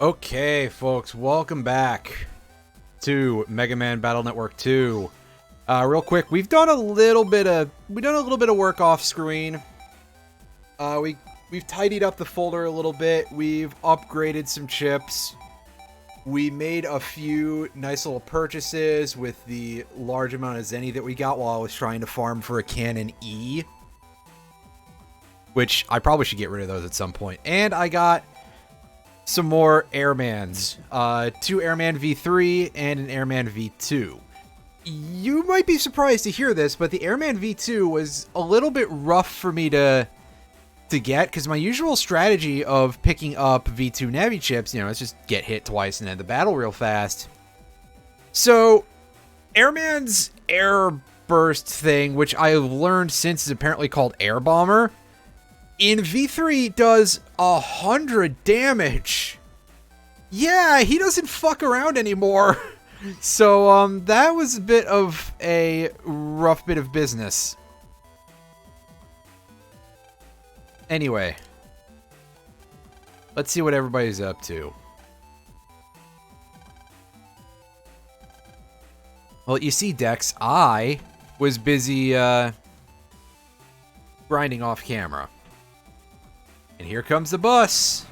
Okay, folks, welcome back to Mega Man Battle Network 2. Real quick, we've done a little bit of work off screen. We've tidied up the folder a little bit. We've upgraded some chips. We made a few nice little purchases with the large amount of Zenny that we got while I was trying to farm for a Cannon E, which I probably should get rid of those at some point. And I got some more Airmans, two Airman V3 and an Airman V2. You might be surprised to hear this, but the Airman V2 was a little bit rough for me to get, because my usual strategy of picking up V2 Navi chips, is just get hit twice and end the battle real fast. So, Airman's air burst thing, which I have learned since is apparently called Air Bomber, in V3 does 100 damage. Yeah, he doesn't fuck around anymore. So, that was a bit of a rough bit of business. Anyway, let's see what everybody's up to. Well, you see, Dex, I was busy, grinding off camera. And here comes the bus.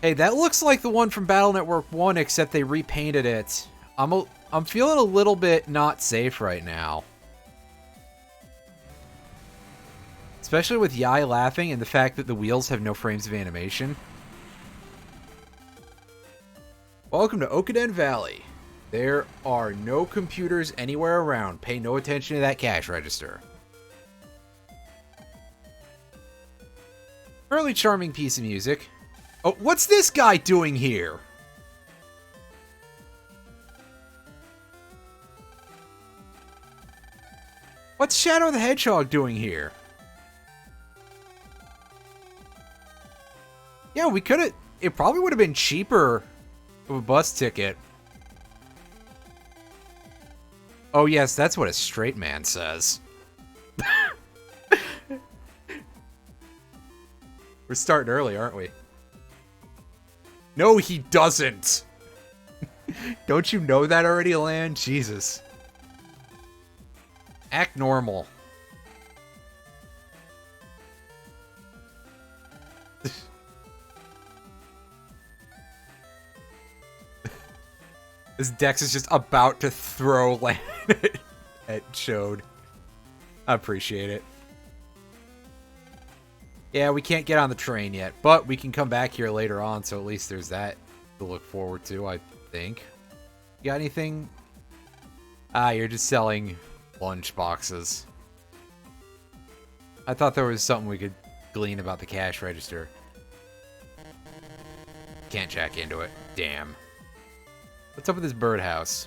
Hey, that looks like the one from Battle Network 1, except they repainted it. I'm feeling a little bit not safe right now. Especially with Yai laughing and the fact that the wheels have no frames of animation. Welcome to Okaden Valley. There are no computers anywhere around. Pay no attention to that cash register. Fairly charming piece of music. Oh, what's this guy doing here? What's Shadow the Hedgehog doing here? Yeah, we could have... It probably would have been cheaper of a bus ticket. Oh, yes, that's what a straight man says. We're starting early, aren't we? No, he doesn't. Don't you know that already, Lan? Jesus. Act normal. This Dex is just about to throw Lan at Chode. I appreciate it. Yeah, we can't get on the train yet, but we can come back here later on, so at least there's that to look forward to, I think. You got anything? Ah, you're just selling lunch boxes. I thought there was something we could glean about the cash register. Can't jack into it. Damn. What's up with this birdhouse?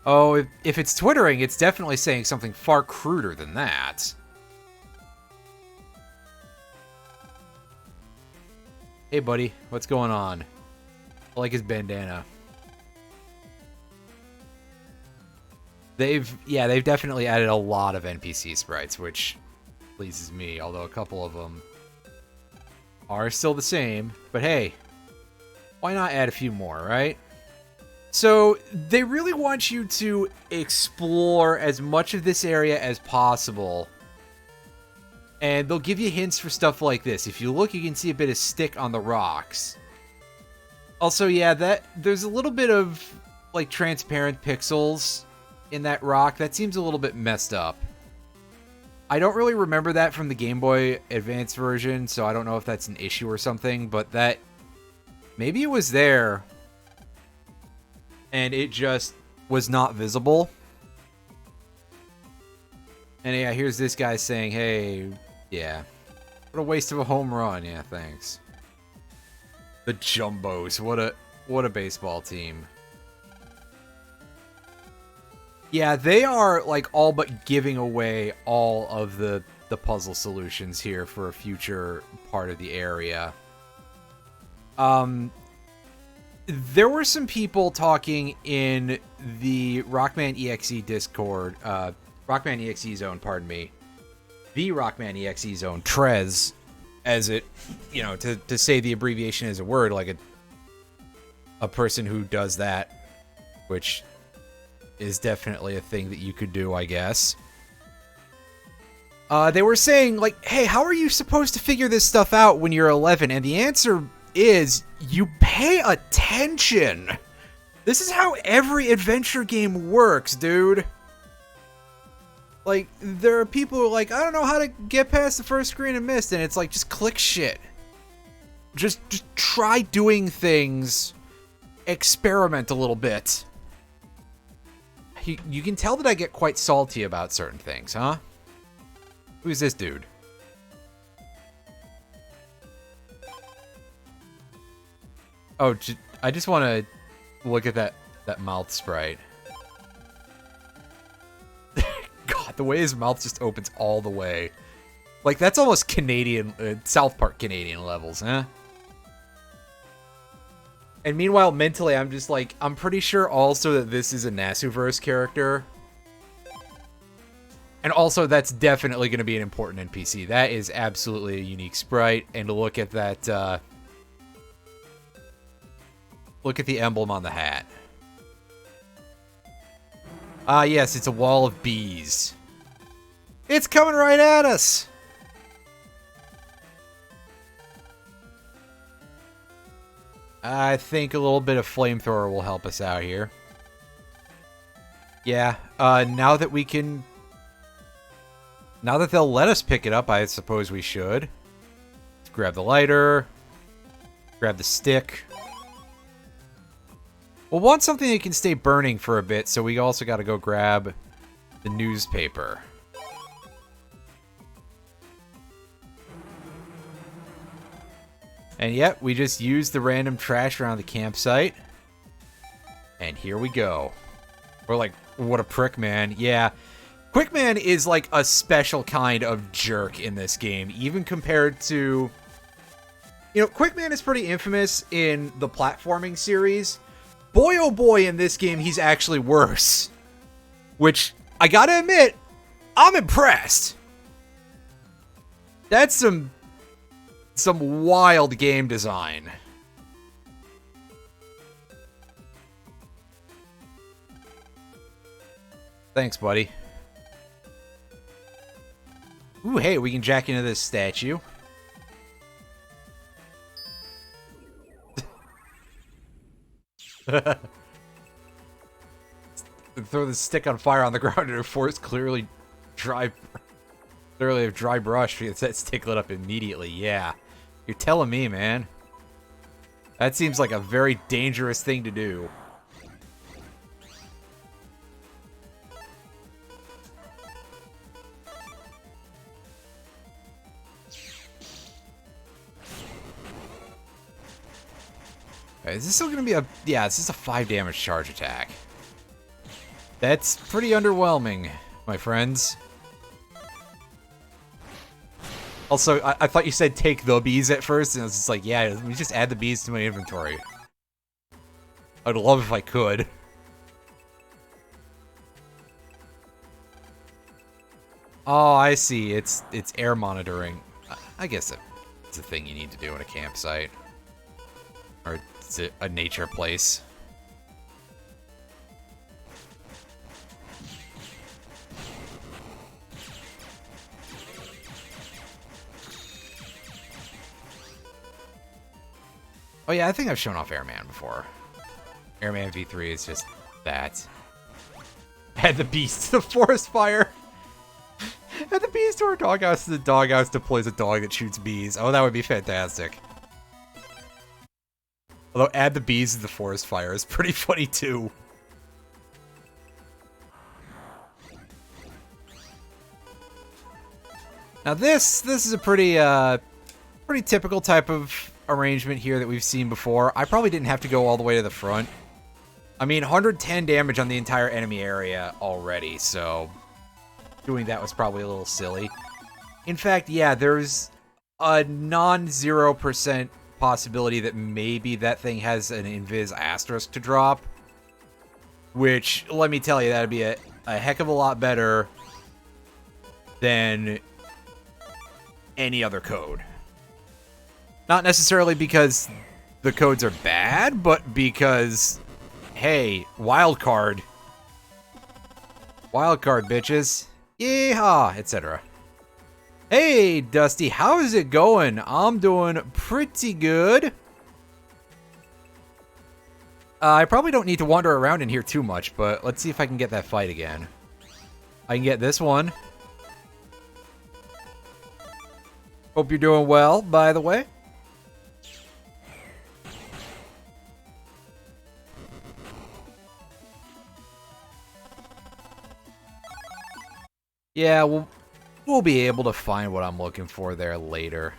Oh, if it's twittering, it's definitely saying something far cruder than that. Hey, buddy. What's going on? I like his bandana. They've definitely added a lot of NPC sprites, which pleases me, although a couple of them are still the same. But hey, why not add a few more, right? So, they really want you to explore as much of this area as possible. And they'll give you hints for stuff like this. If you look, you can see a bit of stick on the rocks. Also, yeah, there's a little bit of, like, transparent pixels in that rock. That seems a little bit messed up. I don't really remember that from the Game Boy Advance version, so I don't know if that's an issue or something, but that... Maybe it was there, and it just was not visible. And yeah, here's this guy saying, hey, yeah, what a waste of a home run. Yeah, thanks. The Jumbos, what a baseball team. Yeah, they are, like, all but giving away all of the puzzle solutions here for a future part of the area. There were some people talking in the Rockman EXE Discord, Rockman EXE Zone, pardon me, the Rockman EXE Zone, Trez, as it, you know, to say the abbreviation as a word, like a person who does that, which is definitely a thing that you could do, I guess. They were saying, like, hey, how are you supposed to figure this stuff out when you're 11? And the answer is, you pay attention. This is how every adventure game works, dude. Like, there are people who are like, I don't know how to get past the first screen of Myst, and it's like, just click shit. Just try doing things. Experiment a little bit. You can tell that I get quite salty about certain things, huh? Who's this dude? Oh, I just want to look at that mouth sprite. God, the way his mouth just opens all the way. Like, that's almost Canadian, South Park Canadian levels, huh? And meanwhile, mentally, I'm just like, I'm pretty sure also that this is a Nasuverse character. And also, that's definitely going to be an important NPC. That is absolutely a unique sprite. And look at that, look at the emblem on the hat. Ah, yes, it's a wall of bees. It's coming right at us! I think a little bit of flamethrower will help us out here. Yeah, now that we can... Now that they'll let us pick it up, I suppose we should. Let's grab the lighter. Grab the stick. We'll want something that can stay burning for a bit, so we also got to go grab the newspaper. And yet, we just used the random trash around the campsite. And here we go. We're like, what a prick, man. Yeah. Quickman is like a special kind of jerk in this game, even compared to... You know, Quickman is pretty infamous in the platforming series. Boy, oh boy, in this game, he's actually worse. Which, I gotta admit, I'm impressed. That's some wild game design. Thanks, buddy. Ooh, hey, we can jack into this statue. Throw the stick on fire on the ground and force clearly a dry brush because that stick lit up immediately. Yeah. You're telling me, man. That seems like a very dangerous thing to do. Okay, is this still gonna be a... Yeah, this is a 5 damage charge attack. That's pretty underwhelming, my friends. Also, I thought you said take the bees at first, and I was just like, yeah, let me just add the bees to my inventory. I'd love if I could. Oh, I see. It's air monitoring. I guess it's a thing you need to do in a campsite. Or it's a nature place. Oh yeah, I think I've shown off Airman before. Airman V3 is just that. Add the beast to the forest fire. Add the bees to our doghouse. The doghouse deploys a dog that shoots bees. Oh, that would be fantastic. Although add the bees to the forest fire is pretty funny too. Now this is a pretty typical type of arrangement here that we've seen before. I probably didn't have to go all the way to the front. I mean, 110 damage on the entire enemy area already, so doing that was probably a little silly. In fact, yeah, there's a non-0% possibility that maybe that thing has an invis asterisk to drop, which, let me tell you, that'd be a heck of a lot better than any other code. Not necessarily because the codes are bad, but because, hey, wild card. Wild card, bitches. Yeehaw, etc. Hey, Dusty, how is it going? I'm doing pretty good. I probably don't need to wander around in here too much, but let's see if I can get that fight again. I can get this one. Hope you're doing well, by the way. Yeah, we'll be able to find what I'm looking for there later.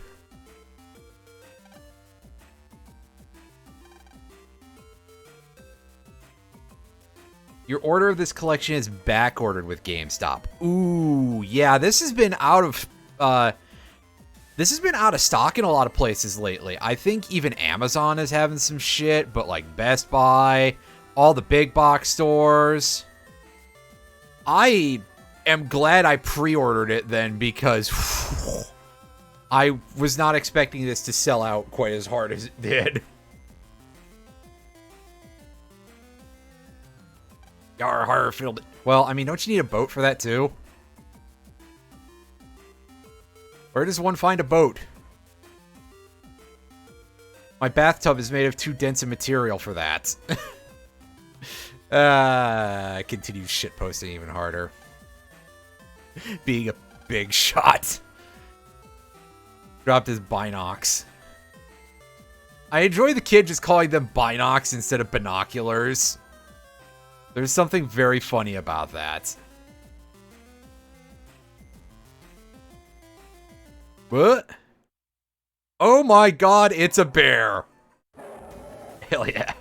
Your order of this collection is back-ordered with GameStop. Ooh, yeah, this has been out of stock in a lot of places lately. I think even Amazon is having some shit, but like Best Buy, all the big box stores. I am glad I pre-ordered it then, because I was not expecting this to sell out quite as hard as it did. Yar, Harfield. Well, I mean, don't you need a boat for that too? Where does one find a boat? My bathtub is made of too dense a material for that. I continue shitposting even harder. Being a big shot. Dropped his binocs. I enjoy the kid just calling them binocs instead of binoculars. There's something very funny about that. What? Oh my god, it's a bear. Hell yeah.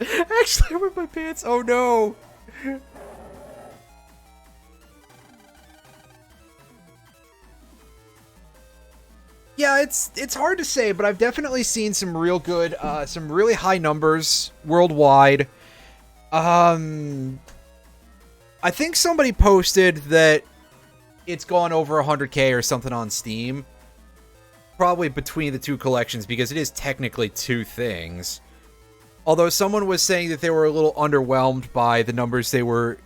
Actually, I wet my pants. Oh no. Yeah, it's hard to say, but I've definitely seen some real good, some really high numbers worldwide. I think somebody posted that it's gone over 100K or something on Steam. Probably between the two collections, because it is technically two things. Although someone was saying that they were a little underwhelmed by the numbers they were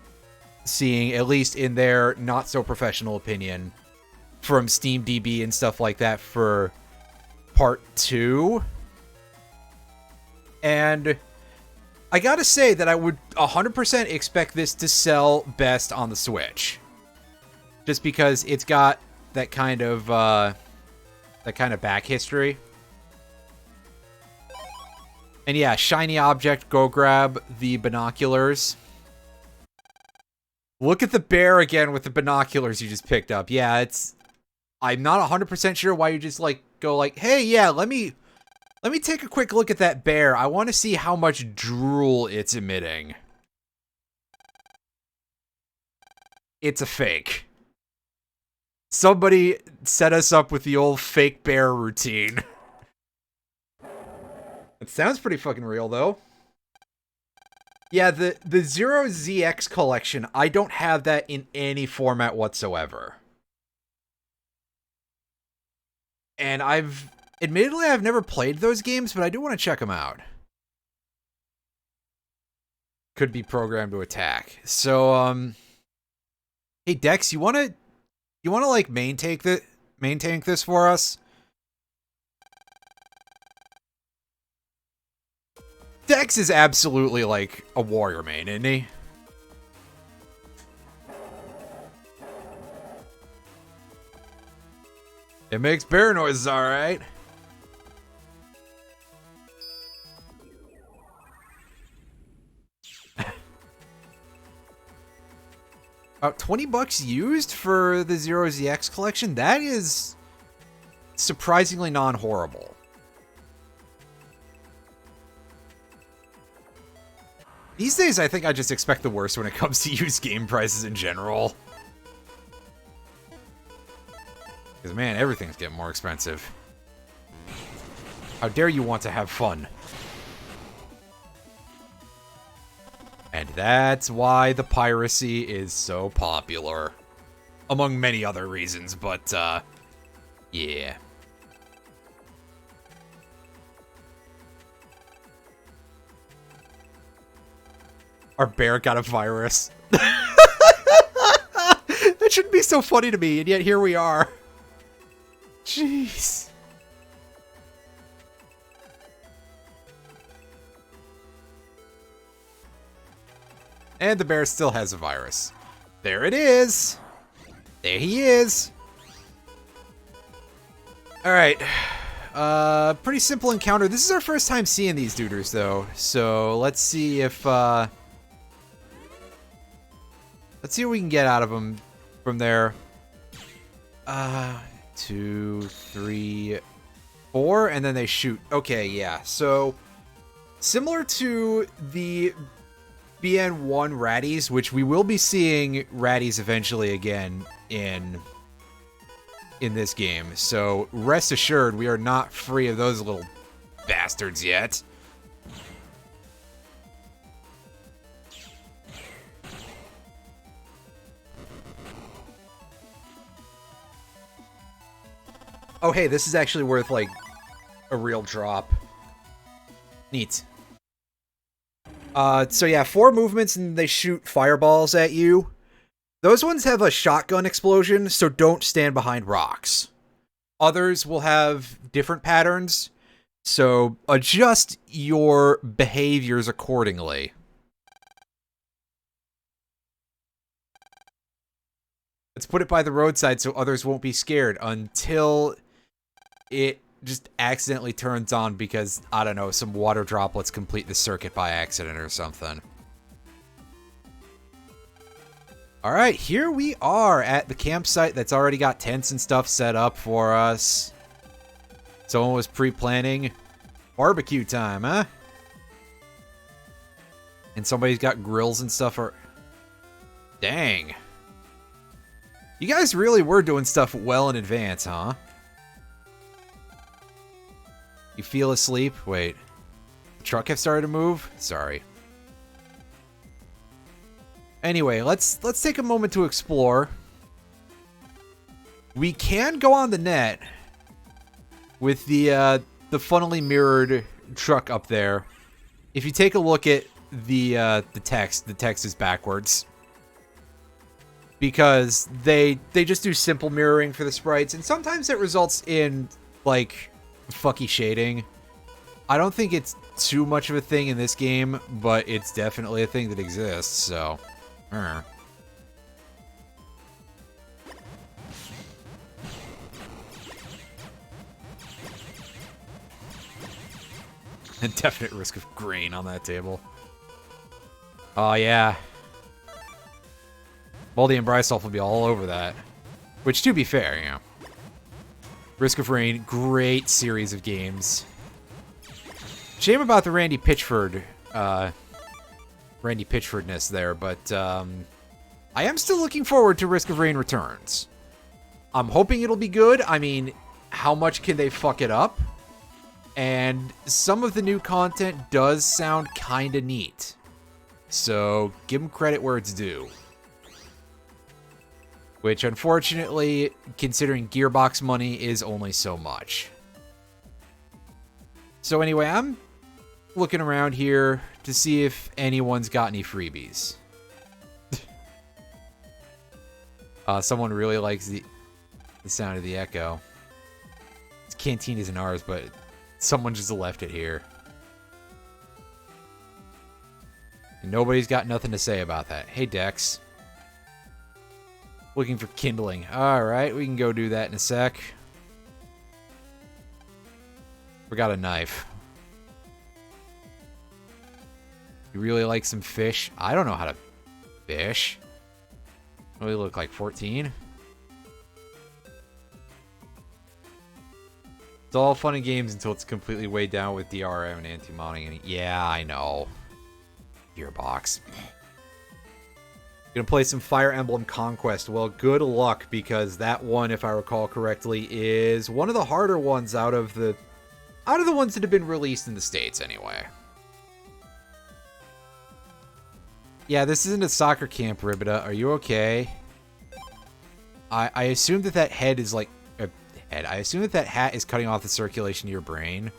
seeing, at least in their not-so-professional opinion, from SteamDB and stuff like that for Part 2. And I gotta say that I would 100% expect this to sell best on the Switch. Just because it's got that kind of back history. And yeah, shiny object, go grab the binoculars. Look at the bear again with the binoculars you just picked up. Yeah, it's... I'm not 100% sure why you just, like, go like, hey, yeah, let me take a quick look at that bear. I want to see how much drool it's emitting. It's a fake. Somebody set us up with the old fake bear routine. It sounds pretty fucking real, though. Yeah, the Zero ZX collection, I don't have that in any format whatsoever. And admittedly, I've never played those games, but I do want to check them out. Could be programmed to attack. So, hey Dex, you wanna like main tank this for us? Dex is absolutely like a warrior main, isn't he? It makes bear noises, alright. About 20 bucks used for the Zero ZX collection? That is surprisingly non-horrible. These days, I think I just expect the worst when it comes to used game prices in general. Because, man, everything's getting more expensive. How dare you want to have fun? And that's why the piracy is so popular. among many other reasons, but, yeah. Our bear got a virus. That shouldn't be so funny to me, and yet here we are. Jeez. And the bear still has a virus. There it is. There he is. Alright. Pretty simple encounter. This is our first time seeing these duders, though. So, let's see if, let's see what we can get out of them from there. 2, 3, 4, and then they shoot. Okay, yeah. So, similar to the BN1 Raddies, which we will be seeing Raddies eventually again in this game. So, rest assured, we are not free of those little bastards yet. Oh, hey, this is actually worth, like, a real drop. Neat. So yeah, 4 movements and they shoot fireballs at you. Those ones have a shotgun explosion, so don't stand behind rocks. Others will have different patterns, so adjust your behaviors accordingly. Let's put it by the roadside so others won't be scared until it just accidentally turns on because, I don't know, some water droplets complete the circuit by accident or something. Alright, here we are at the campsite that's already got tents and stuff set up for us. Someone was pre-planning barbecue time, huh? And somebody's got grills and stuff. Dang. You guys really were doing stuff well in advance, huh? You feel asleep? Wait. The truck have started to move? Sorry. Anyway, let's take a moment to explore. We can go on the net with the funnily mirrored truck up there. If you take a look at the text is backwards. Because they just do simple mirroring for the sprites, and sometimes it results in, like, fucky shading. I don't think it's too much of a thing in this game, but it's definitely a thing that exists, so... A definite risk of grain on that table. Oh, yeah. Baldy and Brysolf will be all over that. Which, to be fair, you know. Risk of Rain, great series of games. Shame about the Randy Pitchfordness there, but I am still looking forward to Risk of Rain Returns. I'm hoping it'll be good. I mean, how much can they fuck it up? And some of the new content does sound kinda neat. So, give them credit where it's due. Which, unfortunately, considering Gearbox money, is only so much. So anyway, I'm looking around here to see if anyone's got any freebies. Someone really likes the sound of the echo. This canteen isn't ours, but someone just left it here. And nobody's got nothing to say about that. Hey, Dex. Looking for kindling. Alright, we can go do that in a sec. Forgot a knife. You really like some fish? I don't know how to fish. What do we look like, 14? It's all fun and games until it's completely weighed down with DRM and anti-modding. Yeah, I know. Gearbox. Gonna play some Fire Emblem Conquest. Well, good luck, because that one, if I recall correctly, is one of the harder ones out of the ones that have been released in the States, anyway. Yeah, this isn't a soccer camp, Ribita. Are you okay? I assume that that head is like a head. I assume that that hat is cutting off the circulation to your brain.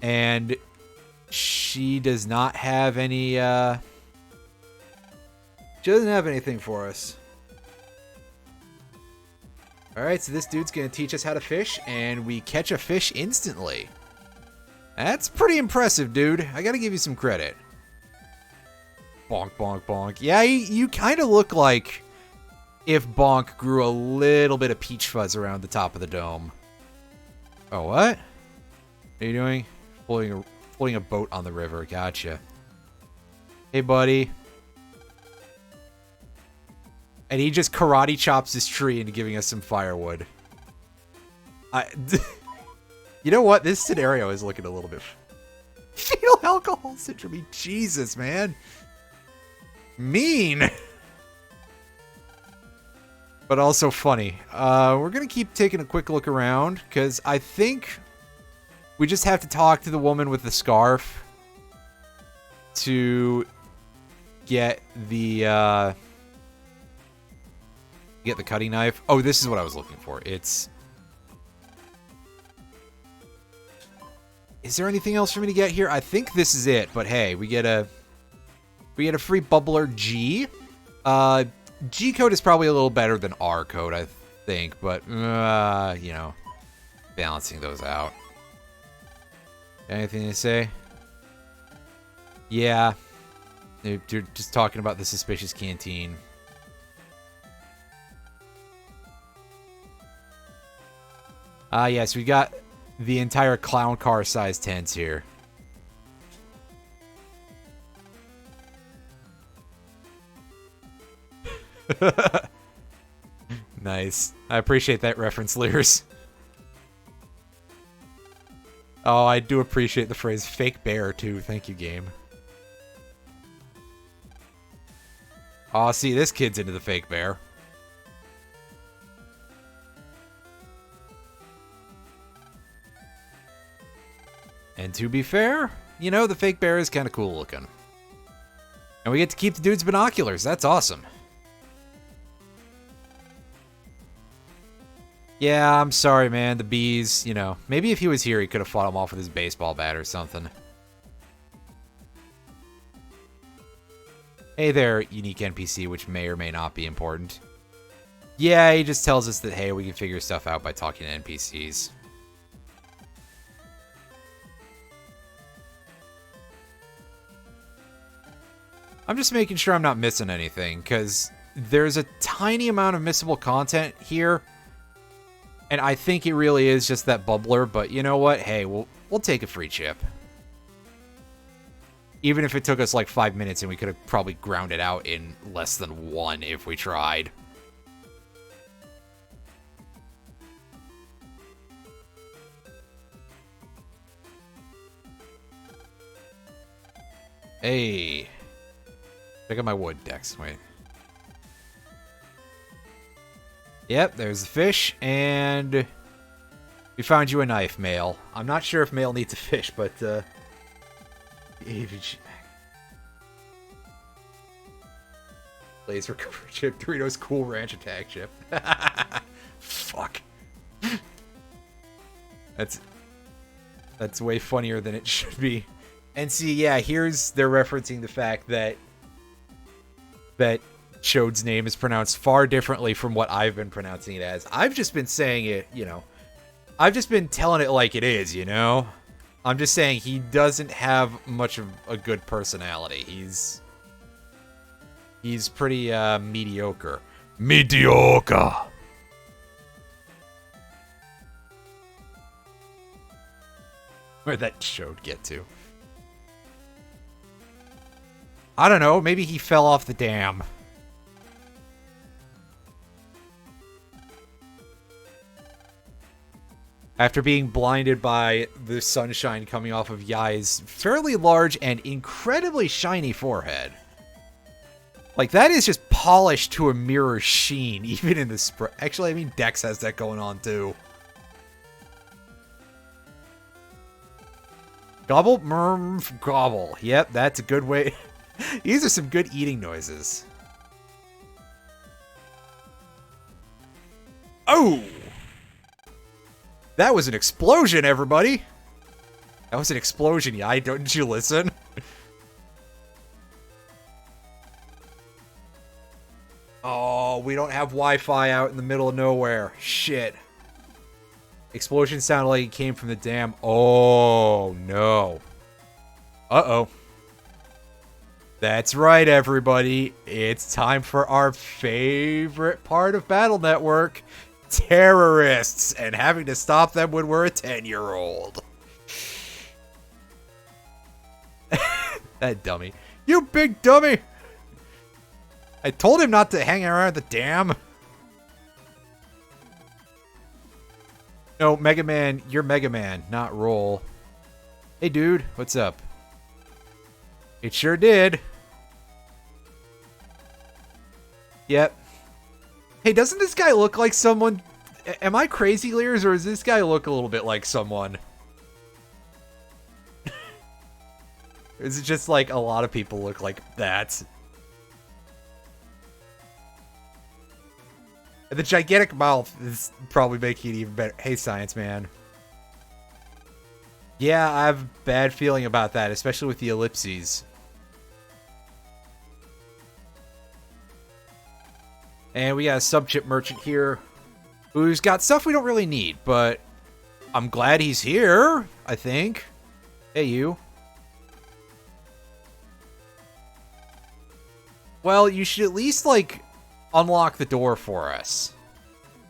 And she does not have any, she doesn't have anything for us. Alright, so this dude's gonna teach us how to fish, and we catch a fish instantly. That's pretty impressive, dude. I gotta give you some credit. Bonk, bonk, bonk. Yeah, you kind of look like if Bonk grew a little bit of peach fuzz around the top of the dome. Oh, what? What are you doing? Floating a boat on the river. Gotcha. Hey, buddy. And he just karate chops this tree into giving us some firewood. You know what? This scenario is looking a little bit... Fetal alcohol syndrome. Jesus, man. Mean. But also funny. We're going to keep taking a quick look around, because I think we just have to talk to the woman with the scarf to get the cutting knife. Oh, this is what I was looking for. It's... Is there anything else for me to get here? I think this is it, but hey, we get a free bubbler G. G code is probably a little better than R code, I think, but you know, balancing those out. Anything to say? Yeah. You're just talking about the suspicious canteen. Yes, we got the entire clown car size tents here. Nice. I appreciate that reference, Lears. Oh, I do appreciate the phrase fake bear, too. Thank you, game. Aw, see, this kid's into the fake bear. And to be fair, you know, the fake bear is kind of cool looking. And we get to keep the dude's binoculars. That's awesome. Yeah, I'm sorry, man. The bees, you know. Maybe if he was here, he could have fought them off with his baseball bat or something. Hey there, unique NPC, which may or may not be important. Yeah, he just tells us that, hey, we can figure stuff out by talking to NPCs. I'm just making sure I'm not missing anything, because there's a tiny amount of missable content here. And I think it really is just that bubbler, but you know what? Hey, we'll take a free chip. Even if it took us like 5 minutes and we could have probably ground it out in less than 1 if we tried. Hey. Check out my wood, Dex. Wait. Yep, there's the fish, and we found you a knife, Male. I'm not sure if Male needs a fish, but, Blaze recovery chip, Doritos Cool Ranch attack chip. Fuck. That's way funnier than it should be. And see, yeah, here's, they're referencing the fact that Chode's name is pronounced far differently from what I've been pronouncing it as. I've just been saying it, you know. I've just been telling it like it is, you know? I'm just saying he doesn't have much of a good personality. He's pretty, mediocre. Mediocre! Where'd that Chode get to? I don't know, maybe he fell off the dam. After being blinded by the sunshine coming off of Yai's fairly large and incredibly shiny forehead. Like, that is just polished to a mirror sheen, even in the spray. Actually, I mean, Dex has that going on, too. Gobble, murmf, gobble. Yep, that's a good way. These are some good eating noises. Oh! That was an explosion, everybody! That was an explosion, yeah, didn't you listen? Oh, we don't have Wi-Fi out in the middle of nowhere. Shit. Explosion sounded like it came from the dam. Oh, no. Uh-oh. That's right, everybody. It's time for our favorite part of Battle Network. Terrorists, and having to stop them when we're a 10-year-old. That dummy. You big dummy! I told him not to hang around the dam. No, Mega Man, you're Mega Man, not Roll. Hey, dude, what's up? It sure did. Yep. Hey, doesn't this guy look like someone? Am I crazy, Lears, or does this guy look a little bit like someone? Or is it just like a lot of people look like that? And the gigantic mouth is probably making it even better. Hey, Science Man. Yeah, I have a bad feeling about that, especially with the ellipses. And we got a sub-chip merchant here who's got stuff we don't really need, but I'm glad he's here, I think. Hey, you. Well, you should at least, like, unlock the door for us.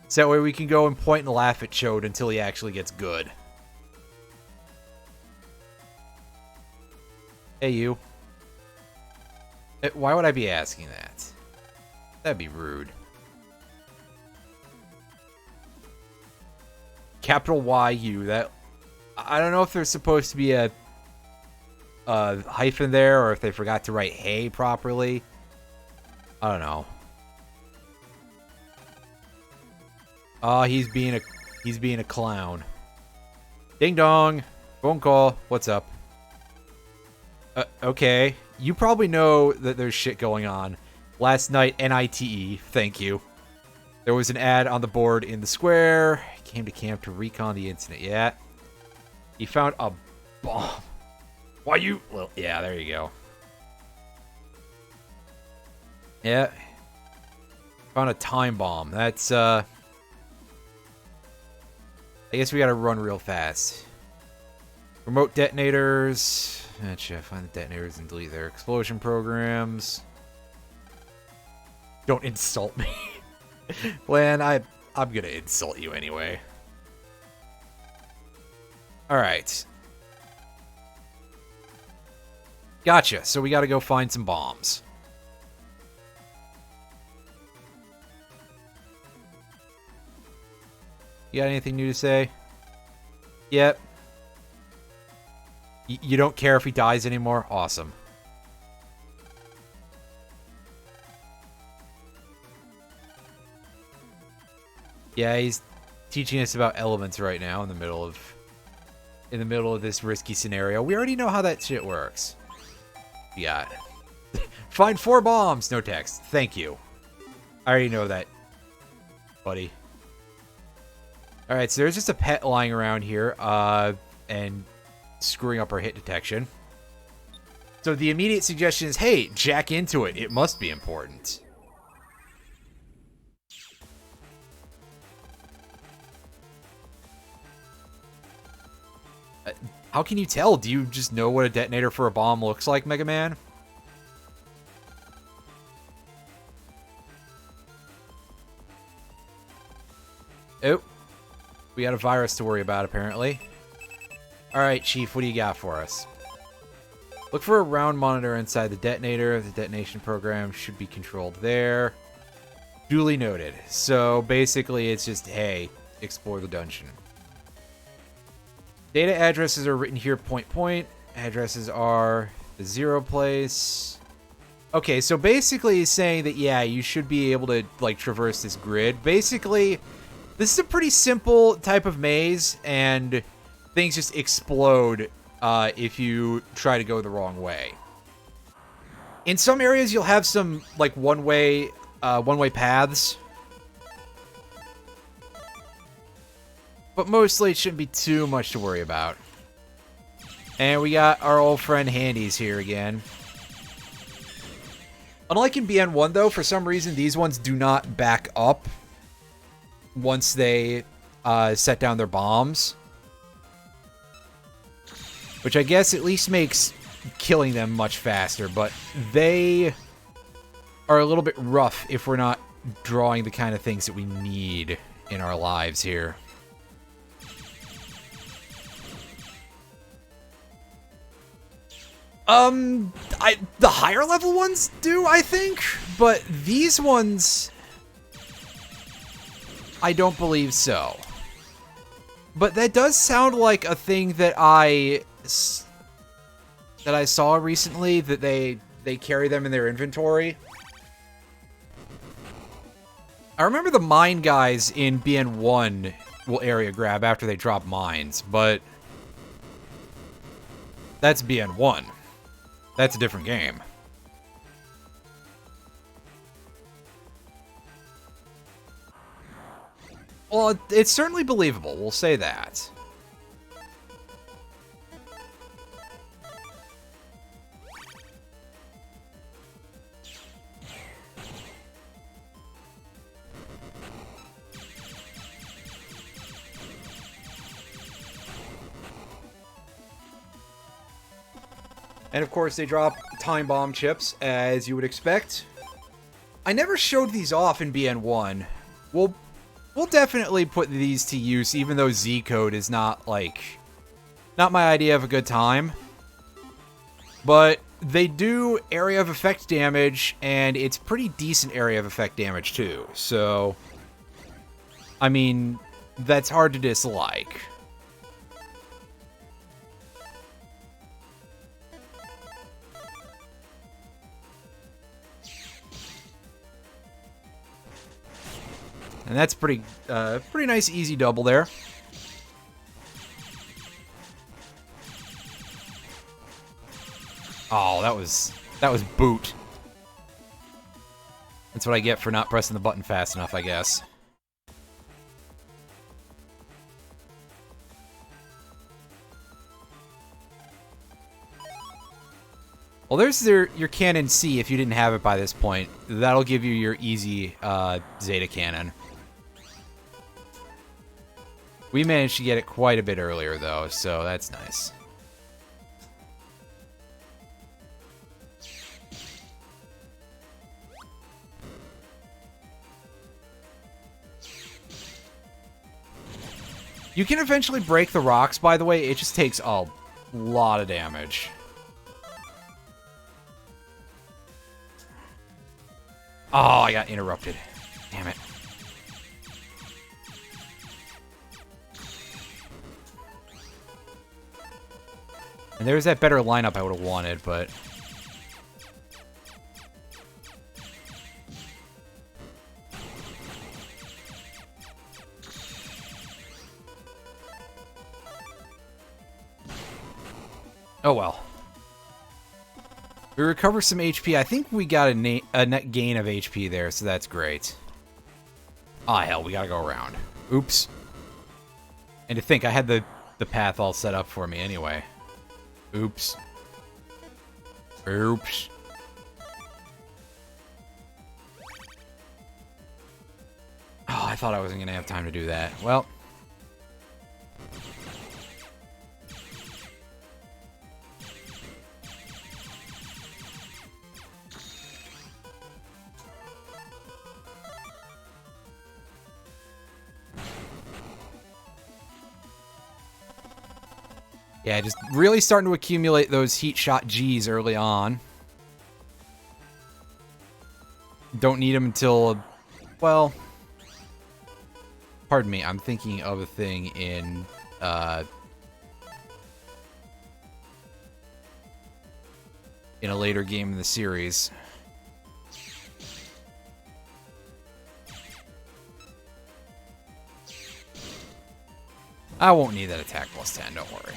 So that way we can go and point and laugh at Chode until he actually gets good. Hey, you. Why would I be asking that? That'd be rude. Capital YU. That, I don't know if there's supposed to be a hyphen there, or if they forgot to write hey properly. I don't know. Oh, he's being a clown. Ding dong. Phone call. What's up? Okay. You probably know that there's shit going on. Last night, NITE. Thank you. There was an ad on the board in the square. Came to camp to recon the incident. Yeah. He found a bomb. Why you? Well, yeah, there you go. Yeah. Found a time bomb. That's, I guess we gotta run real fast. Remote detonators. Gotcha. Find the detonators and delete their explosion programs. Don't insult me. Lan, I'm gonna insult you anyway. Alright. Gotcha. So we gotta go find some bombs. You got anything new to say? Yep. You don't care if he dies anymore? Awesome. Yeah, he's teaching us about elements right now in the middle of this risky scenario. We already know how that shit works. Yeah. Find 4 bombs. No text. Thank you. I already know that, buddy. Alright, so there's just a pet lying around here, and screwing up our hit detection. So the immediate suggestion is, hey, jack into it. It must be important. How can you tell? Do you just know what a detonator for a bomb looks like, Mega Man? Oh. We got a virus to worry about, apparently. Alright, Chief, what do you got for us? Look for a round monitor inside the detonator. The detonation program should be controlled there. Duly noted. So, basically, it's just, hey, explore the dungeon. Data addresses are written here, point. Addresses are the 0 place. Okay, so basically he's saying that, yeah, you should be able to, like, traverse this grid. Basically, this is a pretty simple type of maze, and things just explode if you try to go the wrong way. In some areas, you'll have some, like, one-way paths. But mostly it shouldn't be too much to worry about. And we got our old friend Handies here again. Unlike in BN1, though, for some reason, these ones do not back up once they set down their bombs. Which I guess at least makes killing them much faster, but they are a little bit rough if we're not drawing the kind of things that we need in our lives here. The higher level ones do, I think, but these ones, I don't believe so. But that does sound like a thing that I saw recently, that they carry them in their inventory. I remember the mine guys in BN1 will area grab after they drop mines, but that's BN1. That's a different game. Well, it's certainly believable, we'll say that. And of course, they drop time bomb chips, as you would expect. I never showed these off in BN1. We'll definitely put these to use, even though Z code is not my idea of a good time. But they do area of effect damage, and it's pretty decent area of effect damage too. So, I mean, that's hard to dislike. And that's pretty nice, easy double there. Oh, that was boot. That's what I get for not pressing the button fast enough, I guess. Well, there's your Cannon C if you didn't have it by this point. That'll give you your easy Zeta Cannon. We managed to get it quite a bit earlier, though, so that's nice. You can eventually break the rocks, by the way. It just takes a lot of damage. Oh, I got interrupted. Damn it. And there's that better lineup I would have wanted, but... oh well. We recover some HP. I think we got a net gain of HP there, so that's great. Ah, hell, we gotta go around. Oops. And to think, I had the path all set up for me anyway. Oops. Oops. Oh, I thought I wasn't gonna have time to do that. Well. Yeah, just really starting to accumulate those heat shot Gs early on. Don't need them until, well, pardon me, I'm thinking of a thing in, a later game in the series. I won't need that attack plus 10, don't worry.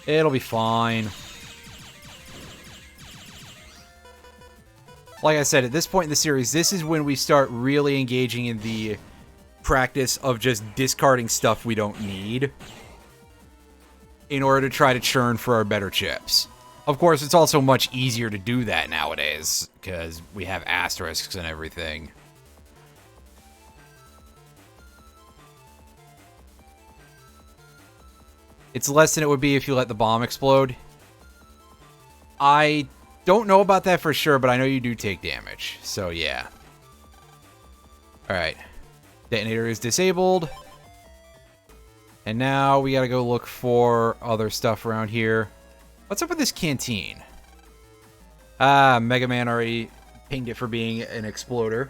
It'll be fine. Like I said, at this point in the series, this is when we start really engaging in the practice of just discarding stuff we don't need in order to try to churn for our better chips. Of course, it's also much easier to do that nowadays because we have asterisks and everything. It's less than it would be if you let the bomb explode. I don't know about that for sure, but I know you do take damage. So, yeah. Alright. Detonator is disabled. And now we gotta go look for other stuff around here. What's up with this canteen? Ah, Mega Man already pinged it for being an exploder.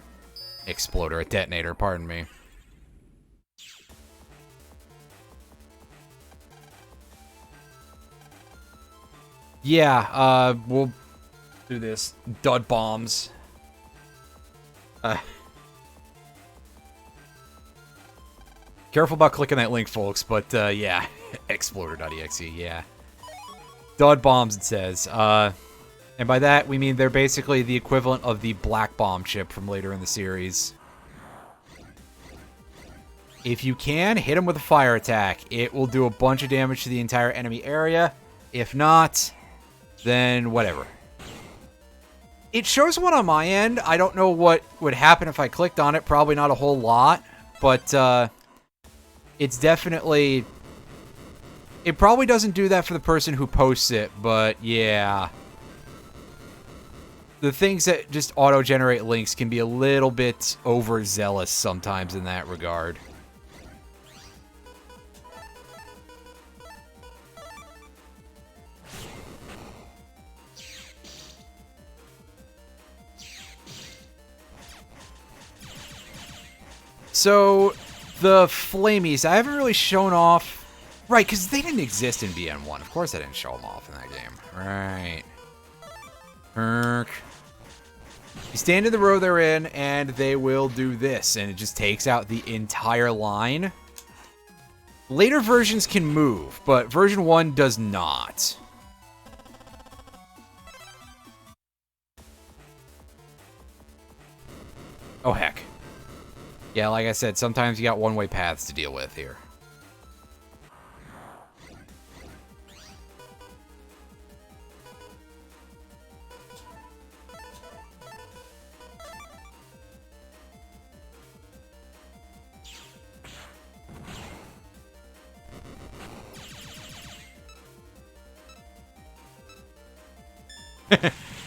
Exploder, a detonator, pardon me. Yeah, we'll do this. Dud bombs. Careful about clicking that link, folks, but, yeah. Exploder.exe, yeah. Dud bombs, it says. And by that, we mean they're basically the equivalent of the Black Bomb chip from later in the series. If you can, hit them with a fire attack. It will do a bunch of damage to the entire enemy area. If not, then whatever. It shows one on my end. I don't know what would happen if I clicked on it. Probably not a whole lot, but it's definitely... It probably doesn't do that for the person who posts it, but yeah. The things that just auto-generate links can be a little bit overzealous sometimes in that regard. So, the Flamies, I haven't really shown off... Right, because they didn't exist in BN1. Of course I didn't show them off in that game. Right. You stand in the row they're in, and they will do this, and it just takes out the entire line. Later versions can move, but version 1 does not. Oh, heck. Yeah, like I said, sometimes you got one-way paths to deal with here.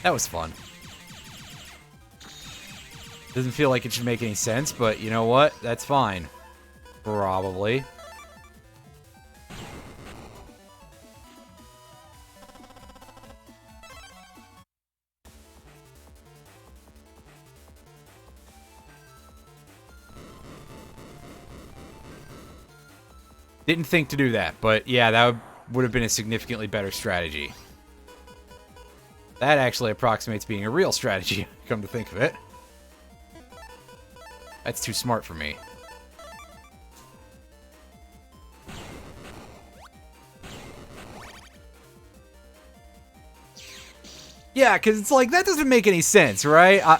That was fun. Doesn't feel like it should make any sense, but you know what? That's fine. Probably. Didn't think to do that, but yeah, that would have been a significantly better strategy. That actually approximates being a real strategy, come to think of it. That's too smart for me. Yeah, because it's like, that doesn't make any sense, right?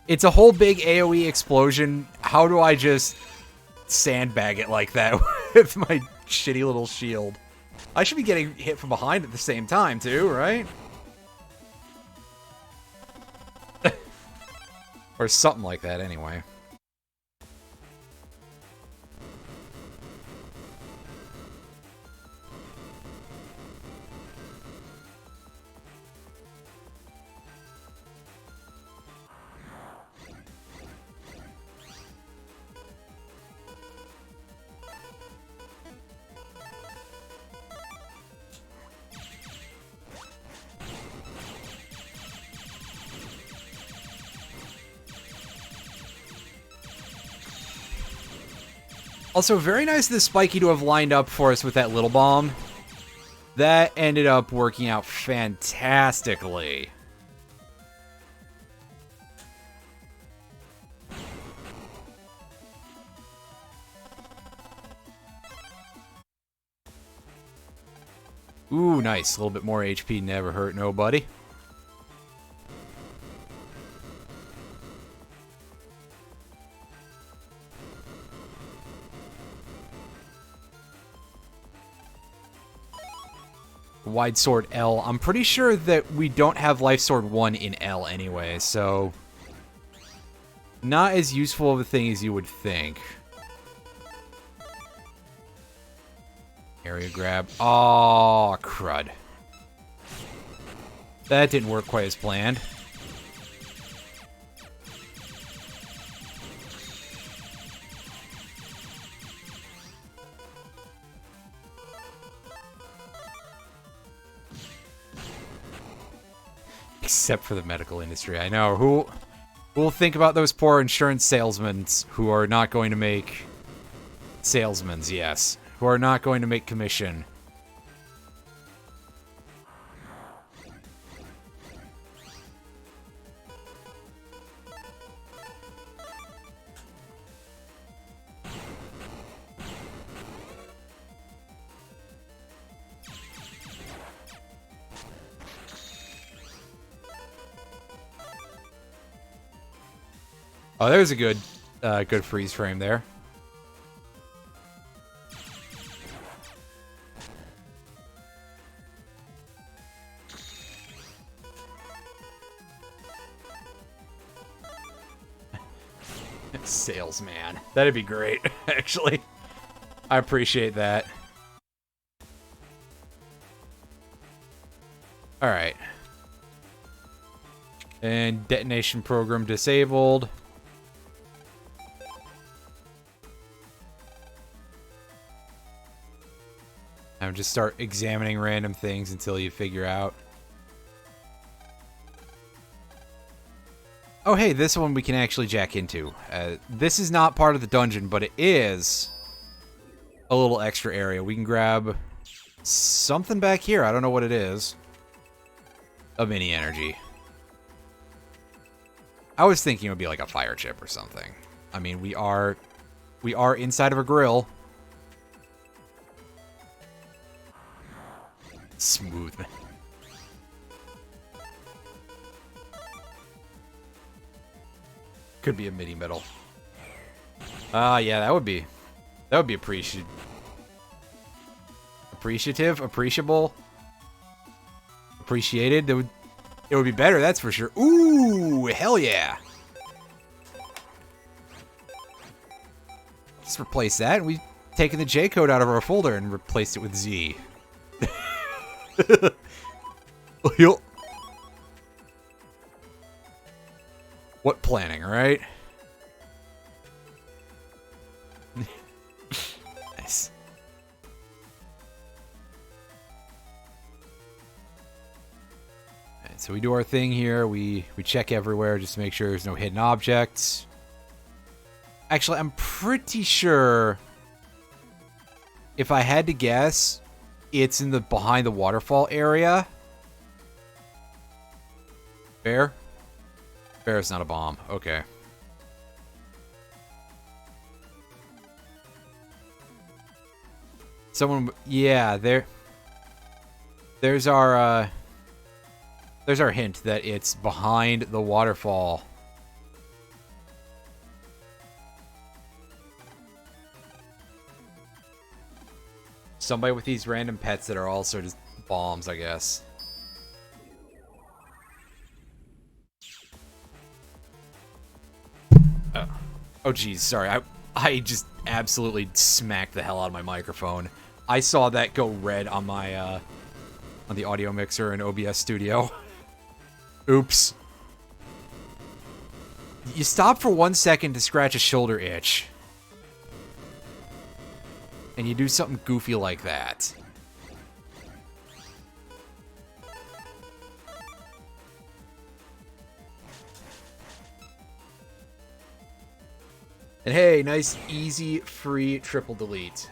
It's a whole big AoE explosion. How do I just sandbag it like that with my shitty little shield? I should be getting hit from behind at the same time, too, right? Or something like that, anyway. Also, very nice of the Spiky to have lined up for us with that little bomb. That ended up working out fantastically. Ooh, nice. A little bit more HP never hurt nobody. Wide Sword L. I'm pretty sure that we don't have Life Sword 1 in L anyway, so... Not as useful of a thing as you would think. Area grab. Oh, crud. That didn't work quite as planned. Except for the medical industry. I know. Who will think about those poor insurance salesmen who are not going to make... Salesmen, yes. Who are not going to make commission. Oh, there's a good freeze frame there. Salesman. That'd be great, actually. I appreciate that. Alright. And detonation program disabled. And just start examining random things until you figure out. Oh, hey, this one we can actually jack into. This is not part of the dungeon, but it is a little extra area. We can grab something back here. I don't know what it is. A mini energy. I was thinking it would be like a fire chip or something. I mean, we are inside of a grill. Smooth. Could be a mini medal. Yeah, that would be appreciative, appreciable, appreciated. It would be better, that's for sure. Ooh, hell yeah! Just replace that, and we've taken the J code out of our folder and replaced it with Z. What planning, right? Nice. Alright, so we do our thing here. We check everywhere just to make sure there's no hidden objects. Actually, I'm pretty sure, if I had to guess, it's in the behind the waterfall area. Fair? Fair is not a bomb. Okay. Someone, yeah, there's our hint that it's behind the waterfall. Somebody with these random pets that are also just bombs, I guess. Oh, geez, sorry. I just absolutely smacked the hell out of my microphone. I saw that go red on my, on the audio mixer in OBS Studio. Oops. You stop for 1 second to scratch a shoulder itch. And you do something goofy like that. And hey, nice, easy, free triple delete.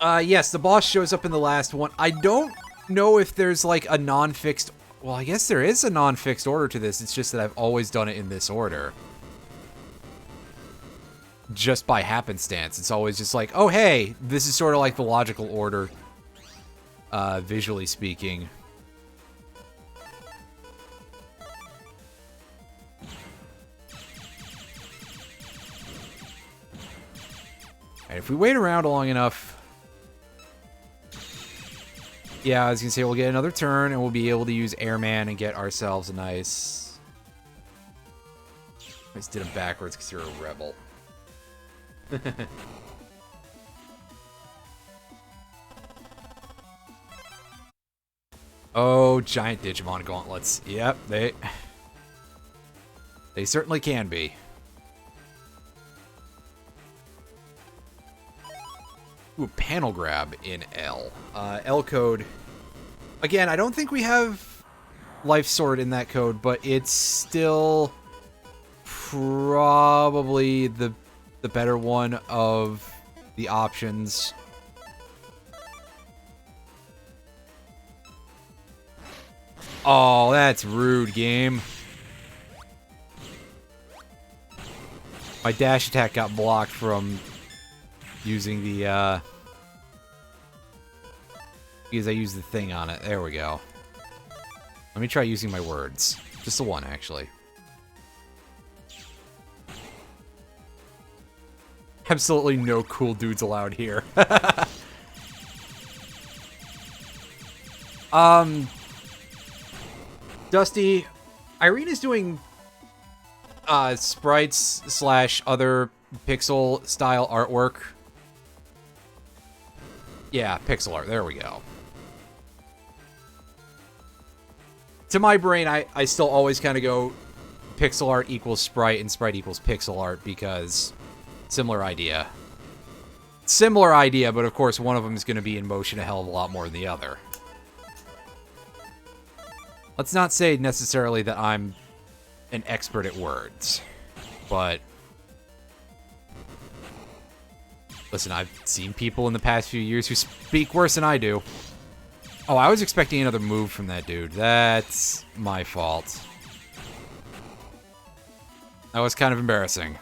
Yes, the boss shows up in the last one. I don't know if there's like a non-fixed... Well, I guess there is a non-fixed order to this. It's just that I've always done it in this order. Just by happenstance. It's always just like, oh, hey, this is sort of like the logical order, visually speaking. And if we wait around long enough... Yeah, I was gonna say we'll get another turn, and we'll be able to use Airman and get ourselves a nice... I just did it backwards because you're a rebel. Oh, giant Digimon gauntlets. Yep, they certainly can be. Ooh, panel grab in L. L code. Again, I don't think we have Life Sword in that code, but it's still probably the better one of the options. Oh, that's rude, game. My dash attack got blocked from using the, because I used the thing on it. There we go. Let me try using my words. Just the one, actually. Absolutely no cool dudes allowed here. Dusty, Irene is doing sprites / other pixel style artwork. Yeah, pixel art. There we go. To my brain, I still always kind of go pixel art equals sprite and sprite equals pixel art because similar idea. Similar idea, but of course one of them is going to be in motion a hell of a lot more than the other. Let's not say necessarily that I'm an expert at words, but listen, I've seen people in the past few years who speak worse than I do. Oh, I was expecting another move from that dude. That's my fault. That was kind of embarrassing.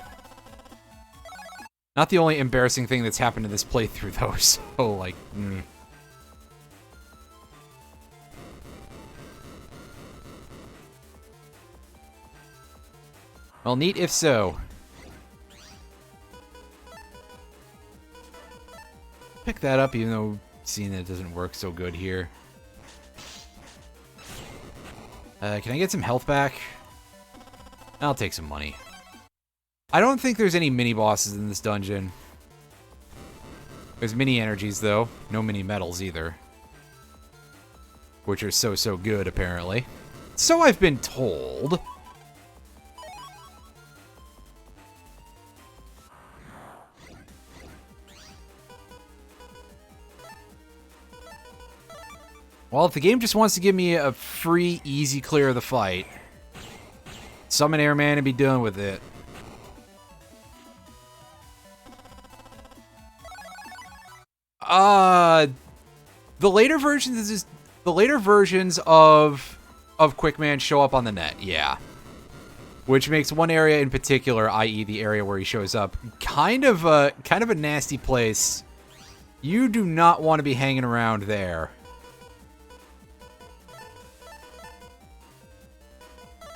Not the only embarrassing thing that's happened in this playthrough, though, so, like, Well, neat if so. Pick that up, even though seeing that it doesn't work so good here. Can I get some health back? I'll take some money. I don't think there's any mini-bosses in this dungeon. There's mini-energies, though. No mini-metals, either. Which are so good, apparently. So I've been told. Well, if the game just wants to give me a free, easy clear of the fight, summon Airman and be done with it. The later versions of Quickman show up on the net, yeah. Which makes one area in particular, i.e. the area where he shows up, kind of a nasty place. You do not want to be hanging around there.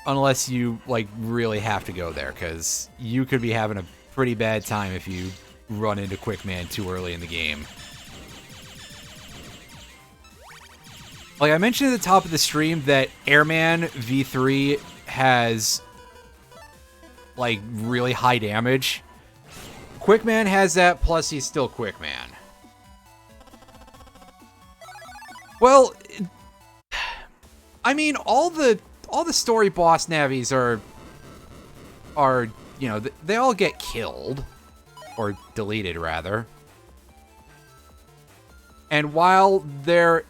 Unless you, like, really have to go there, because you could be having a pretty bad time if you run into Quickman too early in the game. Like, I mentioned at the top of the stream that Airman V3 has, like, really high damage. Quickman has that, plus he's still Quickman. Well, I mean, all the story boss navis are, you know, they all get killed. Or deleted, rather. And while there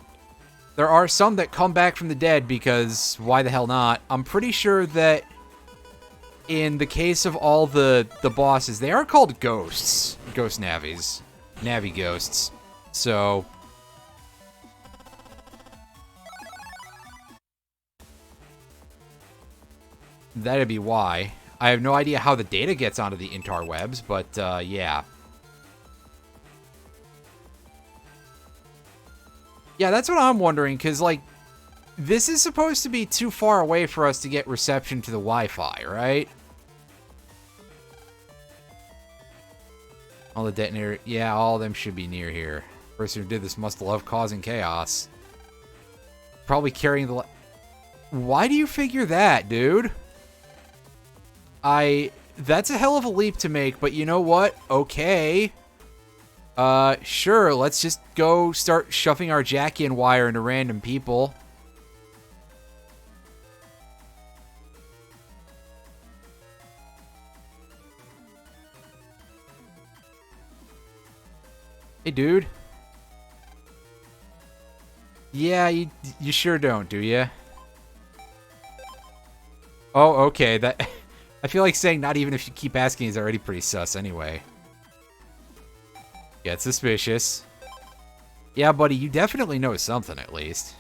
are some that come back from the dead, because why the hell not, I'm pretty sure that in the case of all the bosses, they are called ghosts. Ghost navis. Navi ghosts. So that'd be why. I have no idea how the data gets onto the interwebs, but yeah. Yeah, that's what I'm wondering, because, like, this is supposed to be too far away for us to get reception to the Wi-Fi, right? All the detonator... Yeah, all of them should be near here. Person who did this must love causing chaos. Probably carrying the... Why do you figure that, dude? That's a hell of a leap to make, but you know what? Okay. Sure, let's just go start shoving our jack-in wire into random people. Hey, dude. Yeah, you sure don't, do ya? Oh, okay, that... I feel like saying not even if you keep asking is already pretty sus anyway. Get suspicious. Yeah, buddy, you definitely know something at least.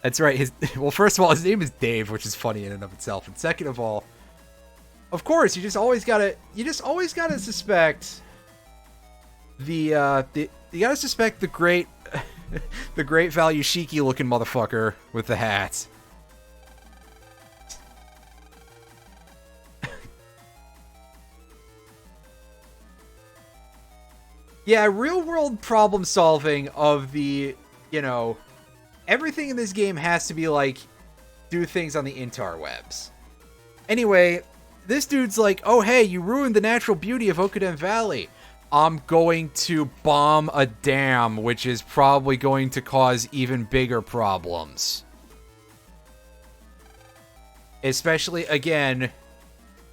That's right. Well, first of all, his name is Dave, which is funny in and of itself. And second of all, of course, you just always gotta suspect you gotta suspect the great the great value Shiki looking motherfucker with the hat. Yeah, real world problem solving of the, you know, everything in this game has to be like, do things on the interwebs. Anyway, this dude's like, oh hey, you ruined the natural beauty of Okuden Valley. I'm going to bomb a dam, which is probably going to cause even bigger problems. Especially, again,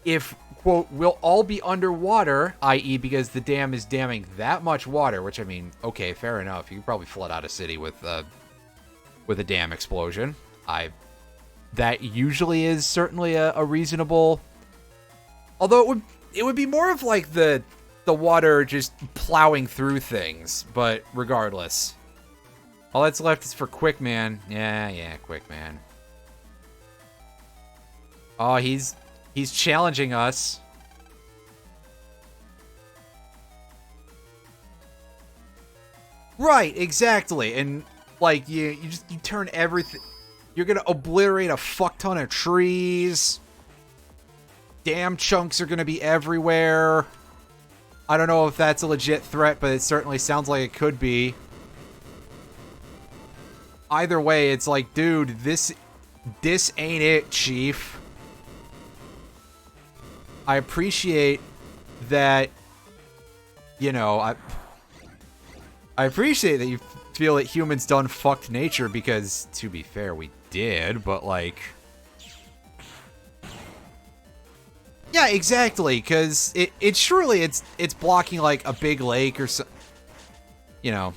if, quote, we'll all be underwater, i.e. because the dam is damming that much water, which, I mean, okay, fair enough. You can probably flood out a city with a dam explosion. That usually is certainly a reasonable... Although it would be more of like the water just plowing through things, but regardless. All that's left is for Quickman. Yeah, Quickman. Oh, he's challenging us. Right, exactly. And like you turn everything. You're gonna obliterate a fuck ton of trees. Dam chunks are gonna be everywhere. I don't know if that's a legit threat, but it certainly sounds like it could be. Either way, it's like, dude, this ain't it, Chief. I appreciate that, you know, I appreciate that you feel that humans done fucked nature because, to be fair, we did, but like... Yeah, exactly, because it surely it's blocking like a big lake or so, you know.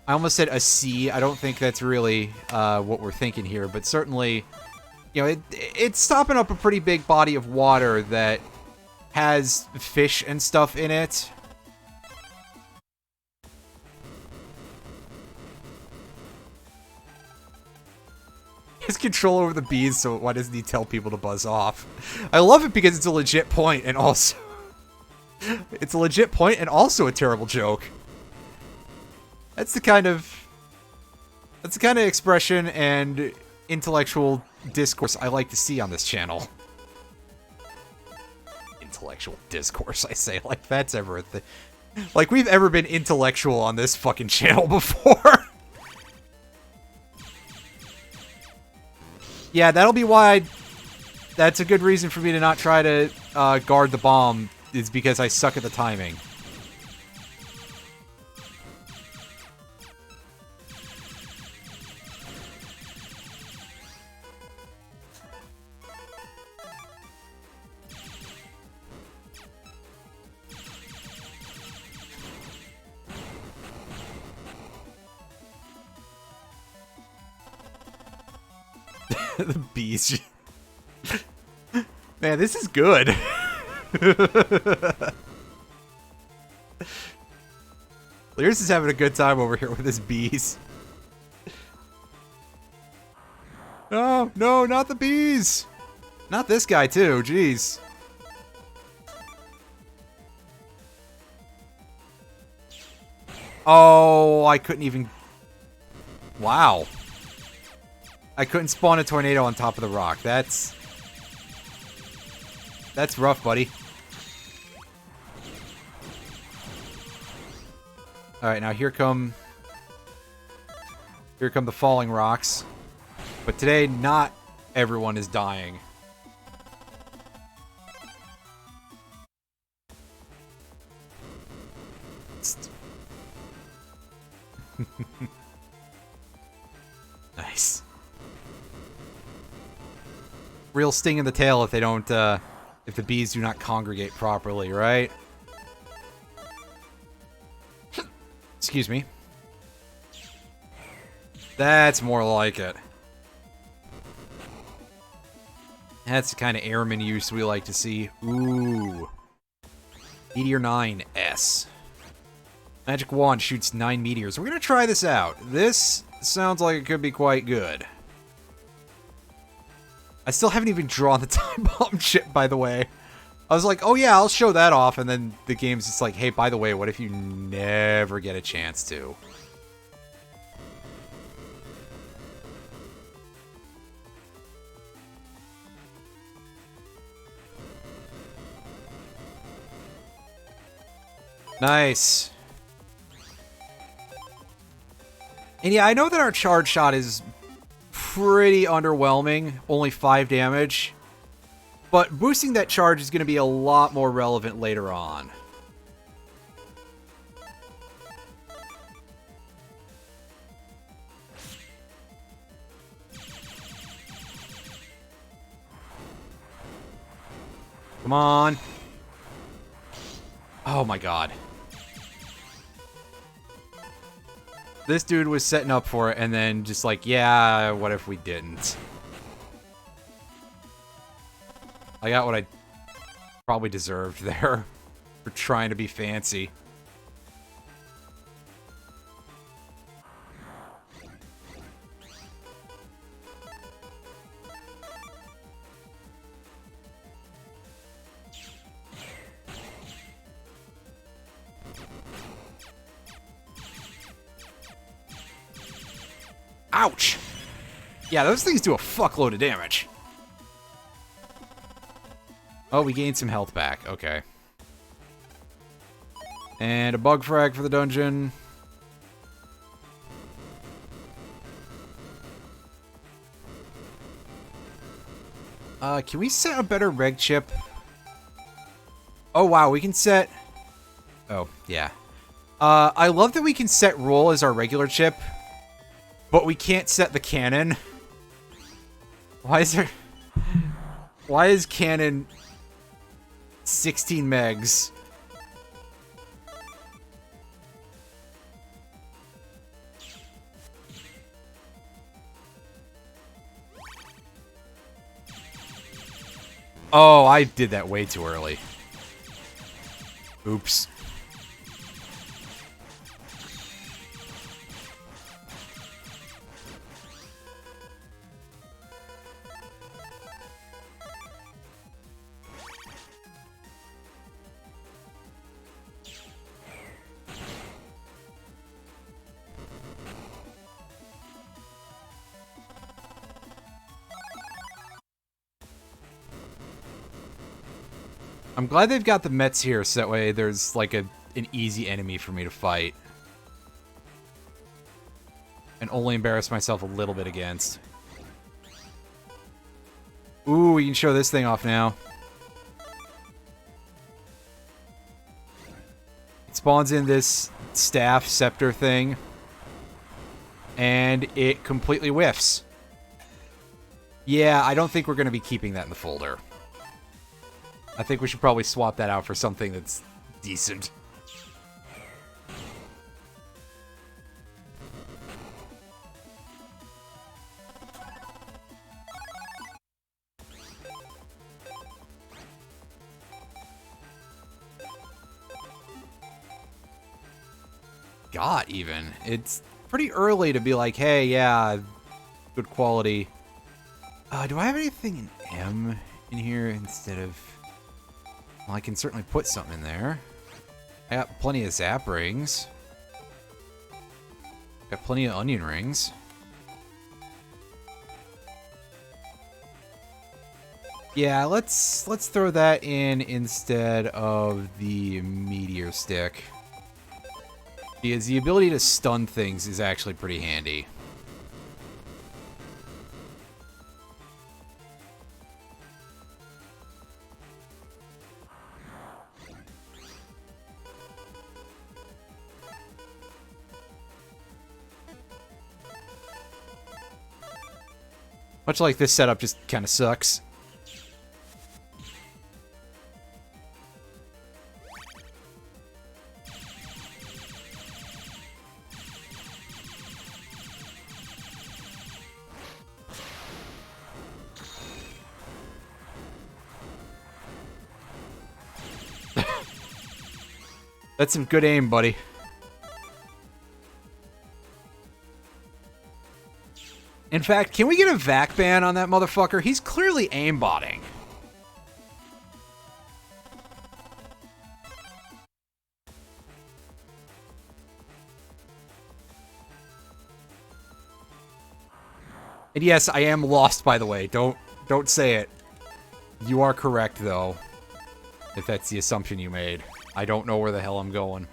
I almost said a sea. I don't think that's really what we're thinking here, but certainly, you know, it's stopping up a pretty big body of water that has fish and stuff in it. He has control over the bees, so why doesn't he tell people to buzz off? I love it because it's a legit point and also... it's a legit point and also a terrible joke. That's the kind of expression and intellectual discourse I like to see on this channel. Intellectual discourse, I say, like that's ever a thing. Like we've ever been intellectual on this fucking channel before. Yeah, that'll be why that's a good reason for me to not try to guard the bomb, is because I suck at the timing. The bees. Man, this is good. Lyris is having a good time over here with his bees. No, no, not the bees. Not this guy too, jeez. Oh, I couldn't even... Wow. I couldn't spawn a tornado on top of the rock. That's rough, buddy. Alright, now here come the falling rocks. But today, not everyone is dying. Nice. Real sting in the tail if they don't, if the bees do not congregate properly, right? Excuse me. That's more like it. That's the kind of airman use we like to see. Ooh. Meteor 9S. Magic wand shoots 9 meteors. We're gonna try this out. This sounds like it could be quite good. I still haven't even drawn the time bomb shit, by the way. I was like, oh yeah, I'll show that off, and then the game's just like, hey, by the way, what if you never get a chance to? Nice. And yeah, I know that our charge shot is pretty underwhelming, only 5 damage. But boosting that charge is going to be a lot more relevant later on. Come on. Oh my god. This dude was setting up for it and then just like, yeah, what if we didn't? I got what I probably deserved there for trying to be fancy. Ouch! Yeah, those things do a fuckload of damage. Oh, we gained some health back. Okay. And a bug frag for the dungeon. Can we set a better reg chip? Oh, wow, we can set... Oh, yeah. I love that we can set roll as our regular chip, but we can't set the cannon. Why is there... Why is cannon 16 megs? Oh, I did that way too early. Oops. I'm glad they've got the Mets here, so that way there's like an easy enemy for me to fight. And only embarrass myself a little bit against. Ooh, we can show this thing off now. It spawns in this staff scepter thing. And it completely whiffs. Yeah, I don't think we're going to be keeping that in the folder. I think we should probably swap that out for something that's decent. God, even. It's pretty early to be like, hey, yeah, good quality. Do I have anything in M in here instead of... Well, I can certainly put something in there. I got plenty of zap rings. Got plenty of onion rings. Yeah, let's throw that in instead of the meteor stick. Because the ability to stun things is actually pretty handy. Much like this setup just kind of sucks. That's some good aim, buddy. In fact, can we get a vac ban on that motherfucker? He's clearly aimbotting. And yes, I am lost, by the way. Don't say it. You are correct, though. If that's the assumption you made. I don't know where the hell I'm going.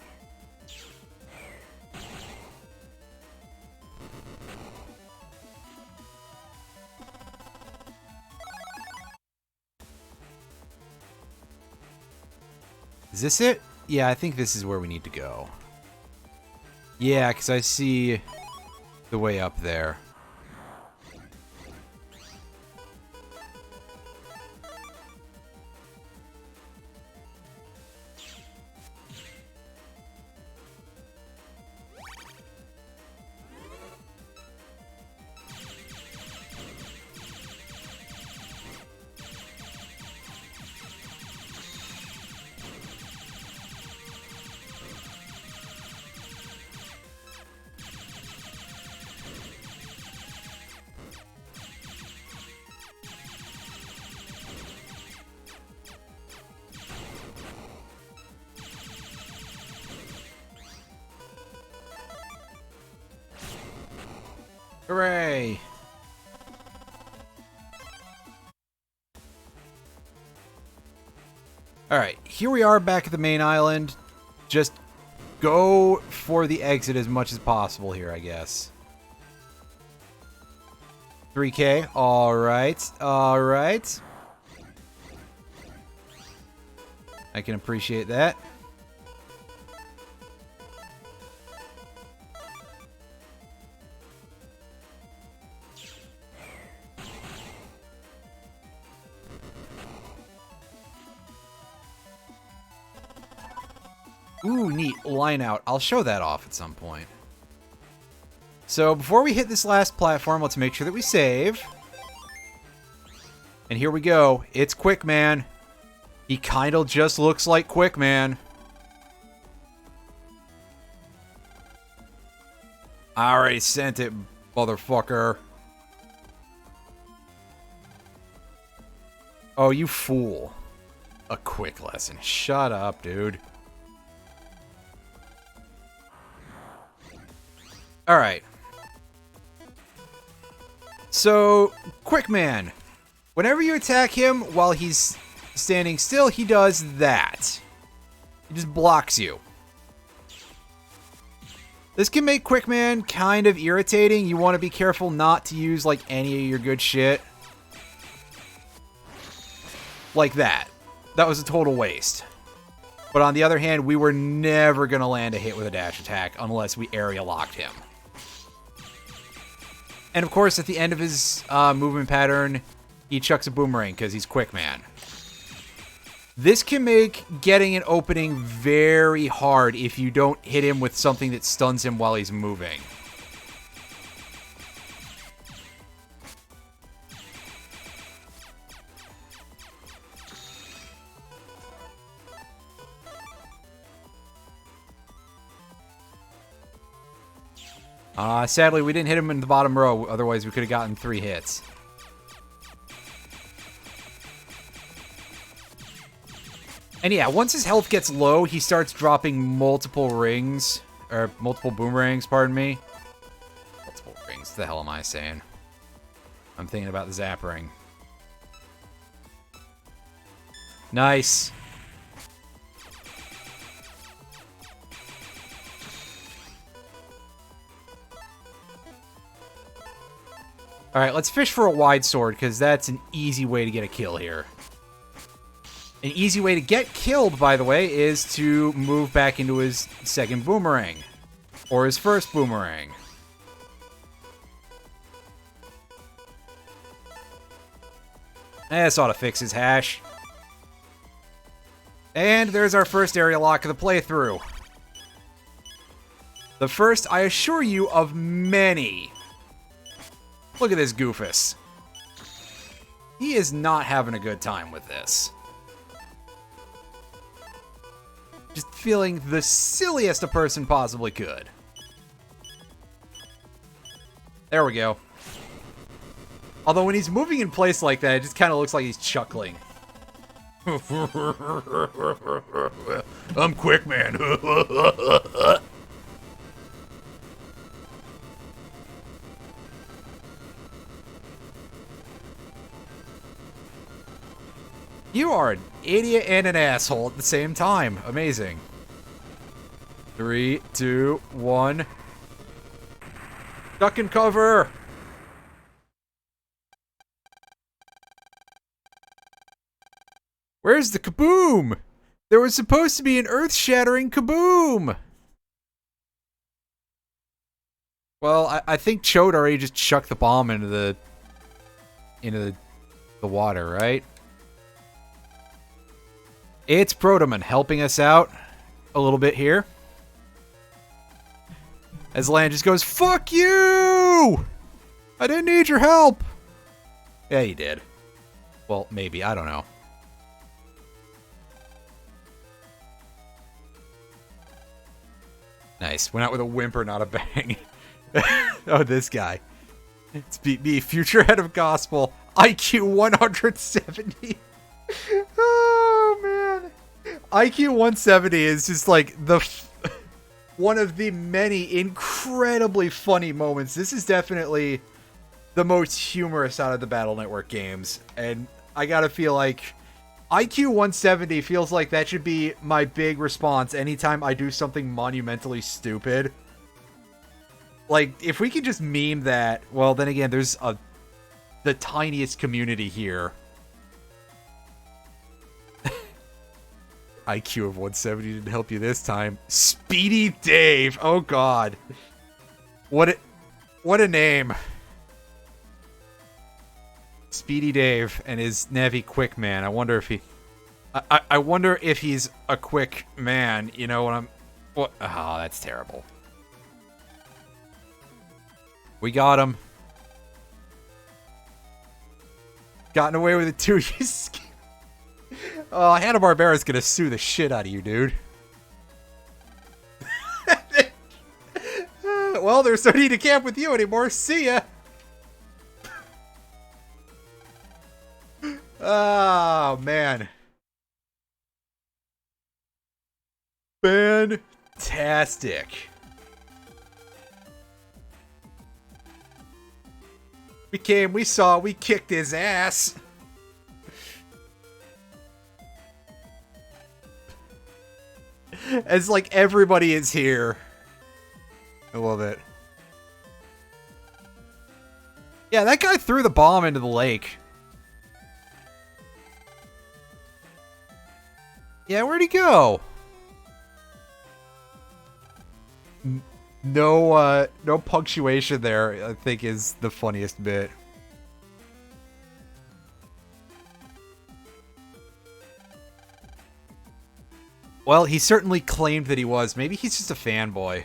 Is this it? Yeah, I think this is where we need to go. Yeah, because I see the way up there. Hooray! Alright, here we are back at the main island. Just go for the exit as much as possible here, I guess. 3K, alright, alright. I can appreciate that. Ooh, neat. Line out. I'll show that off at some point. So, before we hit this last platform, let's make sure that we save. And here we go. It's Quickman. He kind of just looks like Quickman. I already sent it, motherfucker. Oh, you fool. A quick lesson. Shut up, dude. Alright. So, Quickman. Whenever you attack him while he's standing still, he does that. He just blocks you. This can make Quickman kind of irritating. You want to be careful not to use, like, any of your good shit. Like that. That was a total waste. But on the other hand, we were never going to land a hit with a dash attack unless we area locked him. And of course, at the end of his movement pattern, he chucks a boomerang because he's Quickman. This can make getting an opening very hard if you don't hit him with something that stuns him while he's moving. Sadly, we didn't hit him in the bottom row, otherwise we could have gotten 3 hits. And yeah, once his health gets low, he starts dropping multiple rings, or multiple boomerangs, pardon me. Multiple rings, what the hell am I saying? I'm thinking about the zap ring. Nice. Alright, let's fish for a wide sword, because that's an easy way to get a kill here. An easy way to get killed, by the way, is to move back into his second boomerang. Or his first boomerang. This ought to fix his hash. And there's our first area lock of the playthrough. The first, I assure you, of many. Look at this Goofus. He is not having a good time with this. Just feeling the silliest a person possibly could. There we go. Although when he's moving in place like that, it just kind of looks like he's chuckling. I'm quick, man. You are an idiot and an asshole at the same time. Amazing. 3, 2, 1. Duck and cover. Where's the kaboom? There was supposed to be an earth-shattering kaboom. Well, I think Chode already just chucked the bomb into the water, right? It's Protoman helping us out a little bit here. As Lan just goes, "Fuck you! I didn't need your help." Yeah, you did. Well, maybe. I don't know. Nice. Went out with a whimper, not a bang. Oh, this guy. It's beat me. Future head of gospel. IQ 170. Oh, man. IQ 170 is just like one of the many incredibly funny moments. This is definitely the most humorous out of the Battle Network games. And I gotta feel like IQ 170 feels like that should be my big response anytime I do something monumentally stupid. Like, if we could just meme that, well, then again, there's the tiniest community here. IQ of 170 didn't help you this time. Speedy Dave. Oh, God. What a name. Speedy Dave and his Navi quick man. I wonder if I wonder if he's a quick man. You know what I'm... What? Oh, that's terrible. We got him. Gotten away with it too. Oh, Hanna-Barbera's gonna sue the shit out of you, dude. Well, there's no need to camp with you anymore. See ya. Oh, man. Fantastic. We came, we saw, we kicked his ass. As like everybody is here. I love it. Yeah, that guy threw the bomb into the lake. Yeah, where'd he go? No punctuation there, I think, is the funniest bit. Well, he certainly claimed that he was. Maybe he's just a fanboy.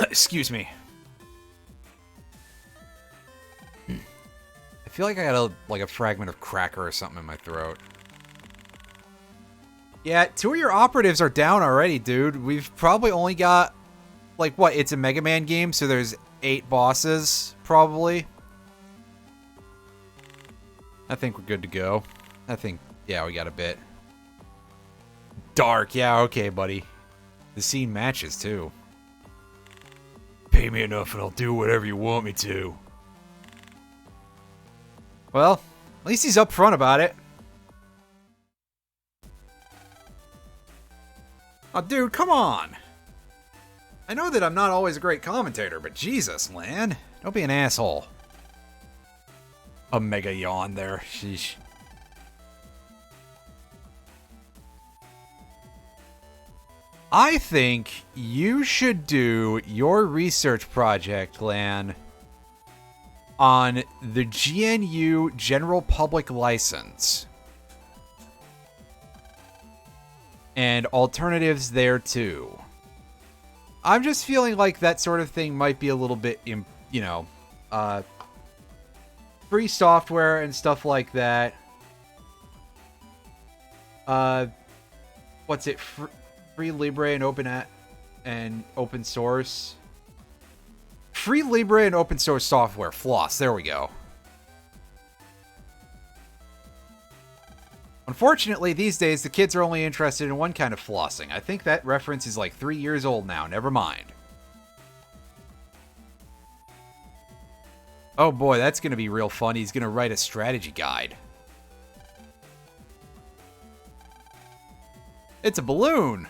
Excuse me. I feel like I got a fragment of cracker or something in my throat. Yeah, 2 of your operatives are down already, dude. We've probably only got, like, what? It's a Mega Man game, so there's 8 bosses, probably. I think we're good to go. I think, yeah, we got a bit. Dark, yeah, okay, buddy. The scene matches, too. Pay me enough and I'll do whatever you want me to. Well, at least he's upfront about it. Oh, dude, come on. I know that I'm not always a great commentator, but Jesus, Lan. Don't be an asshole. A mega yawn there. Sheesh. I think you should do your research project, Lan, on the GNU General Public License. And alternatives there, too. I'm just feeling like that sort of thing might be a little bit, free software and stuff like that. What's it? Free Libre and open source. Free Libre and open source software. Floss. There we go. Unfortunately, these days, the kids are only interested in one kind of flossing. I think that reference is like 3 years old now. Never mind. Oh boy, that's going to be real fun. He's going to write a strategy guide. It's a balloon.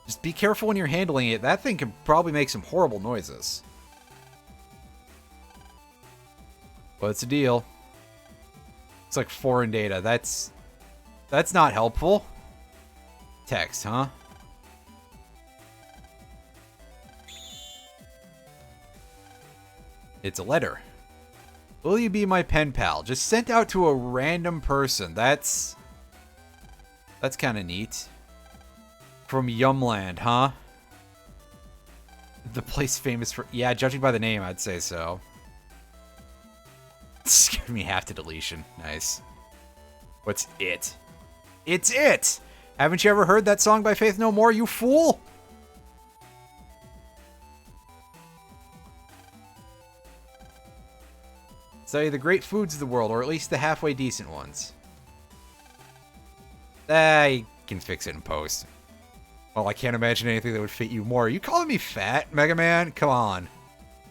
Just be careful when you're handling it. That thing could probably make some horrible noises. What's the deal? It's like foreign data. That's not helpful. Text, huh? It's a letter. Will you be my pen pal? Just sent out to a random person. That's kind of neat. From Yumland, huh? The place famous for... Yeah, judging by the name, I'd say so. Scared me half to deletion. Nice. What's it? It's it! Haven't you ever heard that song by Faith No More, you fool? Study the great foods of the world, or at least the halfway decent ones. I can fix it in post. Well, I can't imagine anything that would fit you more. Are you calling me fat, Mega Man? Come on.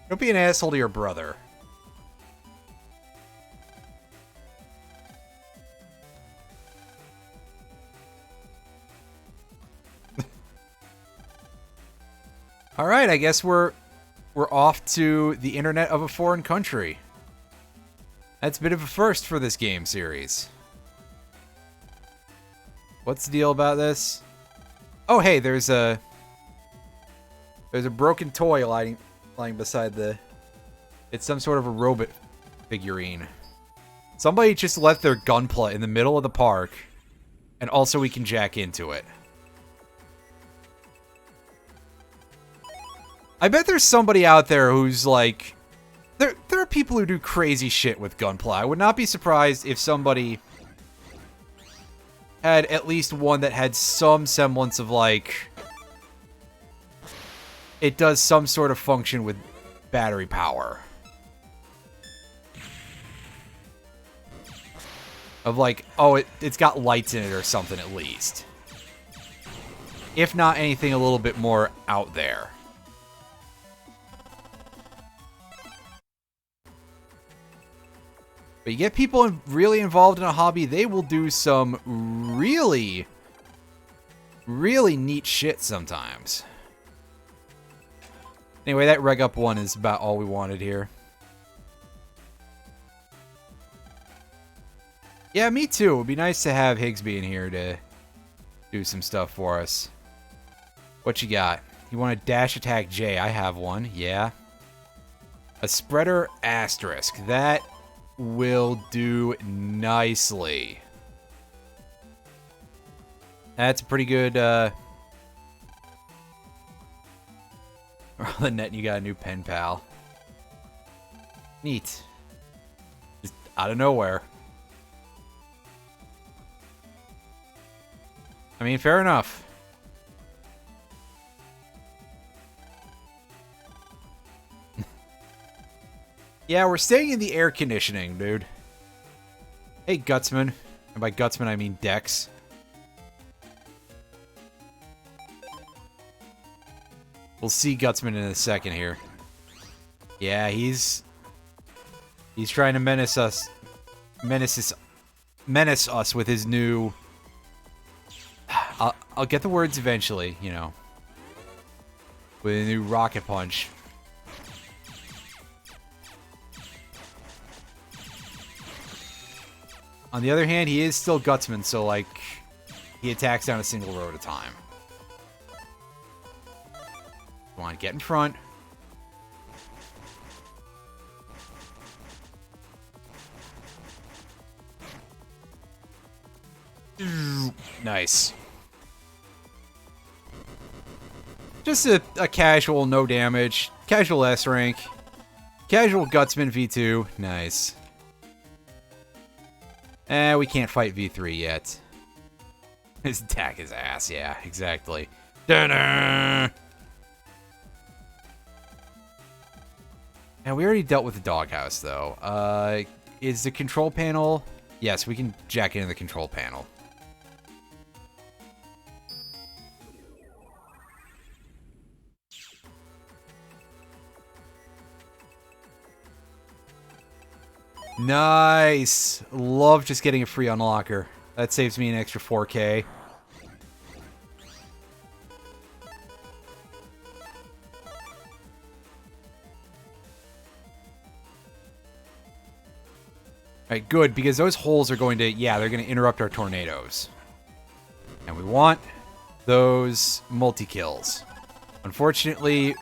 Don't be an asshole to your brother. Alright, I guess we're off to the internet of a foreign country. That's a bit of a first for this game series. What's the deal about this? Oh, hey, there's a broken toy lying beside the... It's some sort of a robot figurine. Somebody just left their Gunpla in the middle of the park, and also we can jack into it. I bet there's somebody out there who's like... There are people who do crazy shit with Gunpla. I would not be surprised if somebody had at least one that had some semblance of, like... It does some sort of function with battery power. Of like, oh, it's got lights in it or something at least. If not anything a little bit more out there. But you get people really involved in a hobby, they will do some really, really neat shit sometimes. Anyway, that Reg Up 1 is about all we wanted here. Yeah, me too. It would be nice to have Higsby in here to do some stuff for us. What you got? You want a Dash Attack J? I have one, yeah. A Spreader Asterisk. That will do nicely. That's a pretty good, the net, you got a new pen pal. Neat. Just out of nowhere. I mean, fair enough. Yeah, we're staying in the air conditioning, dude. Hey, Gutsman. And by Gutsman, I mean Dex. We'll see Gutsman in a second here. Yeah, he's trying to menace us with his new I'll get the words eventually, you know. With a new rocket punch. On the other hand, he is still Gutsman, so, like, he attacks down a single row at a time. Come on, get in front. Nice. Just a casual, no damage. Casual S rank. Casual Gutsman V2. Nice. We can't fight V3 yet. His attack is ass, yeah, exactly. Da-da! And we already dealt with the doghouse, though. Is the control panel... Yes, we can jack into the control panel. Nice! Love just getting a free unlocker. That saves me an extra 4K. Alright, good, because those holes are going to... Yeah, they're going to interrupt our tornadoes. And we want those multi-kills. Unfortunately,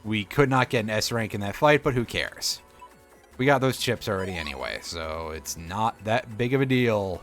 we could not get an S rank in that fight, but who cares? We got those chips already anyway, so it's not that big of a deal.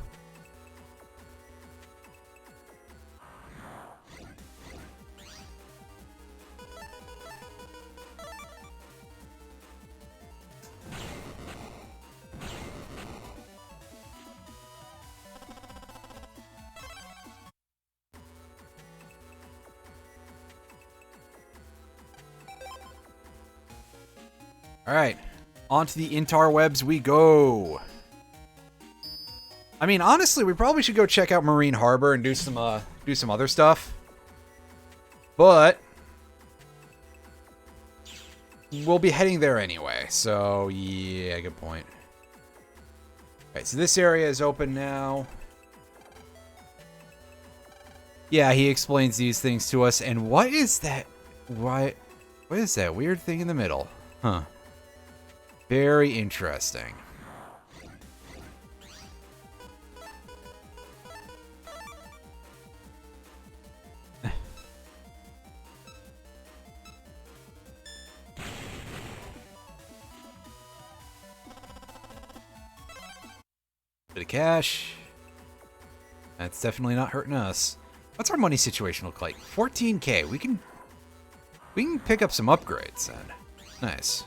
Alright, onto the interwebs we go. I mean, honestly, we probably should go check out Marine Harbor and do some other stuff. But we'll be heading there anyway, so yeah, good point. Alright, so this area is open now. Yeah, he explains these things to us, and what is that? What is that weird thing in the middle? Huh. Very interesting. Bit of cash. That's definitely not hurting us. What's our money situation look like? 14K. We can pick up some upgrades then. Nice.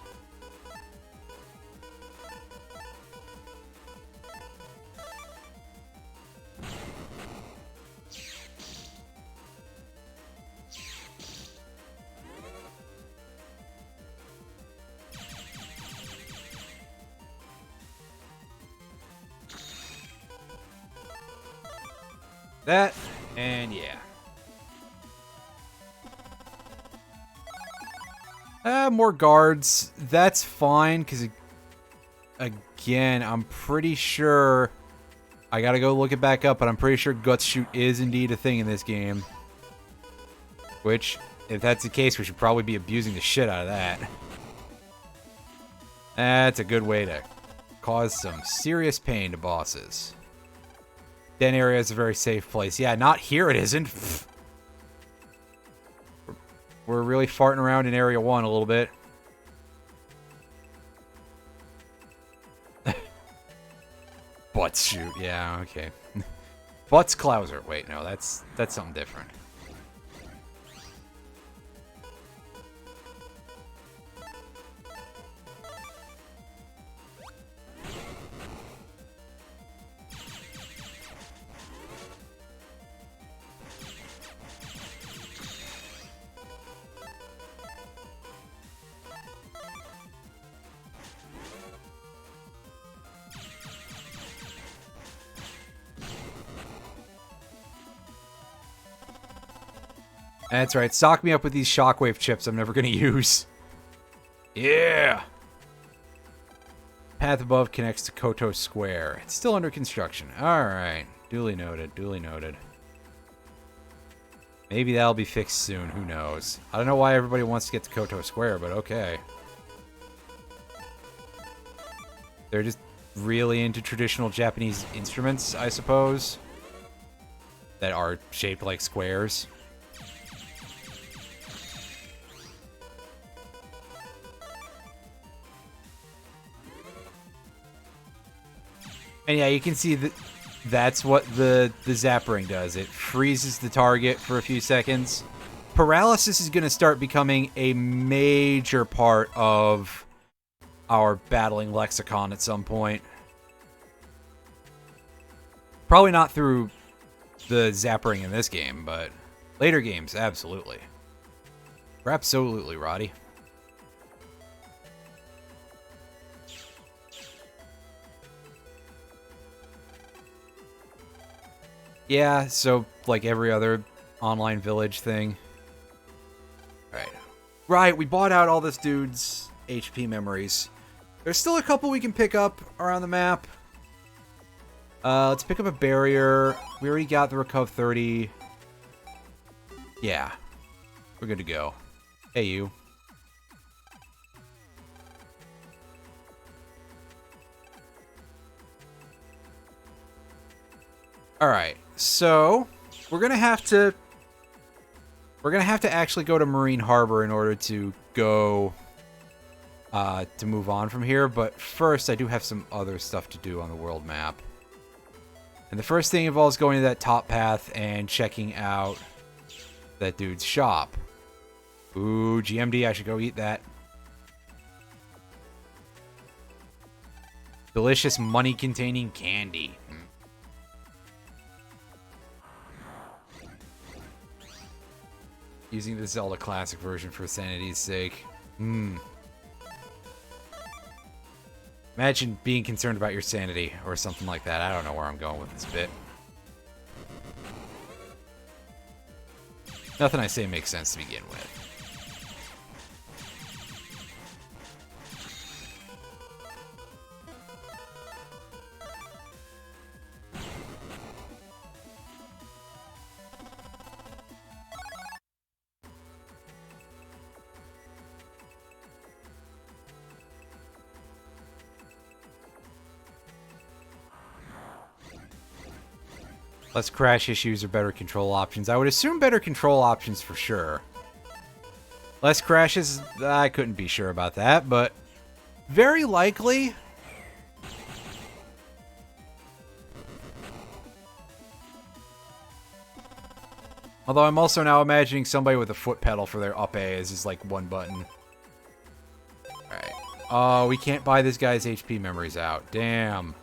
That, and yeah. More guards. That's fine, because, again, I'm pretty sure... I gotta go look it back up, but I'm pretty sure Guts Shoot is indeed a thing in this game. Which, if that's the case, we should probably be abusing the shit out of that. That's a good way to cause some serious pain to bosses. Den area is a very safe place. Yeah, not here it isn't. We're really farting around in Area 1 a little bit. Butts shoot. Yeah, okay. Butts Clouser. Wait, no, that's something different. That's right. Sock me up with these shockwave chips I'm never going to use. Yeah! Path above connects to Koto Square. It's still under construction. Alright. Duly noted. Duly noted. Maybe that'll be fixed soon. Who knows? I don't know why everybody wants to get to Koto Square, but okay. They're just really into traditional Japanese instruments, I suppose, that are shaped like squares. And yeah, you can see that that's what the Zap Ring does. It freezes the target for a few seconds. Paralysis is going to start becoming a major part of our battling lexicon at some point. Probably not through the Zap Ring in this game, but later games, absolutely. Absolutely, Roddy. Yeah, so like every other online village thing. Right. Right, we bought out all this dude's HP memories. There's still a couple we can pick up around the map. Let's pick up a barrier. We already got the Recuv 30. Yeah. We're good to go. Hey, you. Alright, so we're gonna have to actually go to Marine Harbor in order to go to move on from here, but first I do have some other stuff to do on the world map. And the first thing involves going to that top path and checking out that dude's shop. Ooh, GMD, I should go eat that. Delicious money-containing candy. Using the Zelda Classic version for sanity's sake. Imagine being concerned about your sanity or something like that. I don't know where I'm going with this bit. Nothing I say makes sense to begin with. Less crash issues or better control options. I would assume better control options for sure. Less crashes, I couldn't be sure about that, but very likely. Although I'm also now imagining somebody with a foot pedal for their up A as just like one button. Alright. Oh, we can't buy this guy's HP memories out. Damn.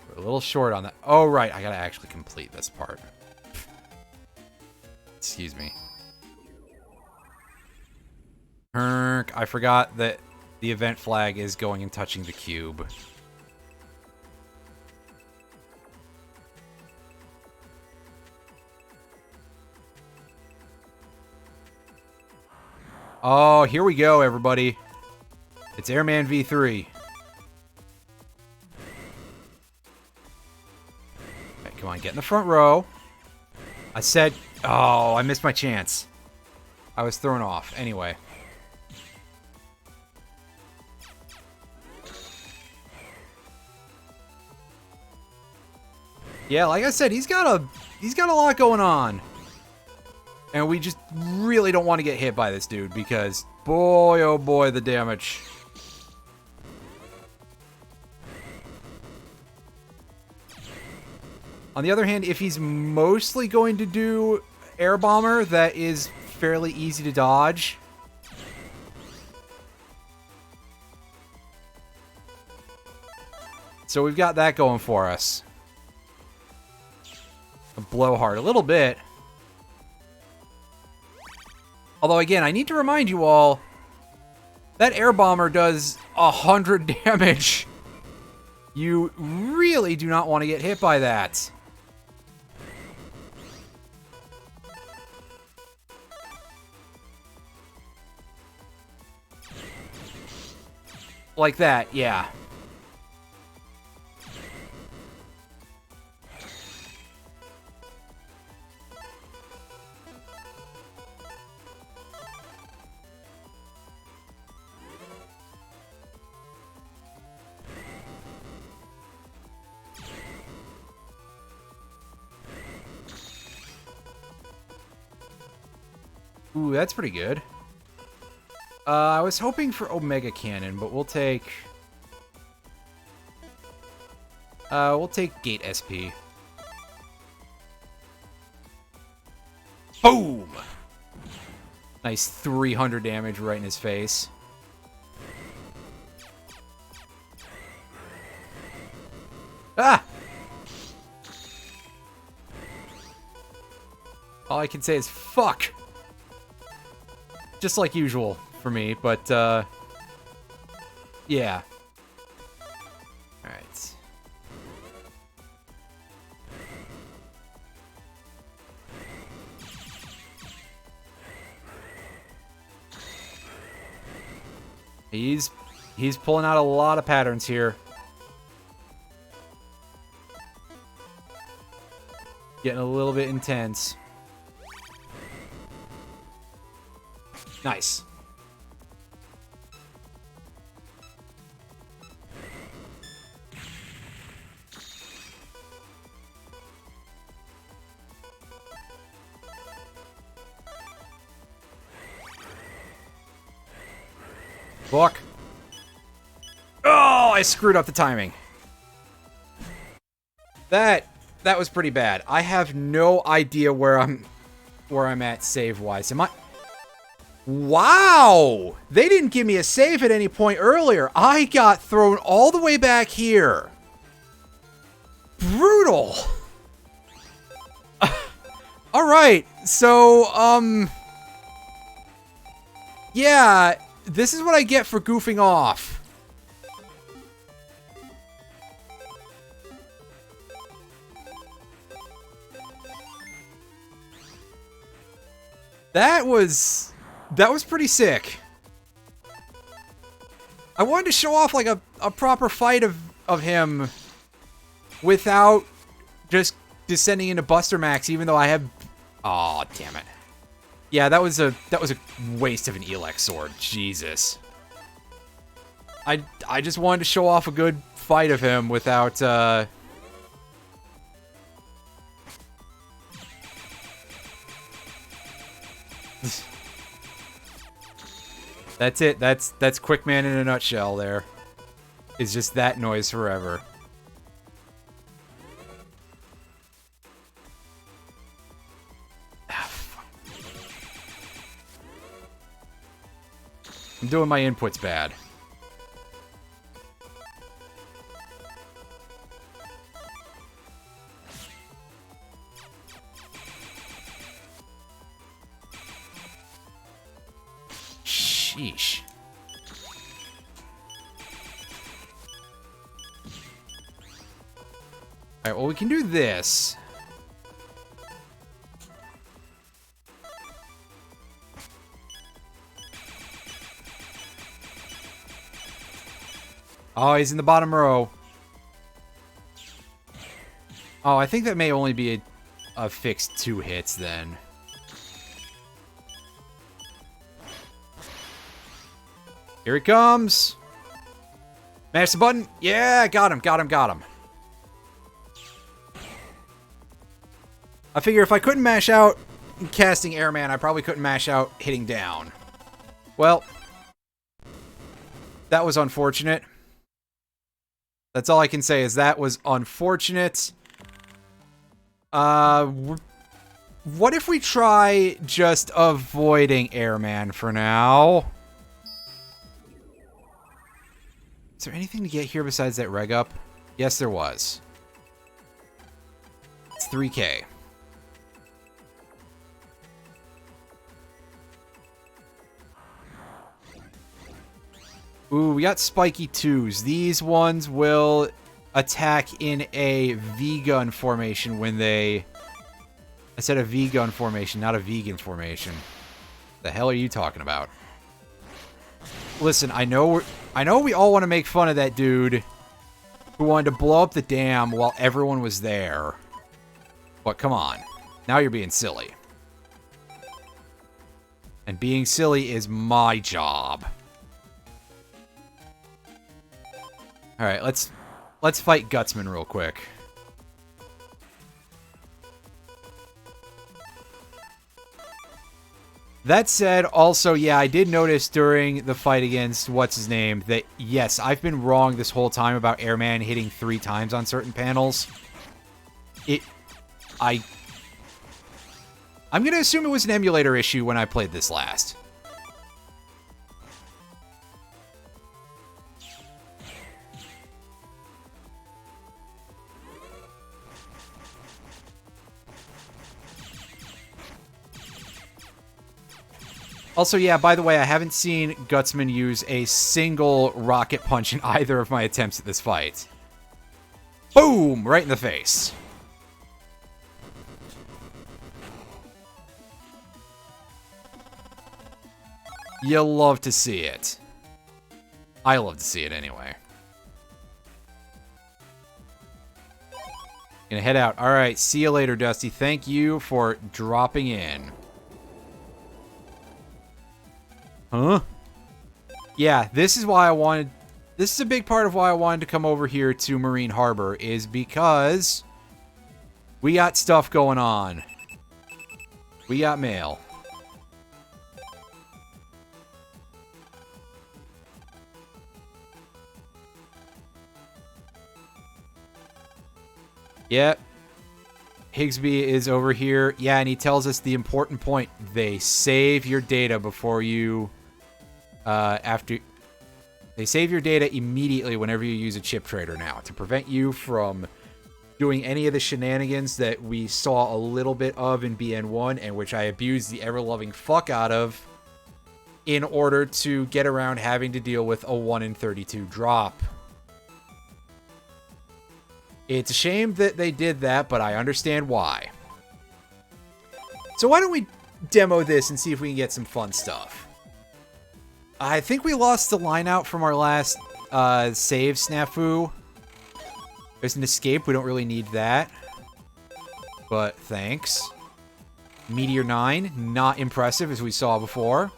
We're a little short on that. Oh, right. I gotta actually complete this part. Excuse me. Herk. I forgot that the event flag is going and touching the cube. Oh, here we go, everybody. It's Airman V3. Okay, come on, get in the front row. I said... Oh, I missed my chance. I was thrown off. Anyway. Yeah, like I said, he's got a lot going on. And we just really don't want to get hit by this dude because, boy, oh boy, the damage. On the other hand, if he's mostly going to do Air Bomber, that is fairly easy to dodge. So we've got that going for us. A blowhard a little bit. Although, again, I need to remind you all, that Air Bomber does 100 damage. You really do not want to get hit by that. Like that, yeah. Ooh, that's pretty good. I was hoping for Omega Cannon, but we'll take Gate SP. Boom! Nice 300 damage right in his face. Ah! All I can say is fuck. Just like usual for me, but yeah. Alright. He's pulling out a lot of patterns here. Getting a little bit intense. Nice. Fuck. Oh, I screwed up the timing. That was pretty bad. I have no idea where I'm at save-wise. Am I... Wow! They didn't give me a save at any point earlier. I got thrown all the way back here. Brutal. Alright, so, yeah, this is what I get for goofing off. That was pretty sick. I wanted to show off like a proper fight of him without just descending into Buster Max, even though I have... Aw, damn it. Yeah, that was a waste of an Elex sword. Jesus. I just wanted to show off a good fight of him without That's it. That's Quickman in a nutshell there. It's just that noise forever. I'm doing my inputs bad. Sheesh. Alright, well, we can do this. Oh, he's in the bottom row. Oh, I think that may only be a fixed 2 hits then. Here he comes. Mash the button. Yeah, got him, got him, got him. I figure if I couldn't mash out casting Airman, I probably couldn't mash out hitting down. Well, that was unfortunate. That's all I can say is that was unfortunate. What if we try just avoiding Airman for now? Is there anything to get here besides that reg up? Yes, there was. It's 3K. Ooh, we got spiky 2s. These ones will attack in a V-gun formation when they... I said a V-gun formation, not a vegan formation. The hell are you talking about? Listen, I know we all want to make fun of that dude who wanted to blow up the dam while everyone was there. But come on. Now you're being silly. And being silly is my job. Alright, let's fight Gutsman real quick. That said, also, yeah, I did notice during the fight against what's-his-name that, yes, I've been wrong this whole time about Airman hitting 3 times on certain panels. I'm going to assume it was an emulator issue when I played this last. Also, yeah, by the way, I haven't seen Gutsman use a single rocket punch in either of my attempts at this fight. Boom! Right in the face. You love to see it. I love to see it anyway. Gonna head out. Alright, see you later, Dusty. Thank you for dropping in. Huh? Yeah, this is why I wanted... This is a big part of why I wanted to come over here to Marine Harbor, is because we got stuff going on. We got mail. Yep. Higsby is over here. Yeah, and he tells us the important point. They save your data before you... They save your data immediately whenever you use a chip trader now to prevent you from doing any of the shenanigans that we saw a little bit of in BN1 and which I abused the ever-loving fuck out of in order to get around having to deal with a 1 in 32 drop. It's a shame that they did that, but I understand why. So why don't we demo this and see if we can get some fun stuff. I think we lost the line out from our last save snafu. There's an escape. We don't really need that. But thanks. Meteor 9. Not impressive, as we saw before.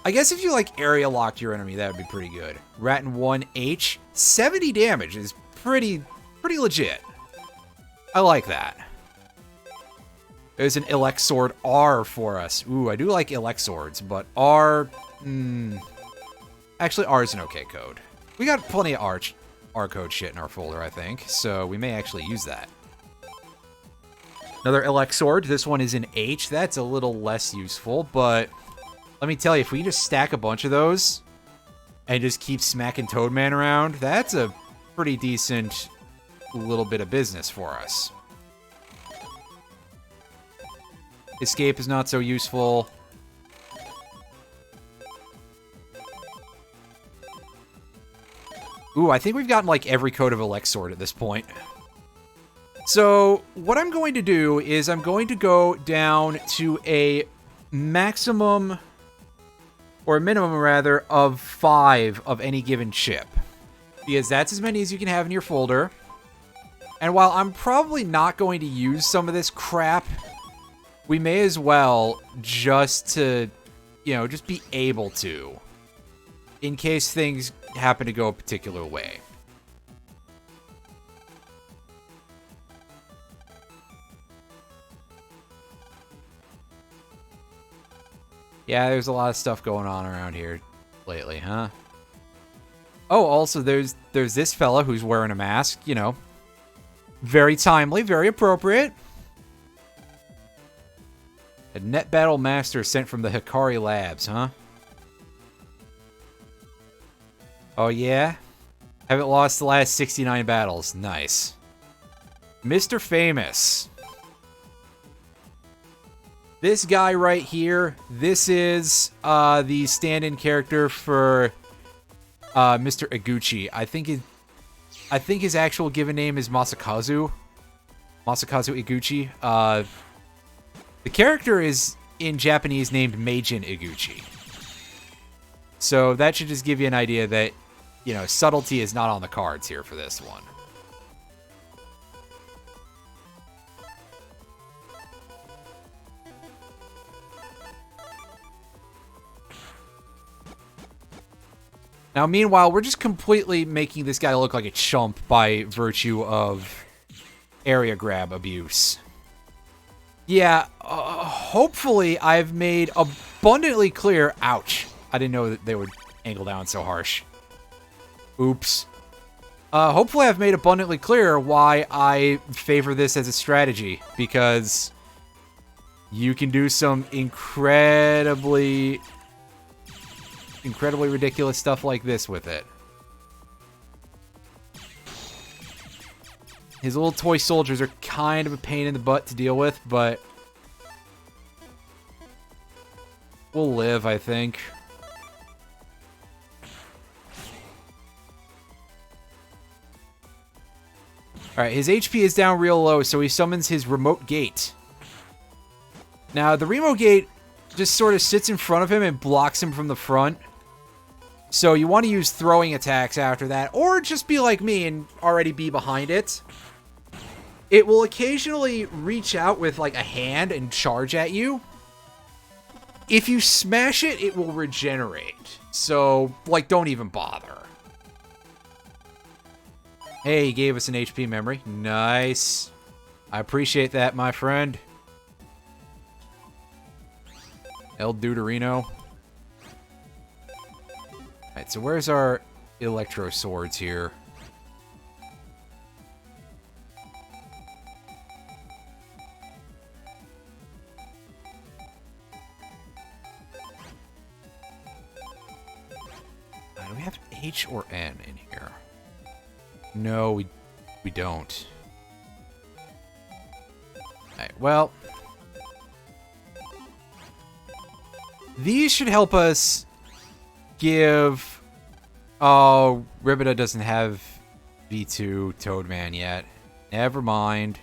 I guess if you, like, area locked your enemy, that would be pretty good. Rattan 1H. 70 damage is pretty legit. I like that. There's an Elexord R for us. Ooh, I do like Elexords, but R... Actually, R is an okay code. We got plenty of R code shit in our folder, I think, so we may actually use that. Another Elexord. This one is an H. That's a little less useful, but let me tell you, if we just stack a bunch of those and just keep smacking Toadman around, that's a pretty decent little bit of business for us. Escape is not so useful. Ooh, I think we've gotten, like, every code of Elexord at this point. So, what I'm going to do is I'm going to go down to a maximum, or a minimum, rather, of 5 of any given chip. Because that's as many as you can have in your folder. And while I'm probably not going to use some of this crap, we may as well just to, you know, just be able to. In case things happen to go a particular way. Yeah, there's a lot of stuff going on around here lately, huh? Oh, also there's this fella who's wearing a mask, you know. Very timely, very appropriate. A Net Battle Master sent from the Hikari Labs, huh? Oh, yeah? Haven't lost the last 69 battles. Nice. Mr. Famous. This guy right here, this is the stand-in character for Mr. Iguchi. I think his actual given name is Masakazu. Masakazu Iguchi. The character is in Japanese named Meijin Iguchi. So that should just give you an idea that, you know, subtlety is not on the cards here for this one. Now, meanwhile, we're just completely making this guy look like a chump by virtue of area grab abuse. Yeah, hopefully I've made abundantly clear... Ouch. I didn't know that they would angle down so harsh. Oops. Hopefully I've made abundantly clear why I favor this as a strategy, because you can do some incredibly ridiculous stuff like this with it. His little toy soldiers are kind of a pain in the butt to deal with, but we'll live, I think. Alright, his HP is down real low, so he summons his remote gate. Now, the remote gate just sort of sits in front of him and blocks him from the front. So you want to use throwing attacks after that, or just be like me and already be behind it. It will occasionally reach out with like a hand and charge at you. If you smash it, it will regenerate. So, like, don't even bother. Hey, he gave us an HP memory. Nice. I appreciate that, my friend. El Deuterino. Alright, so where's our Electro Swords here? Do we have H or N in here? No, we don't. Alright, well... these should help us give... Oh, Ribita doesn't have V2 Toadman yet. Never mind.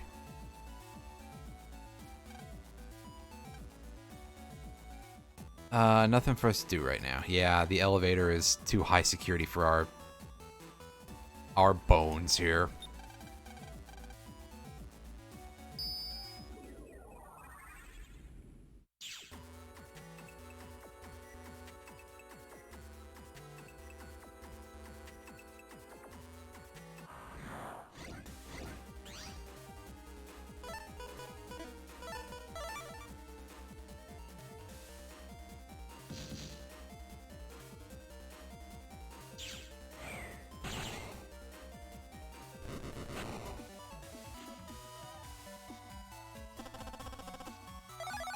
Nothing for us to do right now. Yeah, the elevator is too high security for our bones here.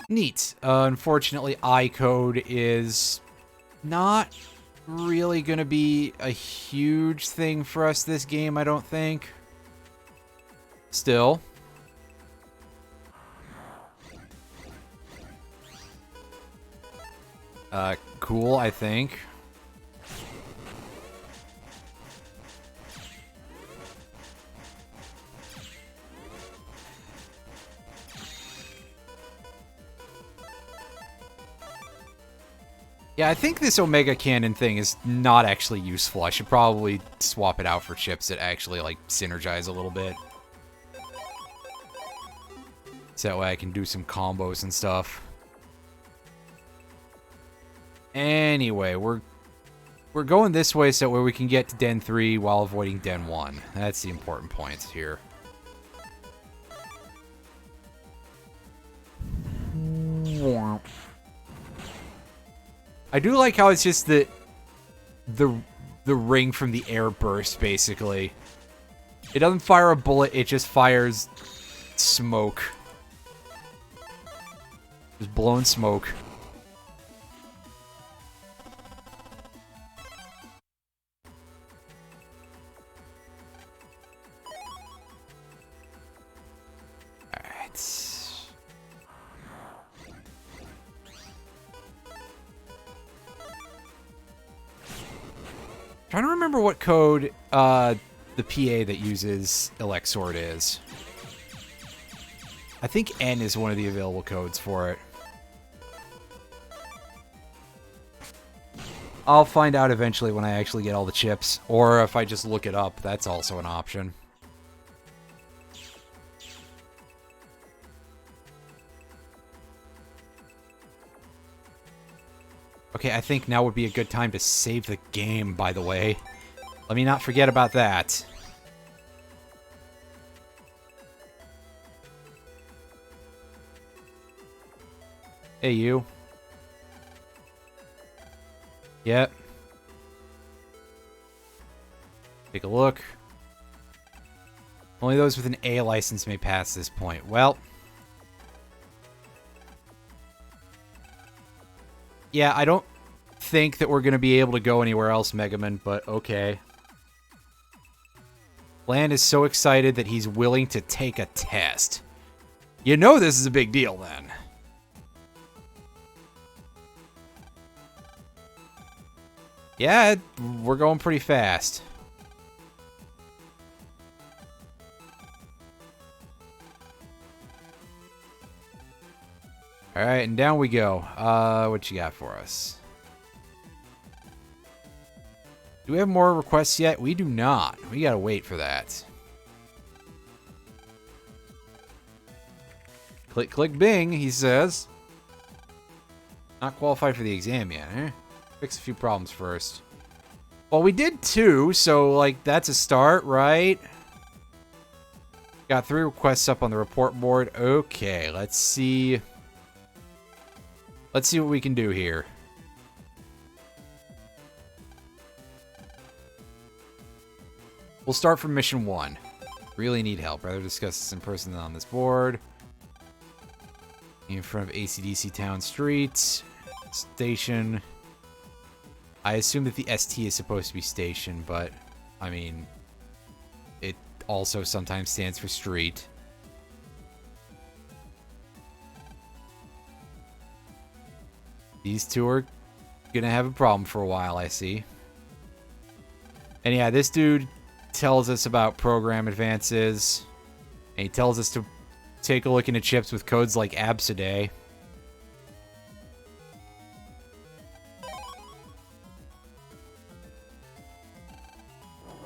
Neat. Unfortunately, I-code is not really going to be a huge thing for us this game, I don't think. Still. Cool, I think. Yeah, I think this Omega Cannon thing is not actually useful. I should probably swap it out for chips that actually, like, synergize a little bit. So that way I can do some combos and stuff. Anyway, we're going this way so that way we can get to Den 3 while avoiding Den 1. That's the important point here. I do like how it's just the ring from the air burst, basically. It doesn't fire a bullet, it just fires smoke. Just blowing smoke. Trying to remember what code the PA that uses Elexord is. I think N is one of the available codes for it. I'll find out eventually when I actually get all the chips, or if I just look it up, that's also an option. Okay, I think now would be a good time to save the game, by the way. Let me not forget about that. Hey, you. Yep. Take a look. Only those with an A license may pass this point. Well. Yeah, I don't think that we're going to be able to go anywhere else, Megaman, but okay. Bland is so excited that he's willing to take a test. You know this is a big deal, then. Yeah, we're going pretty fast. Alright, and down we go. What you got for us? Do we have more requests yet? We do not. We gotta wait for that. Click, click, bing, he says. Not qualified for the exam yet, eh? Fix a few problems first. Well, we did 2, so, like, that's a start, right? Got 3 requests up on the report board. Okay, let's see. Let's see what we can do here. We'll start from mission 1. Really need help. Rather discuss this in person than on this board. In front of AC/DC Town Street. Station. I assume that the ST is supposed to be station, but, I mean, it also sometimes stands for street. These two are gonna have a problem for a while, I see. And yeah, this dude tells us about program advances. And he tells us to take a look into chips with codes like Absiday.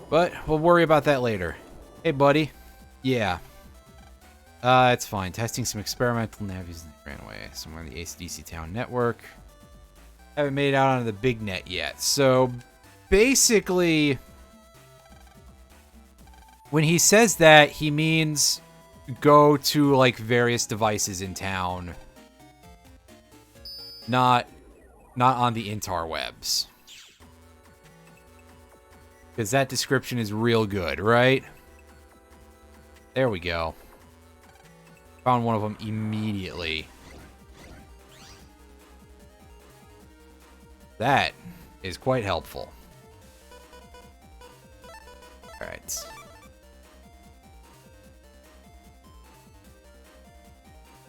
But we'll worry about that later. Hey, buddy. Yeah. It's fine. Testing some experimental navies ran away. Somewhere in the AC/DC Town network. Haven't made it out onto the big net yet. So, basically, when he says that, he means go to, like, various devices in town. Not on the interwebs. Because that description is real good, right? There we go. Found one of them immediately. That is quite helpful. Alright.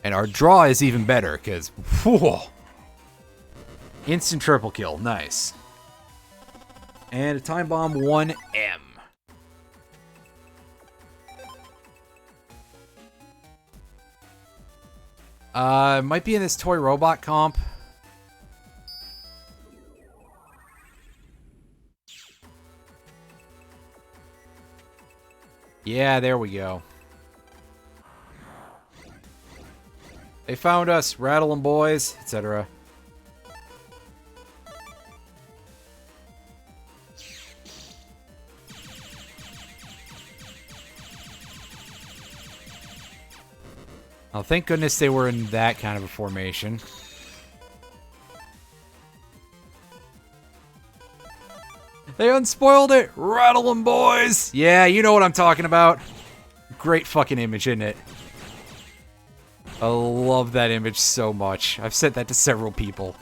And our draw is even better, because... Instant triple kill. Nice. And a time bomb 1M. Might be in this toy robot comp. Yeah, there we go. They found us, rattle 'em boys, etc. Oh, thank goodness they were in that kind of a formation. They unspoiled it! Rattle 'em, boys! Yeah, you know what I'm talking about. Great fucking image, isn't it? I love that image so much. I've sent that to several people.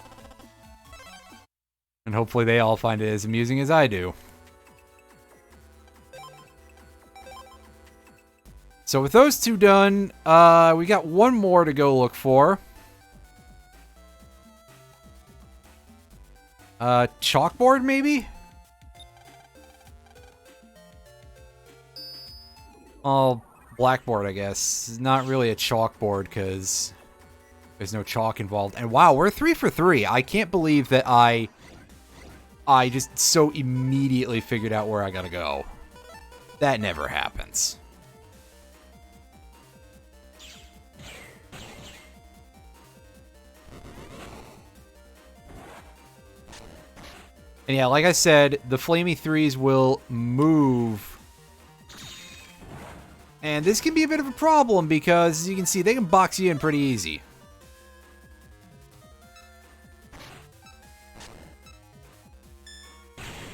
And hopefully they all find it as amusing as I do. So with those two done, we got one more to go look for. Chalkboard, maybe? Oh, blackboard, I guess. Not really a chalkboard, because there's no chalk involved. And wow, we're 3 for 3. I can't believe that I just so immediately figured out where I gotta go. That never happens. And yeah, like I said, the Flamey 3s will move. And this can be a bit of a problem because, as you can see, they can box you in pretty easy.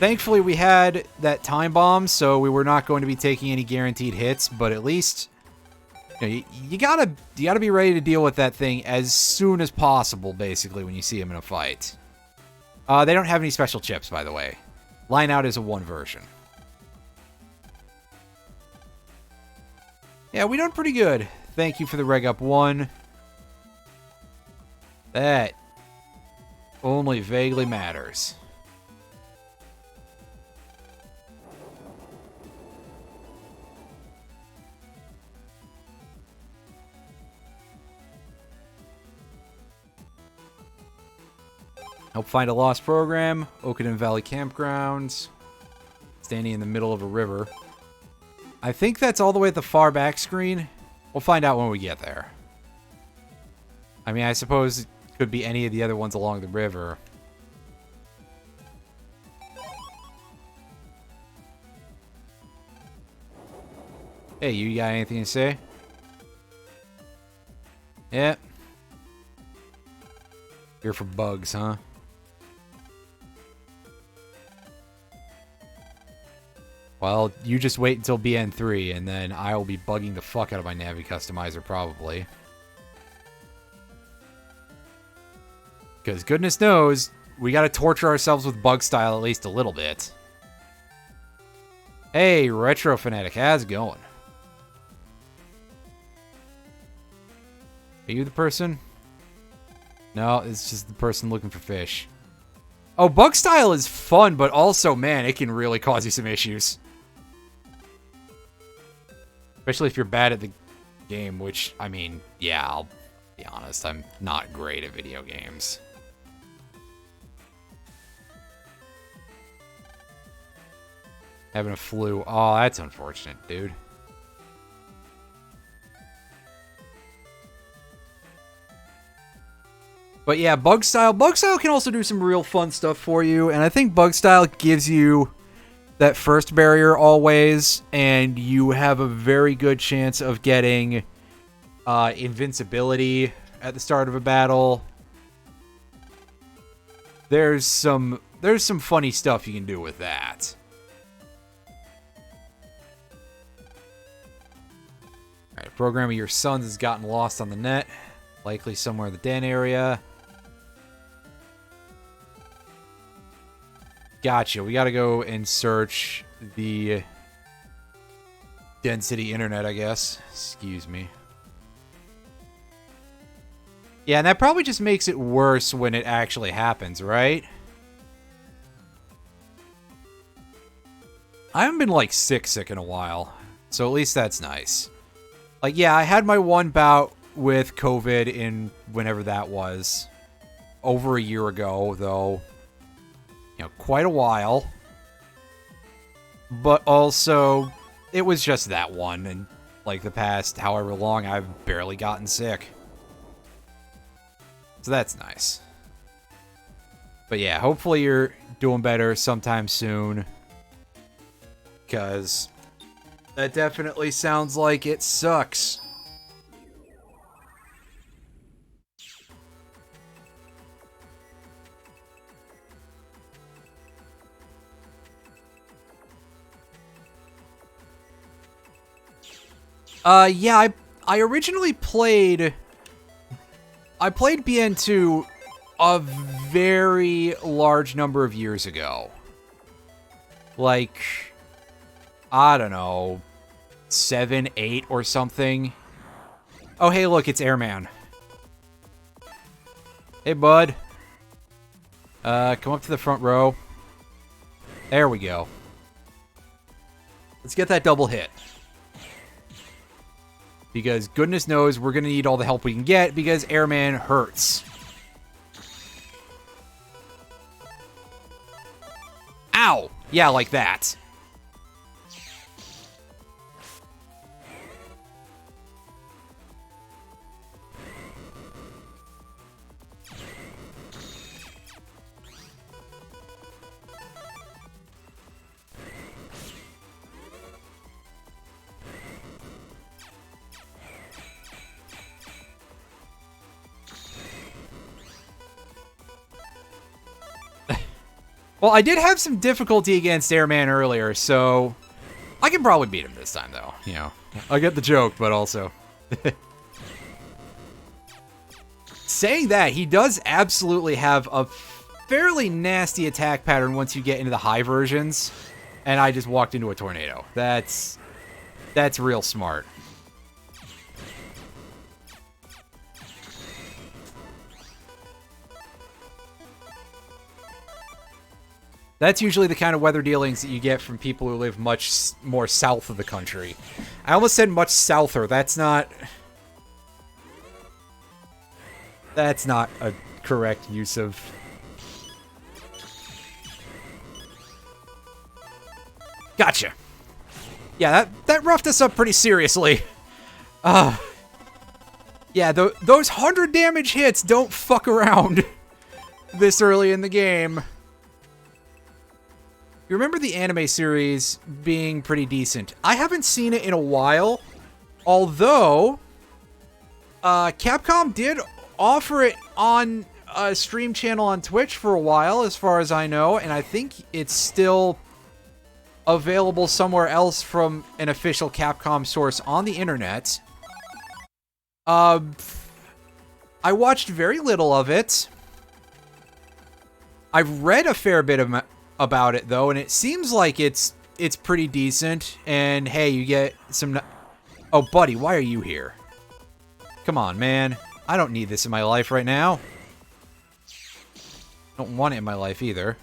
Thankfully, we had that time bomb, so we were not going to be taking any guaranteed hits, but at least you gotta be ready to deal with that thing as soon as possible, basically, when you see him in a fight. They don't have any special chips, by the way. Line Out is a 1 version. Yeah, we done pretty good. Thank you for the Reg Up 1. That only vaguely matters. Help find a lost program. Oakenden Valley Campgrounds. Standing in the middle of a river. I think that's all the way at the far back screen. We'll find out when we get there. I mean, I suppose it could be any of the other ones along the river. Hey, you got anything to say? Yeah. Here for bugs, huh? Well, you just wait until BN3, and then I will be bugging the fuck out of my Navi Customizer, probably. Because goodness knows, we gotta torture ourselves with bug style at least a little bit. Hey, Retro Fanatic, how's it going? Are you the person? No, it's just the person looking for fish. Oh, bug style is fun, but also, man, it can really cause you some issues. Especially if you're bad at the game, which, I mean, yeah, I'll be honest, I'm not great at video games. Having a flu. Oh, that's unfortunate, dude. But yeah, bug style can also do some real fun stuff for you, and I think bug style gives you that first barrier always, and you have a very good chance of getting invincibility at the start of a battle. There's some funny stuff you can do with that. Alright, a program of your son's has gotten lost on the net. Likely somewhere in the den area. Gotcha. We gotta go and search the density internet, I guess. Excuse me. Yeah, and that probably just makes it worse when it actually happens, right? I haven't been, like, sick in a while. So at least that's nice. Like, yeah, I had my one bout with COVID in whenever that was. Over a year ago, though. You know, quite a while. But also, it was just that one. And, like, the past however long, I've barely gotten sick. So that's nice. But yeah, hopefully you're doing better sometime soon. Because that definitely sounds like it sucks. Yeah, I originally played... I played BN2 a very large number of years ago. Like, I don't know, 7, 8 or something. Oh, hey, look, it's Airman. Hey, bud. Come up to the front row. There we go. Let's get that double hit. Because goodness knows we're going to need all the help we can get because Airman hurts. Ow! Yeah, like that. Well, I did have some difficulty against Airman earlier, so I can probably beat him this time, though. You know, I get the joke, but also... Saying that, he does absolutely have a fairly nasty attack pattern once you get into the high versions, and I just walked into a tornado. That's real smart. That's usually the kind of weather dealings that you get from people who live much more south of the country. I almost said much souther. That's not a correct use of... Gotcha. Yeah, that roughed us up pretty seriously. Yeah, those 100 damage hits don't fuck around this early in the game. You remember the anime series being pretty decent. I haven't seen it in a while, although Capcom did offer it on a stream channel on Twitch for a while, as far as I know, and I think it's still available somewhere else from an official Capcom source on the internet. I watched very little of it. I've read a fair bit about it, though, and it seems like it's pretty decent. And hey, you get some... Oh, buddy, why are you here? Come on, man. I don't need this in my life right now. Don't want it in my life either.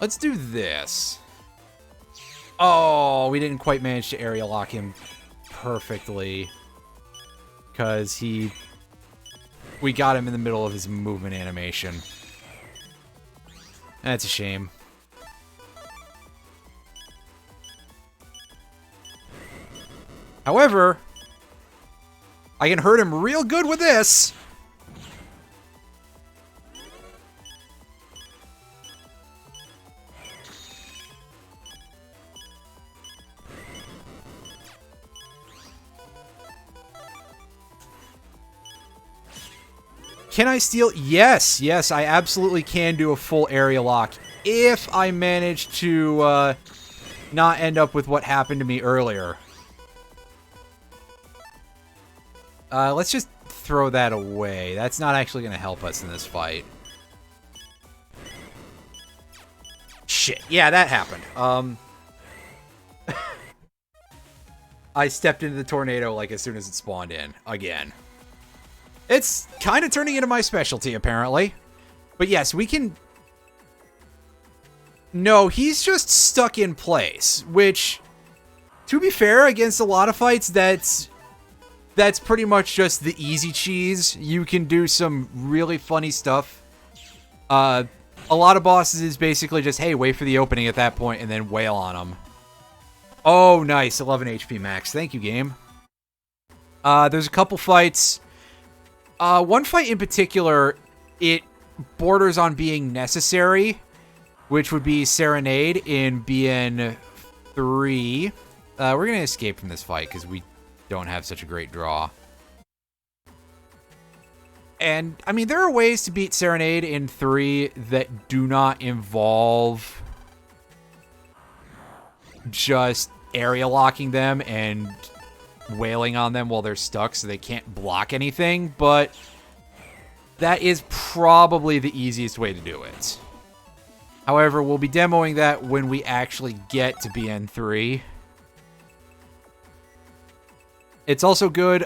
Let's do this. Oh, we didn't quite manage to area lock him perfectly. Because we got him in the middle of his movement animation. That's a shame. However, I can hurt him real good with this. Can I steal? Yes, yes, I absolutely can do a full area lock if I manage to not end up with what happened to me earlier. Let's just throw that away. That's not actually going to help us in this fight. Shit, yeah, that happened. I stepped into the tornado like as soon as it spawned in, again. It's kind of turning into my specialty, apparently. But yes, we can... No, he's just stuck in place, which, to be fair, against a lot of fights, that's pretty much just the easy cheese. You can do some really funny stuff. A lot of bosses is basically just, hey, wait for the opening at that point and then wail on them. Oh, nice. 11 HP max. Thank you, game. There's a couple fights... one fight in particular, it borders on being necessary, which would be Serenade in BN3. We're going to escape from this fight because we don't have such a great draw. And, I mean, there are ways to beat Serenade in 3 that do not involve just area locking them and... wailing on them while they're stuck so they can't block anything, but that is probably the easiest way to do it. However, we'll be demoing that when we actually get to BN3. It's also good,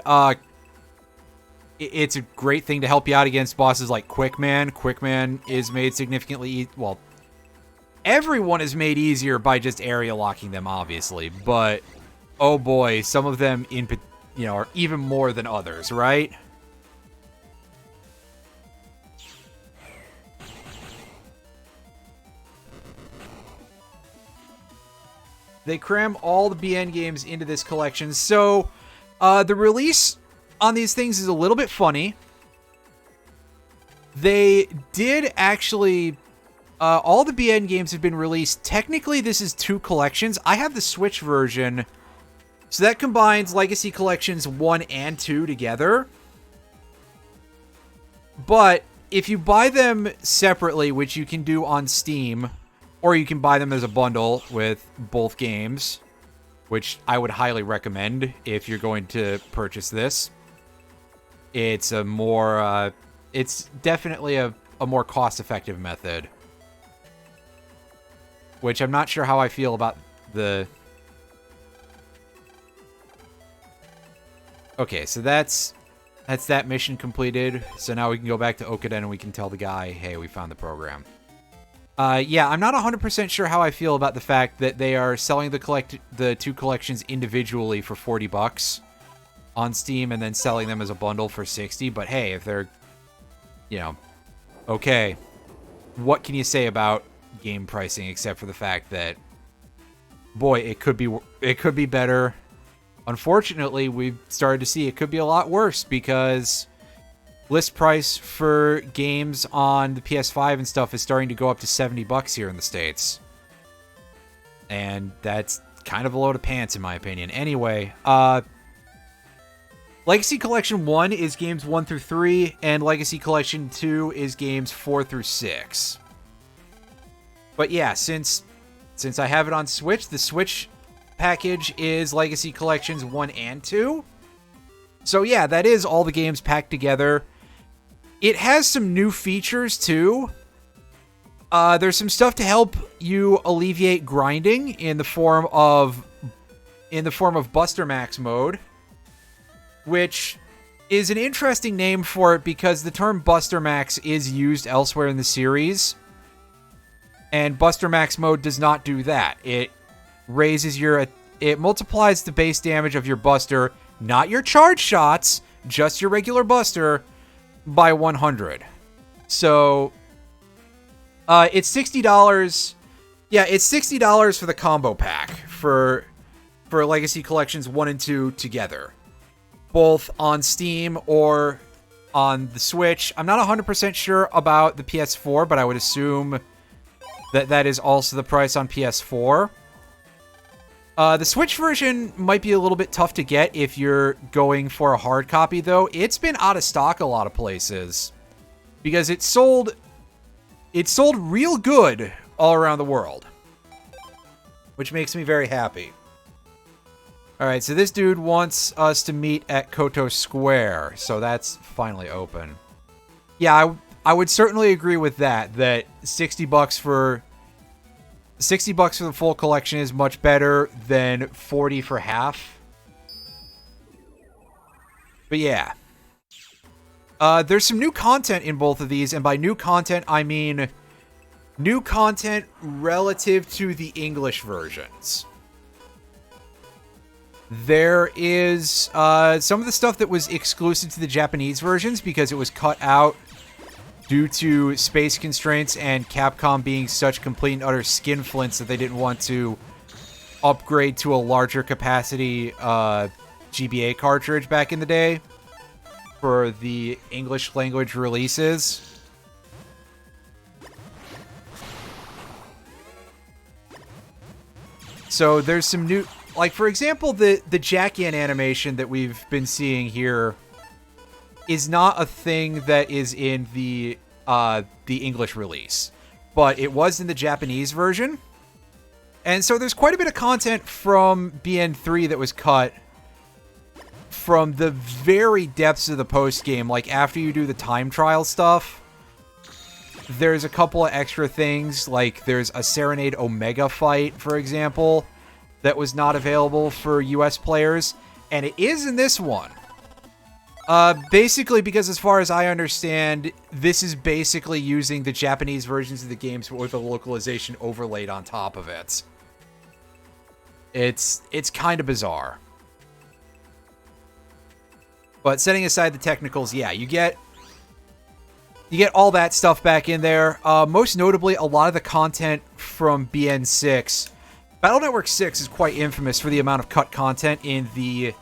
it's a great thing to help you out against bosses like Quickman. Quickman is made significantly, well, everyone is made easier by just area locking them, obviously, but oh boy, some of them are even more than others, right? They cram all the BN games into this collection, so the release on these things is a little bit funny. They did actually All the BN games have been released. Technically, this is 2 collections. I have the Switch version, so that combines Legacy Collections 1 and 2 together. But if you buy them separately, which you can do on Steam, or you can buy them as a bundle with both games, which I would highly recommend if you're going to purchase this. It's a more, it's definitely a more cost-effective method. Which I'm not sure how I feel about the... Okay, so that's that mission completed. So now we can go back to Okuden and we can tell the guy, hey, we found the program. Yeah, I'm not 100% sure how I feel about the fact that they are selling the 2 collections individually for $40 on Steam and then selling them as a bundle for $60. But hey, if they're, you know, okay, what can you say about game pricing except for the fact that, boy, it could be better. Unfortunately, we've started to see it could be a lot worse because list price for games on the PS5 and stuff is starting to go up to $70 here in the States. And that's kind of a load of pants in my opinion. Anyway, Legacy Collection 1 is games 1 through 3, and Legacy Collection 2 is games 4 through 6. But yeah, since I have it on Switch, the Switch package is Legacy Collections 1 and 2. So yeah, that is all the games packed together. It has some new features too. There's some stuff to help you alleviate grinding in the form of Buster Max mode, which is an interesting name for it because the term Buster Max is used elsewhere in the series. And Buster Max mode does not do that. It multiplies the base damage of your Buster, not your charge shots, just your regular Buster, by 100. So, it's $60. Yeah, it's $60 for the combo pack for Legacy Collections 1 and 2 together, both on Steam or on the Switch. I'm not 100% sure about the PS4, but I would assume that is also the price on PS4. The Switch version might be a little bit tough to get if you're going for a hard copy, though. It's been out of stock a lot of places because it sold real good all around the world, which makes me very happy. All right, so this dude wants us to meet at Koto Square, so that's finally open. Yeah, I would certainly agree with that $60 for the full collection is much better than $40 for half. But yeah. There's some new content in both of these, and by new content, I mean new content relative to the English versions. There is some of the stuff that was exclusive to the Japanese versions because it was cut out due to space constraints and Capcom being such complete and utter skinflints that they didn't want to upgrade to a larger capacity GBA cartridge back in the day for the English language releases. So there's some new, like for example, the Jackie animation that we've been seeing here is not a thing that is in the English release, but it was in the Japanese version. And so there's quite a bit of content from BN3 that was cut from the very depths of the post game. Like after you do the time trial stuff, there's a couple of extra things, like there's a Serenade Omega fight, for example, that was not available for US players, and it is in this one. Basically, because as far as I understand, this is basically using the Japanese versions of the games with a localization overlaid on top of it. It's kind of bizarre. But setting aside the technicals, yeah, you get all that stuff back in there. Most notably, a lot of the content from BN6. Battle Network 6 is quite infamous for the amount of cut content in the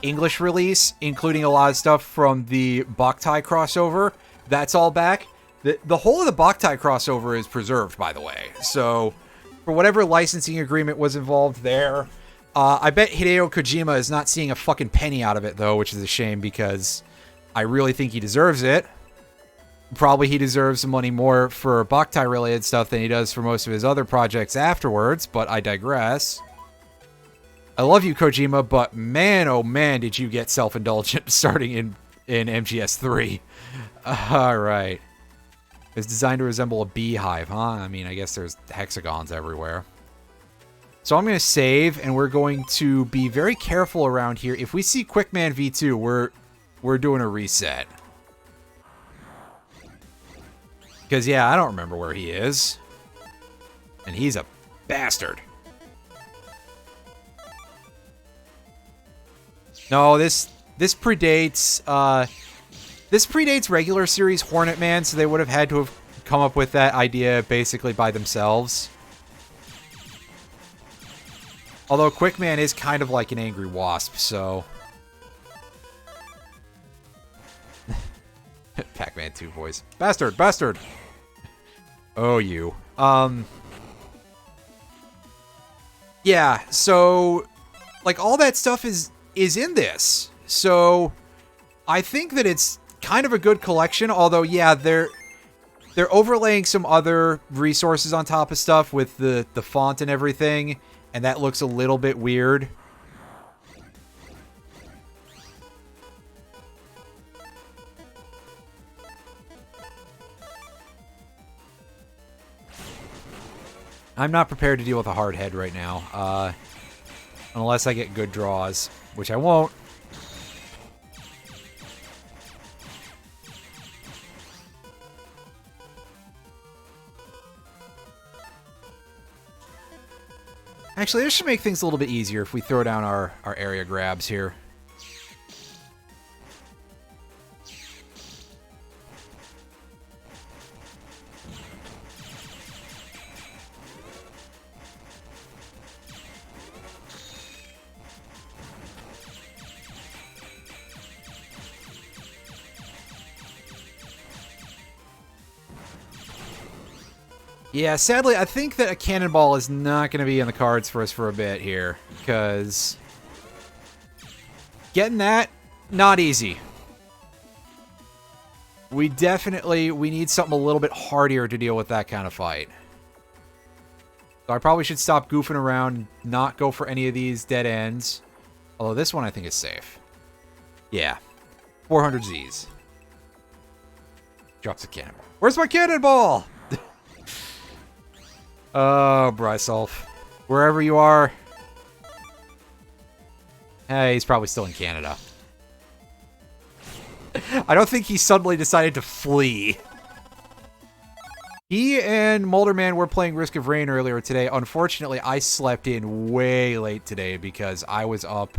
English release, including a lot of stuff from the Boktai crossover. That's all back. The whole of the Boktai crossover is preserved, by the way. So, for whatever licensing agreement was involved there, I bet Hideo Kojima is not seeing a fucking penny out of it, though, which is a shame because I really think he deserves it. Probably he deserves some money more for Boktai-related stuff than he does for most of his other projects afterwards, but I digress. I love you, Kojima, but man, oh man, did you get self-indulgent starting in MGS3. All right. It's designed to resemble a beehive, huh? I mean, I guess there's hexagons everywhere. So I'm going to save, and we're going to be very careful around here. If we see Quickman V2, we're doing a reset. Because, yeah, I don't remember where he is. And he's a bastard. No, this predates regular series Hornet Man, so they would have had to have come up with that idea basically by themselves. Although Quickman is kind of like an angry wasp, so... Pac-Man 2 voice. Bastard! Bastard! Oh, you. Yeah, so... like, all that stuff is in this. So... I think that it's kind of a good collection, although, yeah, they're overlaying some other resources on top of stuff with the font and everything, and that looks a little bit weird. I'm not prepared to deal with a hard head right now, unless I get good draws, which I won't. Actually, this should make things a little bit easier if we throw down our area grabs here. Yeah, sadly, I think that a cannonball is not going to be in the cards for us for a bit here, because getting that, not easy. We need something a little bit hardier to deal with that kind of fight. So I probably should stop goofing around and not go for any of these dead ends. Although this one I think is safe. Yeah. 400 Zs. Drops a cannonball. Where's my cannonball? Oh, Brysolf. Wherever you are. Hey, he's probably still in Canada. I don't think he suddenly decided to flee. He and Molderman were playing Risk of Rain earlier today. Unfortunately, I slept in way late today because I was up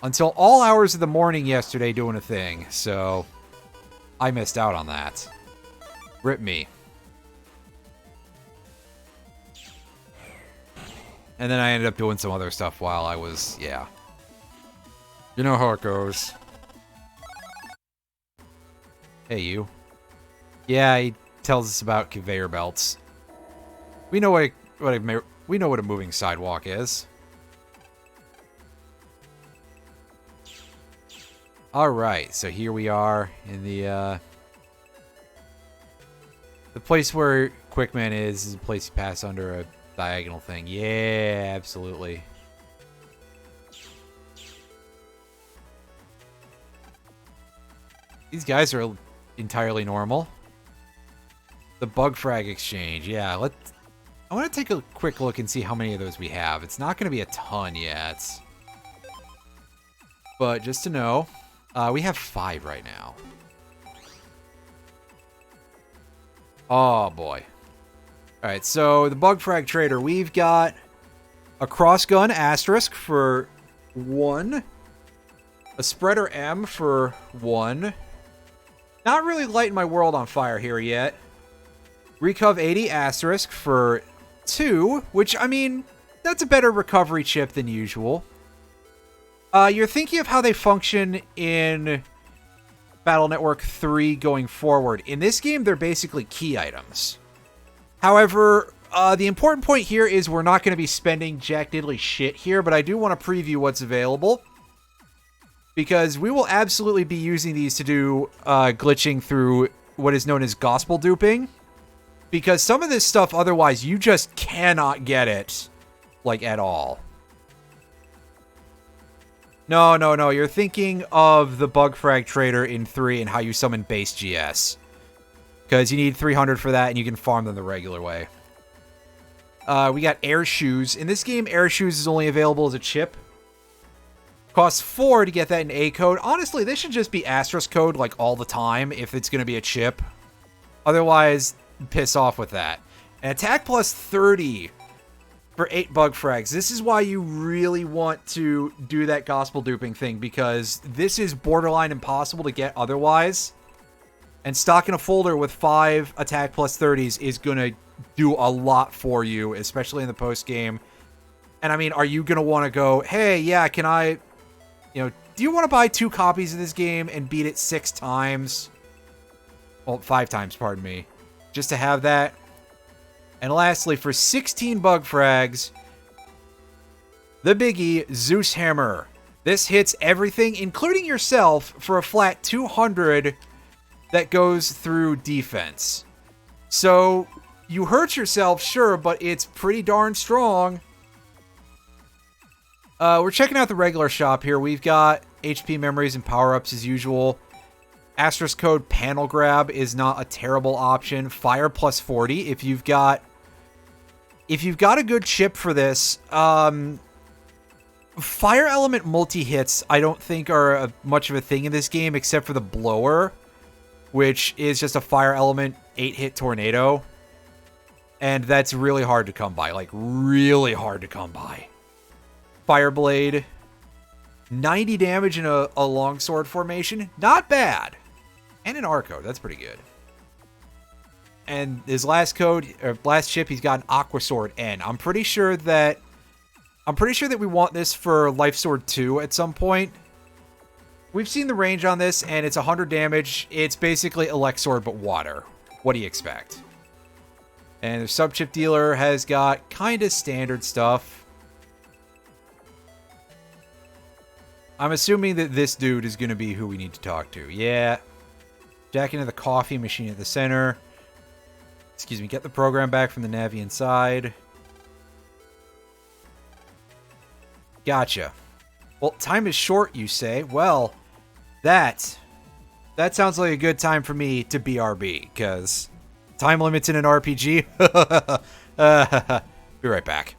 until all hours of the morning yesterday doing a thing. So, I missed out on that. Rip me. And then I ended up doing some other stuff while I was, yeah. You know how it goes. Hey, you. Yeah, he tells us about conveyor belts. We know what a moving sidewalk is. All right, so here we are in the place where Quickman is a place you pass under a diagonal thing. Yeah, absolutely. These guys are entirely normal. The bug frag exchange. Yeah, I want to take a quick look and see how many of those we have. It's not going to be a ton yet. But just to know, we have 5 right now. Oh, boy. Alright, so the Bug Frag Trader, we've got a Crossgun Asterisk for 1, a Spreader M for 1, not really lighting my world on fire here yet, Recov 80 Asterisk for 2, which, I mean, that's a better recovery chip than usual. You're thinking of how they function in Battle Network 3 going forward. In this game, they're basically key items. However, the important point here is we're not going to be spending jack diddly shit here, but I do want to preview what's available. Because we will absolutely be using these to do glitching through what is known as gospel duping. Because some of this stuff, otherwise, you just cannot get it, like, at all. No. You're thinking of the Bug Frag Trader in 3 and how you summon base GS. Because you need 300 for that, and you can farm them the regular way. We got Air Shoes. In this game, Air Shoes is only available as a chip. Costs 4 to get that in A code. Honestly, this should just be Asterisk code, like, all the time, if it's going to be a chip. Otherwise, piss off with that. And attack plus 30 for 8 bug frags. This is why you really want to do that gospel duping thing, because this is borderline impossible to get otherwise. And stocking a folder with 5 attack plus 30s is going to do a lot for you, especially in the post game. And I mean, are you going to want to go, hey, yeah, can I, do you want to buy 2 copies of this game and beat it 6 times? Well, 5 times, pardon me. Just to have that. And lastly, for 16 bug frags, the biggie, Zeus Hammer. This hits everything, including yourself, for a flat 200 that goes through defense. So, you hurt yourself, sure, but it's pretty darn strong. We're checking out the regular shop here. We've got HP memories and power-ups as usual. Asterisk code panel grab is not a terrible option. Fire plus 40. If you've got a good chip for this, fire element multi-hits I don't think are much of a thing in this game, except for the blower, which is just a fire element 8-hit tornado. And that's really hard to come by. Like, really hard to come by. Fireblade. 90 damage in a longsword formation. Not bad. And an R code. That's pretty good. And his last chip, he's got an Aqua Sword N. I'm pretty sure that we want this for Life Sword 2 at some point. We've seen the range on this, and it's 100 damage. It's basically Elect Sword, but water. What do you expect? And the sub-chip dealer has got kind of standard stuff. I'm assuming that this dude is going to be who we need to talk to. Yeah. Jack into the coffee machine at the center. Excuse me, get the program back from the Navi inside. Gotcha. Well, time is short, you say. Well, that sounds like a good time for me to BRB, because time limits in an RPG? Be right back.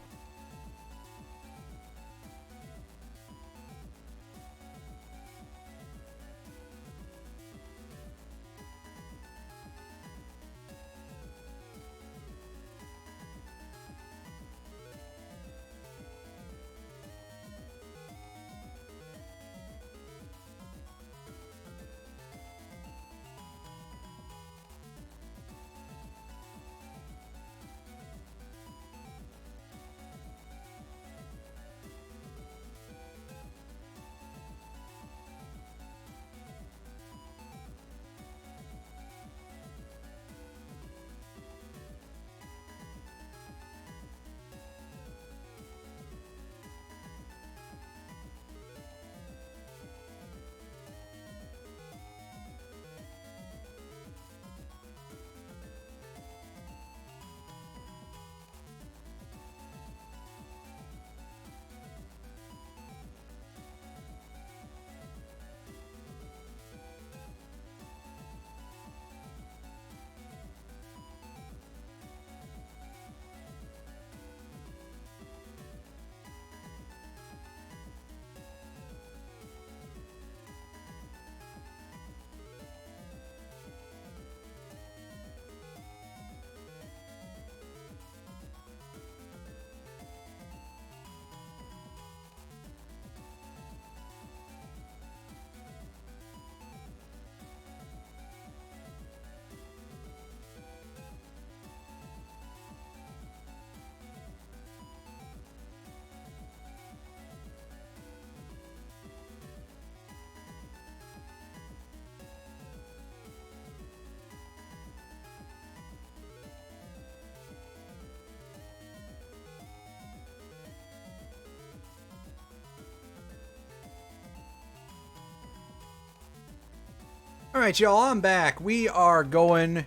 Alright, y'all, I'm back. We are going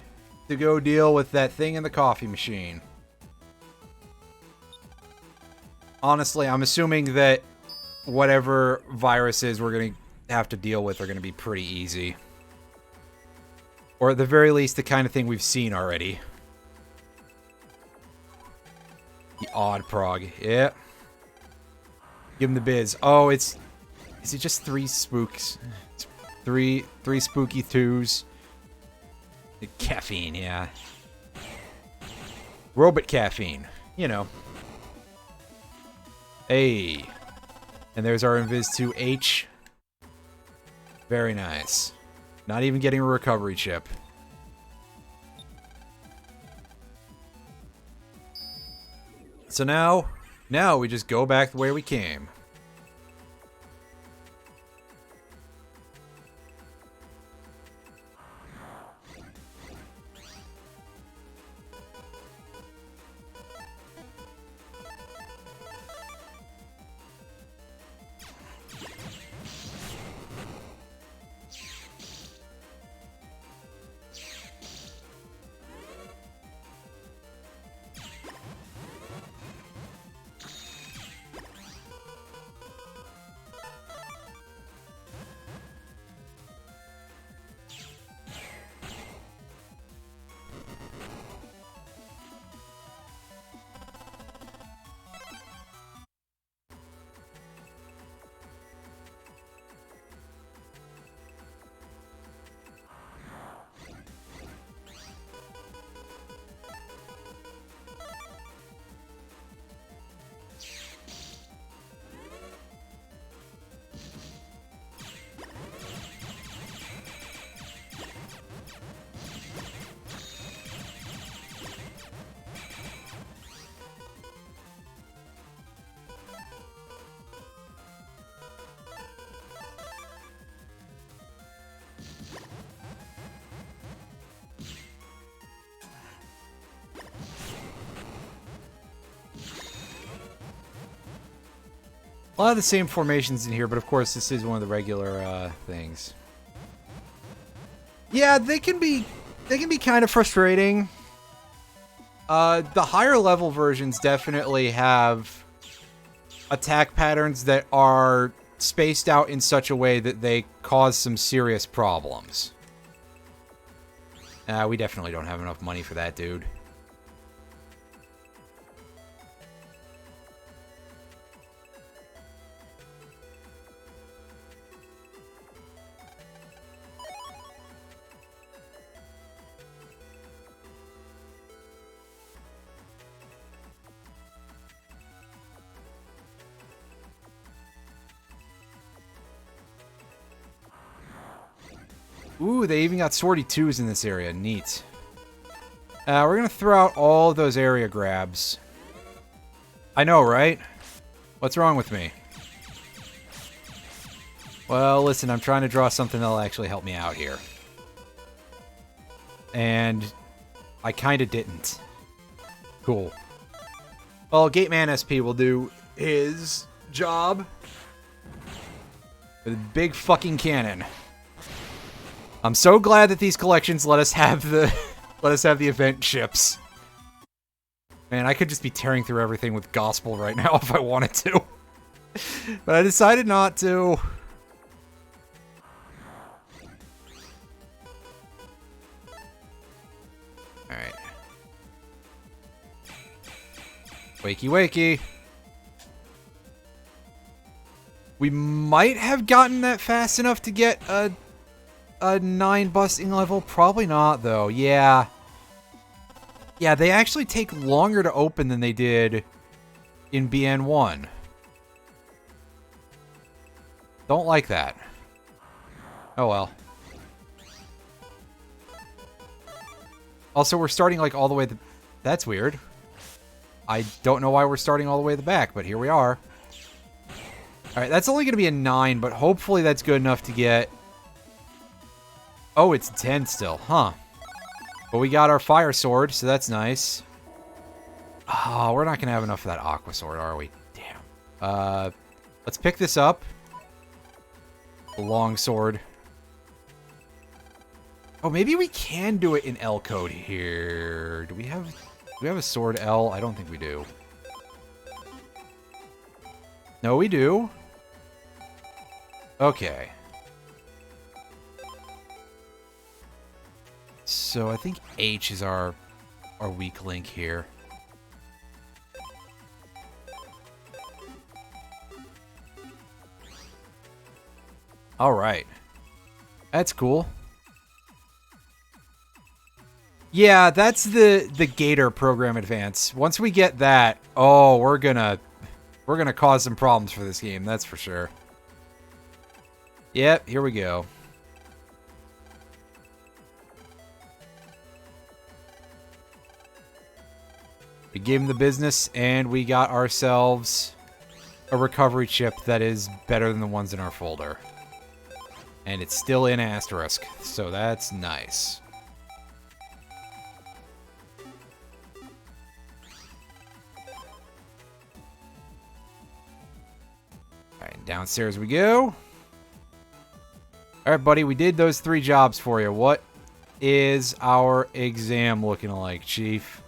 to go deal with that thing in the coffee machine. Honestly, I'm assuming that whatever viruses we're going to have to deal with are going to be pretty easy. Or at the very least, the kind of thing we've seen already. The odd prog. Yeah. Give him the biz. Oh, it's... Is it just 3 spooks? It's three spooky 2s. The caffeine, yeah. Robot caffeine. You know. Hey. And there's our Invis 2H. Very nice. Not even getting a recovery chip. So now we just go back the way we came. A lot of the same formations in here, but of course this is one of the regular things. Yeah, they can be kind of frustrating. The higher level versions definitely have attack patterns that are spaced out in such a way that they cause some serious problems. We definitely don't have enough money for that, dude. Ooh, they even got Swordy 2s in this area. Neat. We're going to throw out all those area grabs. I know, right? What's wrong with me? Well, listen, I'm trying to draw something that'll actually help me out here. And I kind of didn't. Cool. Well, Gateman SP will do his job with a big fucking cannon. I'm so glad that these collections let us have the event ships. Man, I could just be tearing through everything with Gospel right now if I wanted to. But I decided not to. Alright. Wakey wakey. We might have gotten that fast enough to get a 9 busting level? Probably not, though. Yeah. Yeah, they actually take longer to open than they did in BN1. Don't like that. Oh, well. Also, we're starting, like, all the way... That's weird. I don't know why we're starting all the way at the back, but here we are. Alright, that's only going to be a 9, but hopefully that's good enough to get... Oh, it's 10 still, huh? But we got our fire sword, so that's nice. Oh, we're not going to have enough for that aqua sword, are we? Damn. Let's pick this up. The long sword. Oh, maybe we can do it in L code here. Do we have a sword L? I don't think we do. No, we do. Okay. So I think H is our weak link here. All right. That's cool. Yeah, that's the Gator program advance. Once we get that, oh, we're gonna cause some problems for this game, that's for sure. Yep, here we go. We gave him the business, and we got ourselves a recovery chip that is better than the ones in our folder. And it's still in asterisk, so that's nice. Alright, downstairs we go. Alright, buddy, we did those 3 jobs for you. What is our exam looking like, Chief?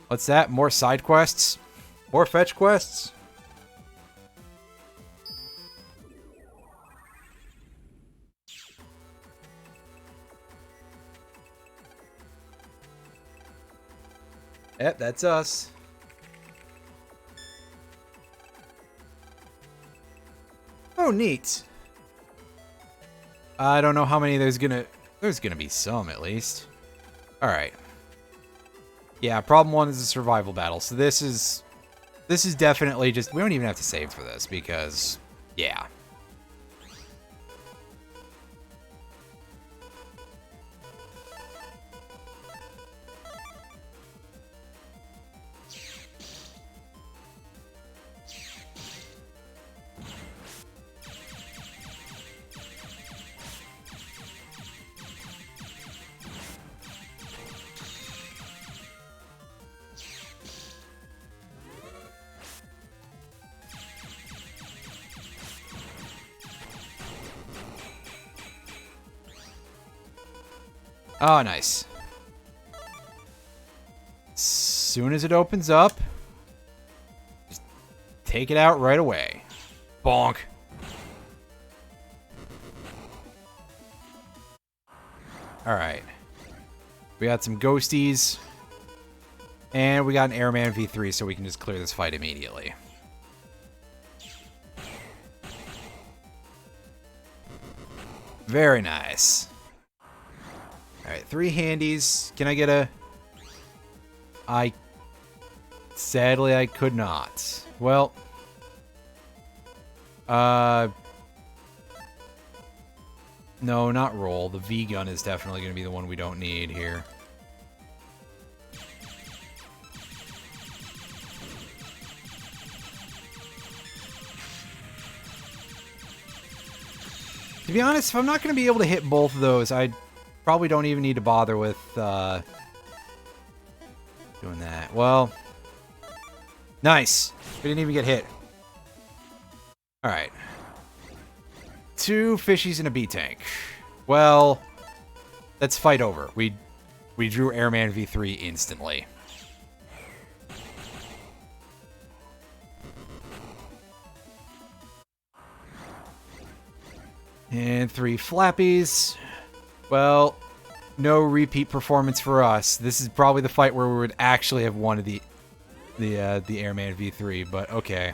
What's that? More side quests? More fetch quests? Yep, that's us. Oh, neat. I don't know how many there's gonna be some at least. All right. Yeah, problem 1 is a survival battle. So this is definitely just, we don't even have to save for this because yeah. Oh, nice. As soon as it opens up, just take it out right away. Bonk. Alright. We got some ghosties. And we got an Airman V3, so we can just clear this fight immediately. Very nice. Alright, 3 handies. Can I get a... Sadly, I could not. Well... No, not roll. The V-gun is definitely going to be the one we don't need here. To be honest, if I'm not going to be able to hit both of those, I probably don't even need to bother with doing that. Well, nice. We didn't even get hit. Alright. 2 fishies and a B-tank. Well, that's fight over. We drew Airman V3 instantly. And 3 flappies. Well, no repeat performance for us. This is probably the fight where we would actually have won the Airman V3, but okay.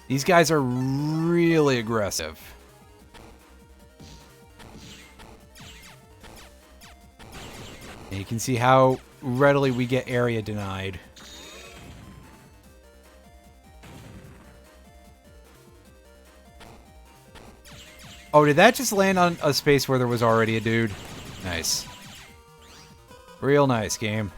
These guys are really aggressive. And you can see how readily we get area denied. Oh, did that just land on a space where there was already a dude? Nice. Real nice game.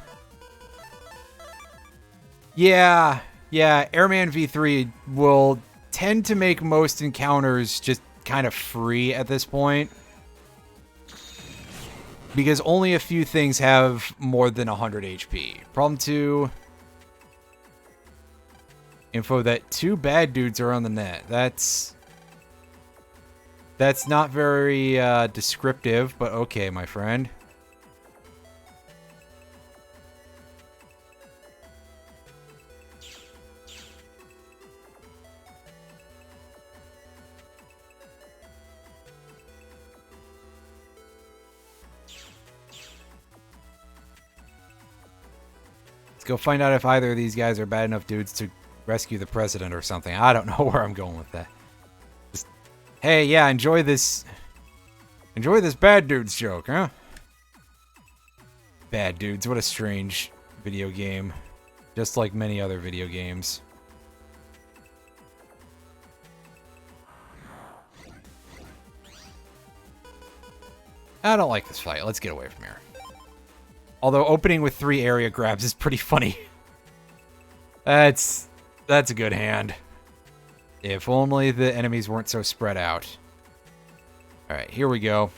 Yeah, Airman V3 will tend to make most encounters just kind of free at this point. Because only a few things have more than 100 HP. Problem 2. Info that 2 bad dudes are on the net. That's not very descriptive, but okay, my friend. Let's go find out if either of these guys are bad enough dudes to rescue the president or something. I don't know where I'm going with that. Just, hey, yeah, enjoy this bad dudes joke, huh? Bad dudes, what a strange video game. Just like many other video games. I don't like this fight. Let's get away from here. Although opening with 3 area grabs is pretty funny. That's a good hand. If only the enemies weren't so spread out. Alright, here we go.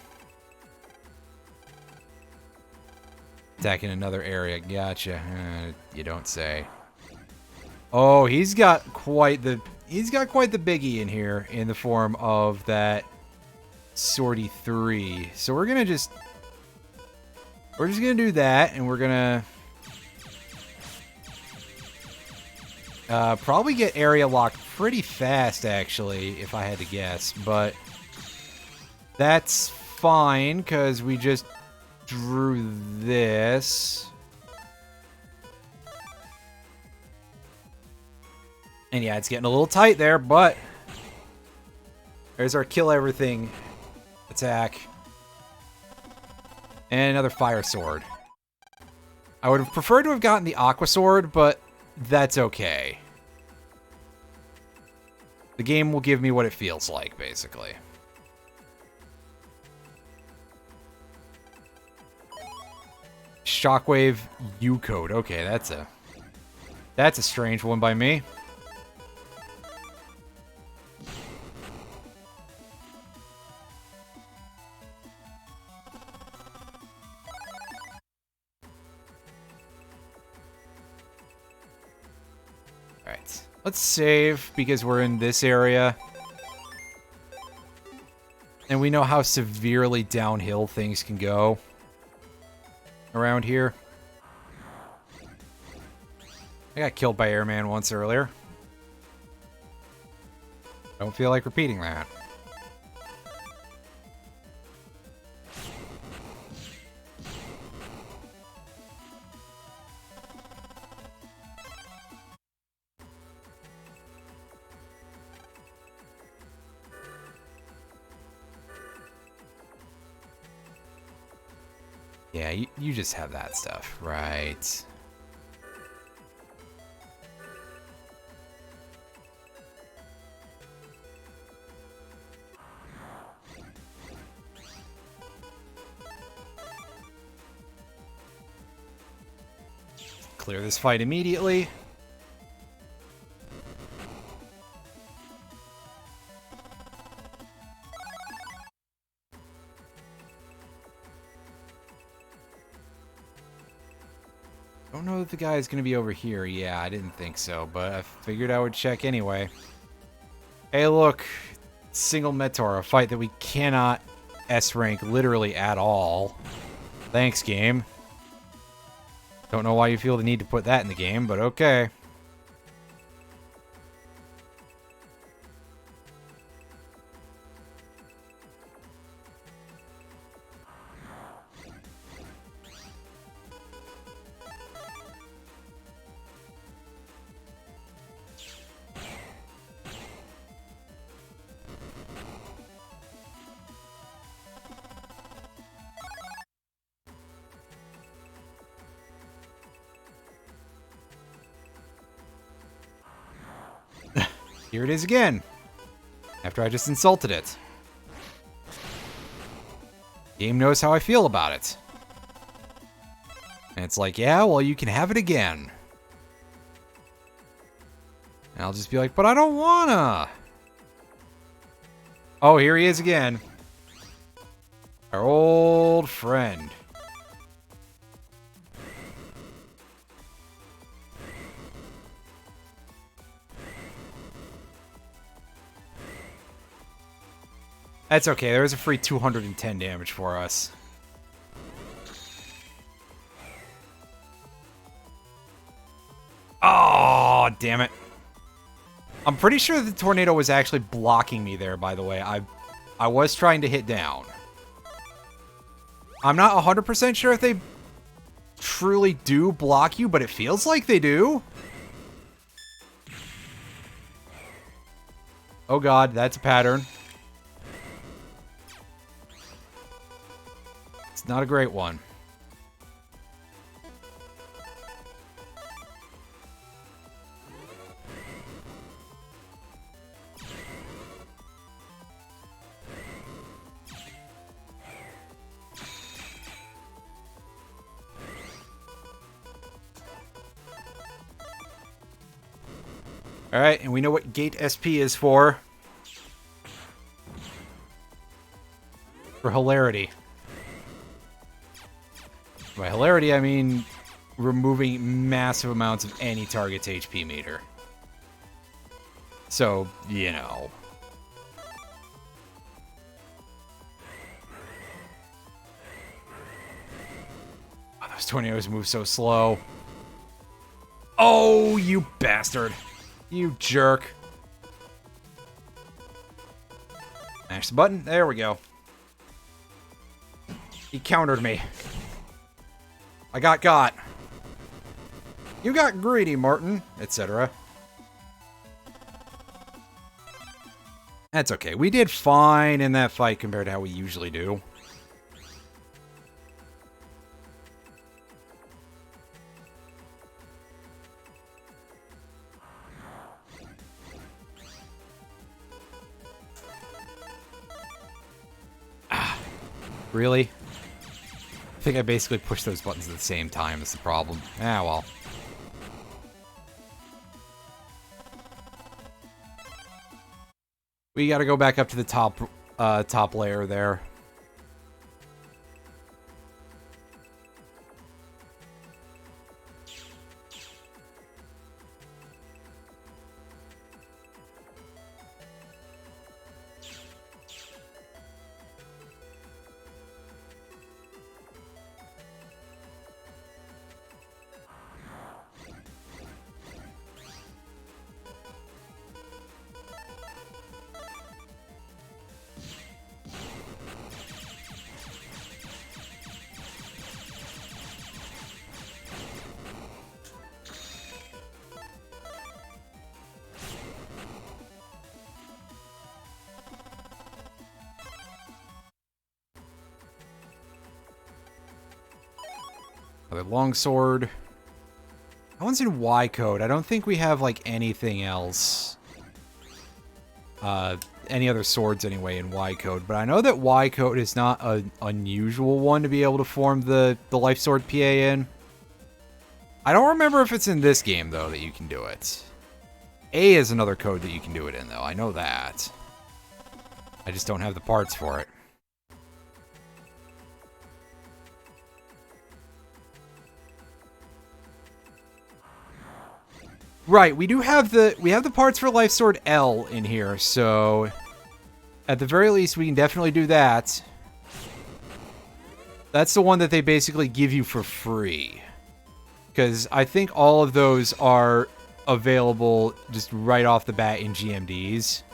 Attacking another area. Gotcha. You don't say. Oh, he's got quite the biggie in here in the form of that Swordy 3. So we're just gonna do that, and we're gonna probably get area locked pretty fast, actually, if I had to guess. But that's fine, because we just drew this. And yeah, it's getting a little tight there, but there's our kill everything attack. And another fire sword. I would have preferred to have gotten the aqua sword, but that's okay. The game will give me what it feels like, basically. Shockwave U-code. Okay, that's a strange one by me. Alright, let's save because we're in this area. And we know how severely downhill things can go around here. I got killed by Airman once earlier. Don't feel like repeating that. Yeah, you just have that stuff, right? Clear this fight immediately. Don't know that the guy is going to be over here. Yeah, I didn't think so, but I figured I would check anyway. Hey, look. Single Meteor, a fight that we cannot S-rank literally at all. Thanks, game. Don't know why you feel the need to put that in the game, but okay. Here it is again. After I just insulted it. Game knows how I feel about it. And it's like, yeah, well, you can have it again. And I'll just be like, but I don't wanna. Oh, here he is again. Our old friend. That's okay. There was a free 210 damage for us. Oh, damn it. I'm pretty sure the tornado was actually blocking me there, by the way. I was trying to hit down. I'm not 100% sure if they truly do block you, but it feels like they do. Oh god, that's a pattern. It's not a great one. Alright, and we know what Gate SP is for. For hilarity. By hilarity, I mean removing massive amounts of any target's HP meter. So, you know. Oh, those tornadoes move so slow. Oh, you bastard. You jerk. Mash the button. There we go. He countered me. I got. You got greedy, Martin, etc. That's okay. We did fine in that fight compared to how we usually do. Really? I think I basically pushed those buttons at the same time is the problem. Ah, well. We gotta go back up to the top layer there. Another longsword. That one's in Y code. I don't think we have, like, anything else. Any other swords, anyway, in Y code. But I know that Y code is not an unusual one to be able to form the Life Sword PA in. I don't remember if it's in this game, though, that you can do it. A is another code that you can do it in, though. I know that. I just don't have the parts for it. Right, we have the parts for Life Sword L in here, so at the very least we can definitely do that. That's the one that they basically give you for free. Because I think all of those are available just right off the bat in GMDs.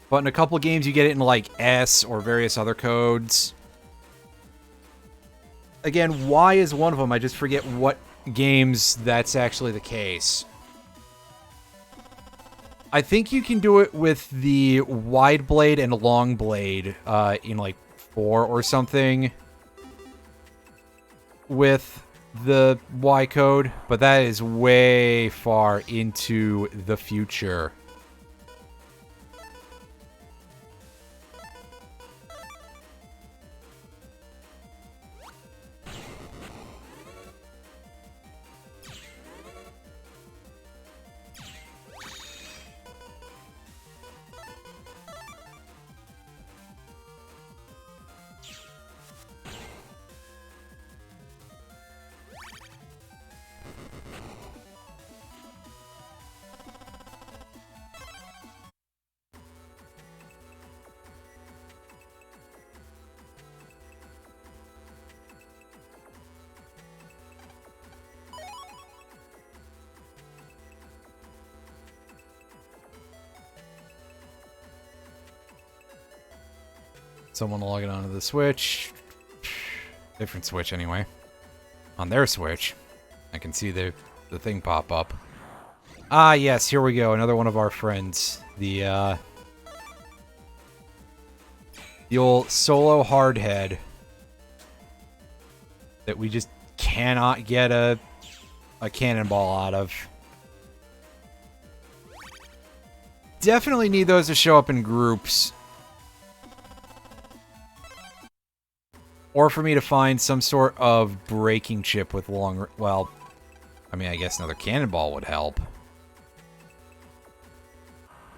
But in a couple of games, you get it in, like, S or various other codes. Again, Y is one of them. I just forget what games that's actually the case. I think you can do it with the wide blade and long blade in, like, 4 or something with the Y code. But that is way far into the future. Someone logging onto the Switch. Different Switch, anyway. On their Switch. I can see the thing pop up. Ah, yes, here we go. Another one of our friends. The old solo hardhead. That we just cannot get a cannonball out of. Definitely need those to show up in groups. Or for me to find some sort of braking chip with long... Well, I mean, I guess another cannonball would help.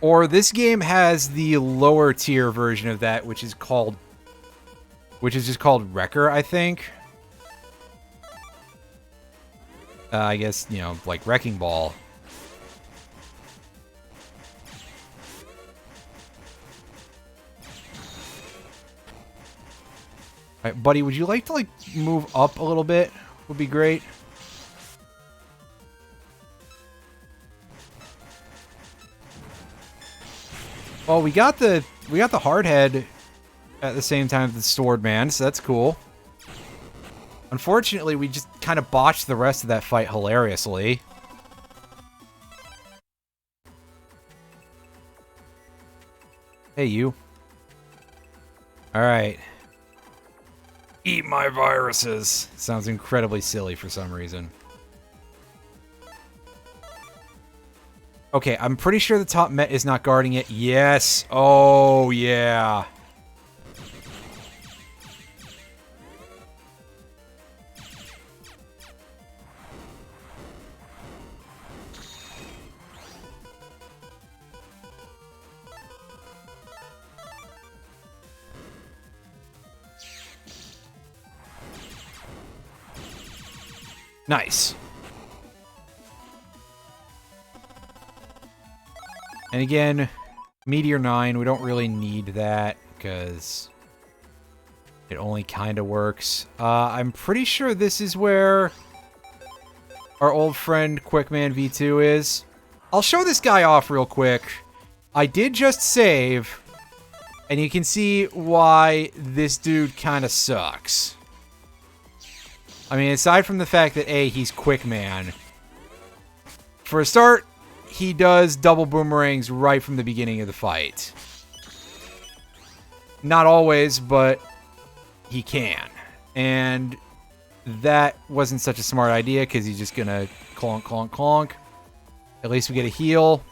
Or this game has the lower tier version of that, which is just called Wrecker, I think. I guess, you know, like Wrecking Ball. Alright, buddy, would you like to, like, move up a little bit? Would be great. Well, we got the hardhead at the same time as the sword man, so that's cool. Unfortunately, we just kind of botched the rest of that fight hilariously. Hey, you. Alright. Eat my viruses. Sounds incredibly silly for some reason. Okay, I'm pretty sure the top Met is not guarding it. Yes. Oh, yeah. Nice. And again, Meteor 9, we don't really need that because it only kind of works. I'm pretty sure this is where our old friend Quickman V2 is. I'll show this guy off real quick. I did just save, and you can see why this dude kind of sucks. I mean, aside from the fact that, A, he's Quickman. For a start, he does double boomerangs right from the beginning of the fight. Not always, but he can. And that wasn't such a smart idea, because he's just going to clonk, clonk, clonk. At least we get a heal.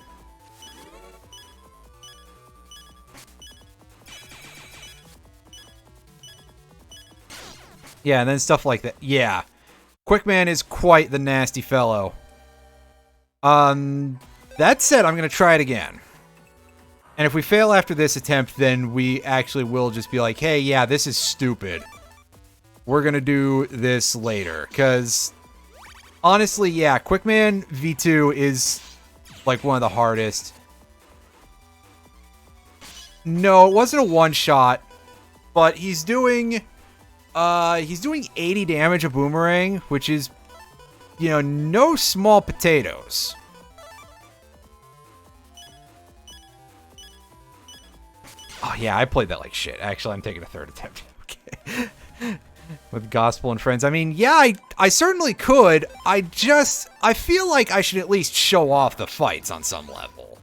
Yeah, and then stuff like that. Yeah. Quickman is quite the nasty fellow. That said, I'm going to try it again. And if we fail after this attempt, then we actually will just be like, hey, yeah, this is stupid. We're going to do this later. Because, honestly, yeah, Quickman V2 is, like, one of the hardest. No, it wasn't a one-shot. But he's doing 80 damage a boomerang, which is, you know, no small potatoes. Oh, yeah, I played that like shit. Actually, I'm taking a third attempt. Okay. With Gospel and Friends. I mean, yeah, I certainly could. I feel like I should at least show off the fights on some level.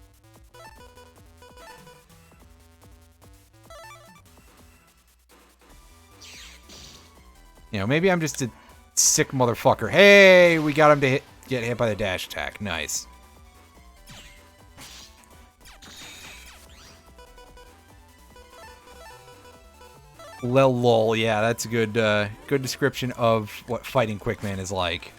You know, maybe I'm just a sick motherfucker. Hey, we got him to get hit by the dash attack. Nice. Lol, yeah, that's a good good description of what fighting Quickman is like.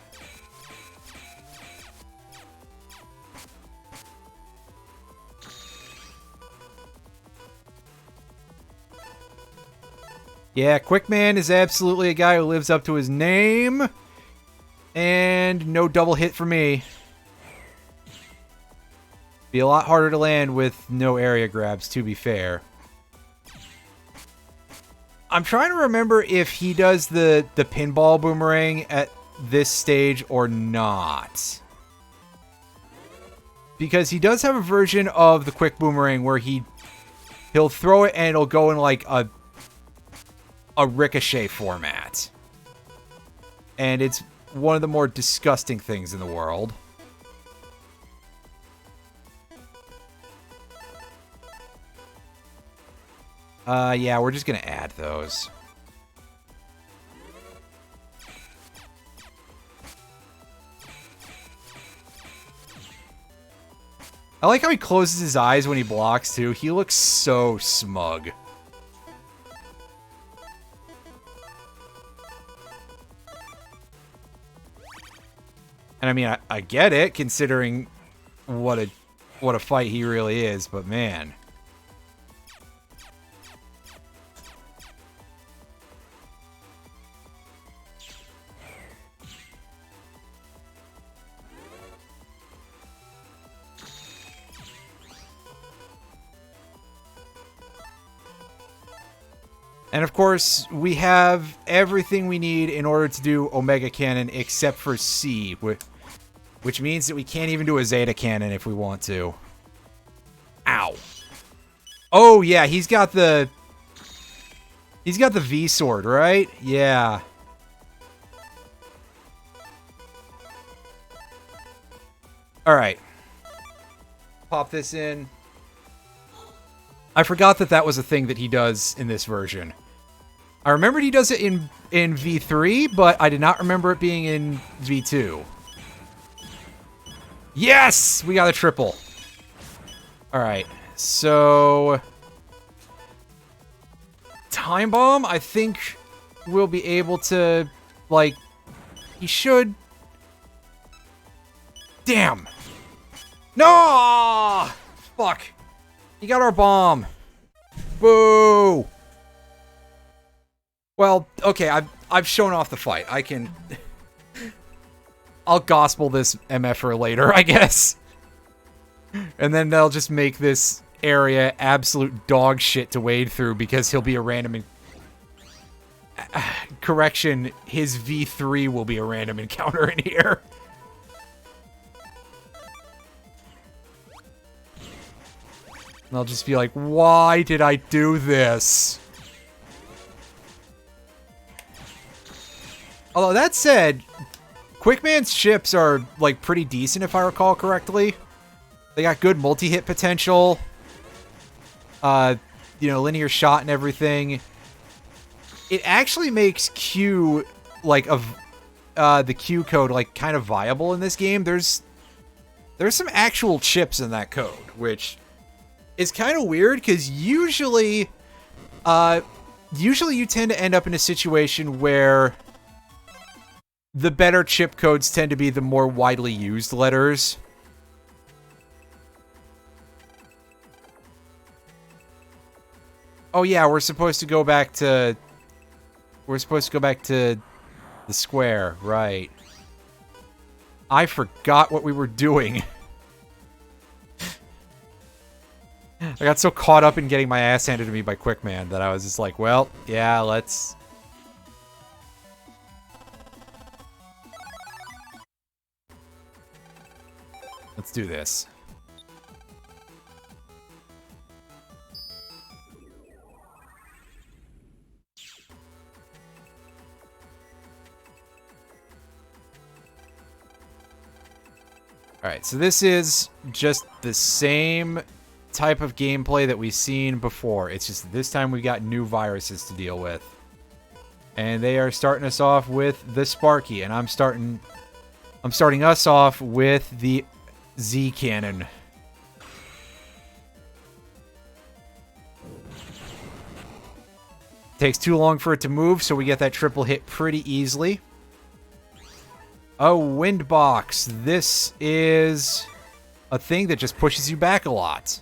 Yeah, Quickman is absolutely a guy who lives up to his name. And no double hit for me. Be a lot harder to land with no area grabs, to be fair. I'm trying to remember if he does the pinball boomerang at this stage or not. Because he does have a version of the quick boomerang where he'll throw it and it'll go in like a a Ricochet format. And it's one of the more disgusting things in the world. Yeah, we're just gonna add those. I like how he closes his eyes when he blocks, too. He looks so smug. And I mean, I get it, considering what a fight he really is, but man. And of course, we have everything we need in order to do Omega Cannon except for C, which means that we can't even do a Zeta Cannon if we want to. Ow. Oh, yeah, he's got the V-Sword, right? Yeah. Alright. Pop this in. I forgot that that was a thing that he does in this version. I remembered he does it in V3, but I did not remember it being in V2. Yes! We got a triple. Alright, so... Time Bomb, I think we'll be able to, like... He should... Damn! No! Fuck. He got our bomb. Boo! Well, okay, I've shown off the fight. I can... I'll gospel this MFer later, I guess. And then they'll just make this area absolute dog shit to wade through because he'll be a random... Correction, his V3 will be a random encounter in here. And I'll just be like, why did I do this? Although, that said, Quickman's ships are, like, pretty decent, if I recall correctly. They got good multi-hit potential. You know, linear shot and everything. It actually makes Q, like, the Q code, like, kind of viable in this game. There's some actual chips in that code, which is kind of weird, because usually you tend to end up in a situation where the better chip codes tend to be the more widely used letters. Oh yeah, we're supposed to go back to the square, right. I forgot what we were doing. I got so caught up in getting my ass handed to me by Quickman that I was just like, well, yeah, let's do this. Alright, so this is just the same type of gameplay that we've seen before. It's just this time we got new viruses to deal with. And they are starting us off with the Sparky, and I'm starting us off with the Z Cannon. Takes too long for it to move, so we get that triple hit pretty easily. Oh, Wind Box. This is a thing that just pushes you back a lot.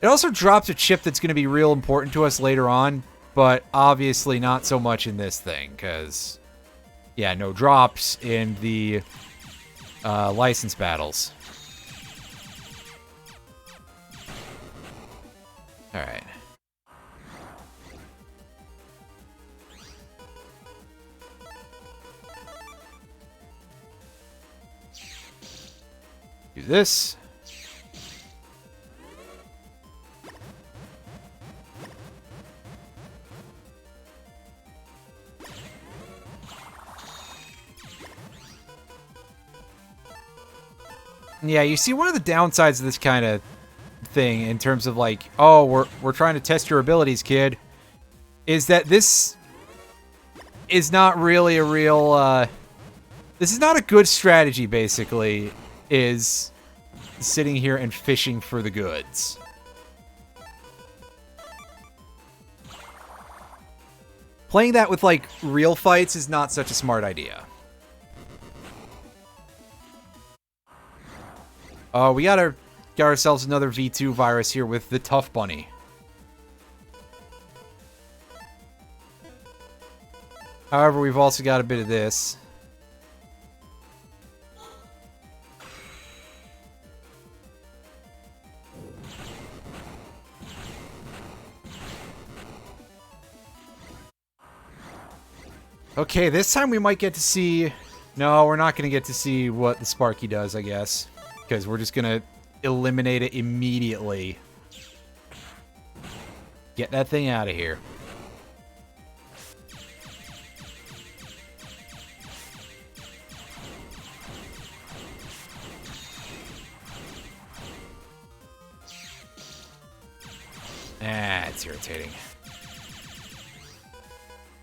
It also drops a chip that's going to be real important to us later on, but obviously not so much in this thing, because, yeah, no drops in the license battles. Alright. Do this. Yeah, you see one of the downsides of this kind of thing in terms of like, oh, we're trying to test your abilities, kid, is that this is not really a real this is not a good strategy, basically, is sitting here and fishing for the goods. Playing that with like real fights is not such a smart idea. Oh, we gotta get ourselves another V2 virus here with the Tough Bunny. However, we've also got a bit of this. Okay, this time we might get to see... No, we're not going to get to see what the Sparky does, I guess. Because we're just going to eliminate it immediately. Get that thing out of here. Ah, it's irritating.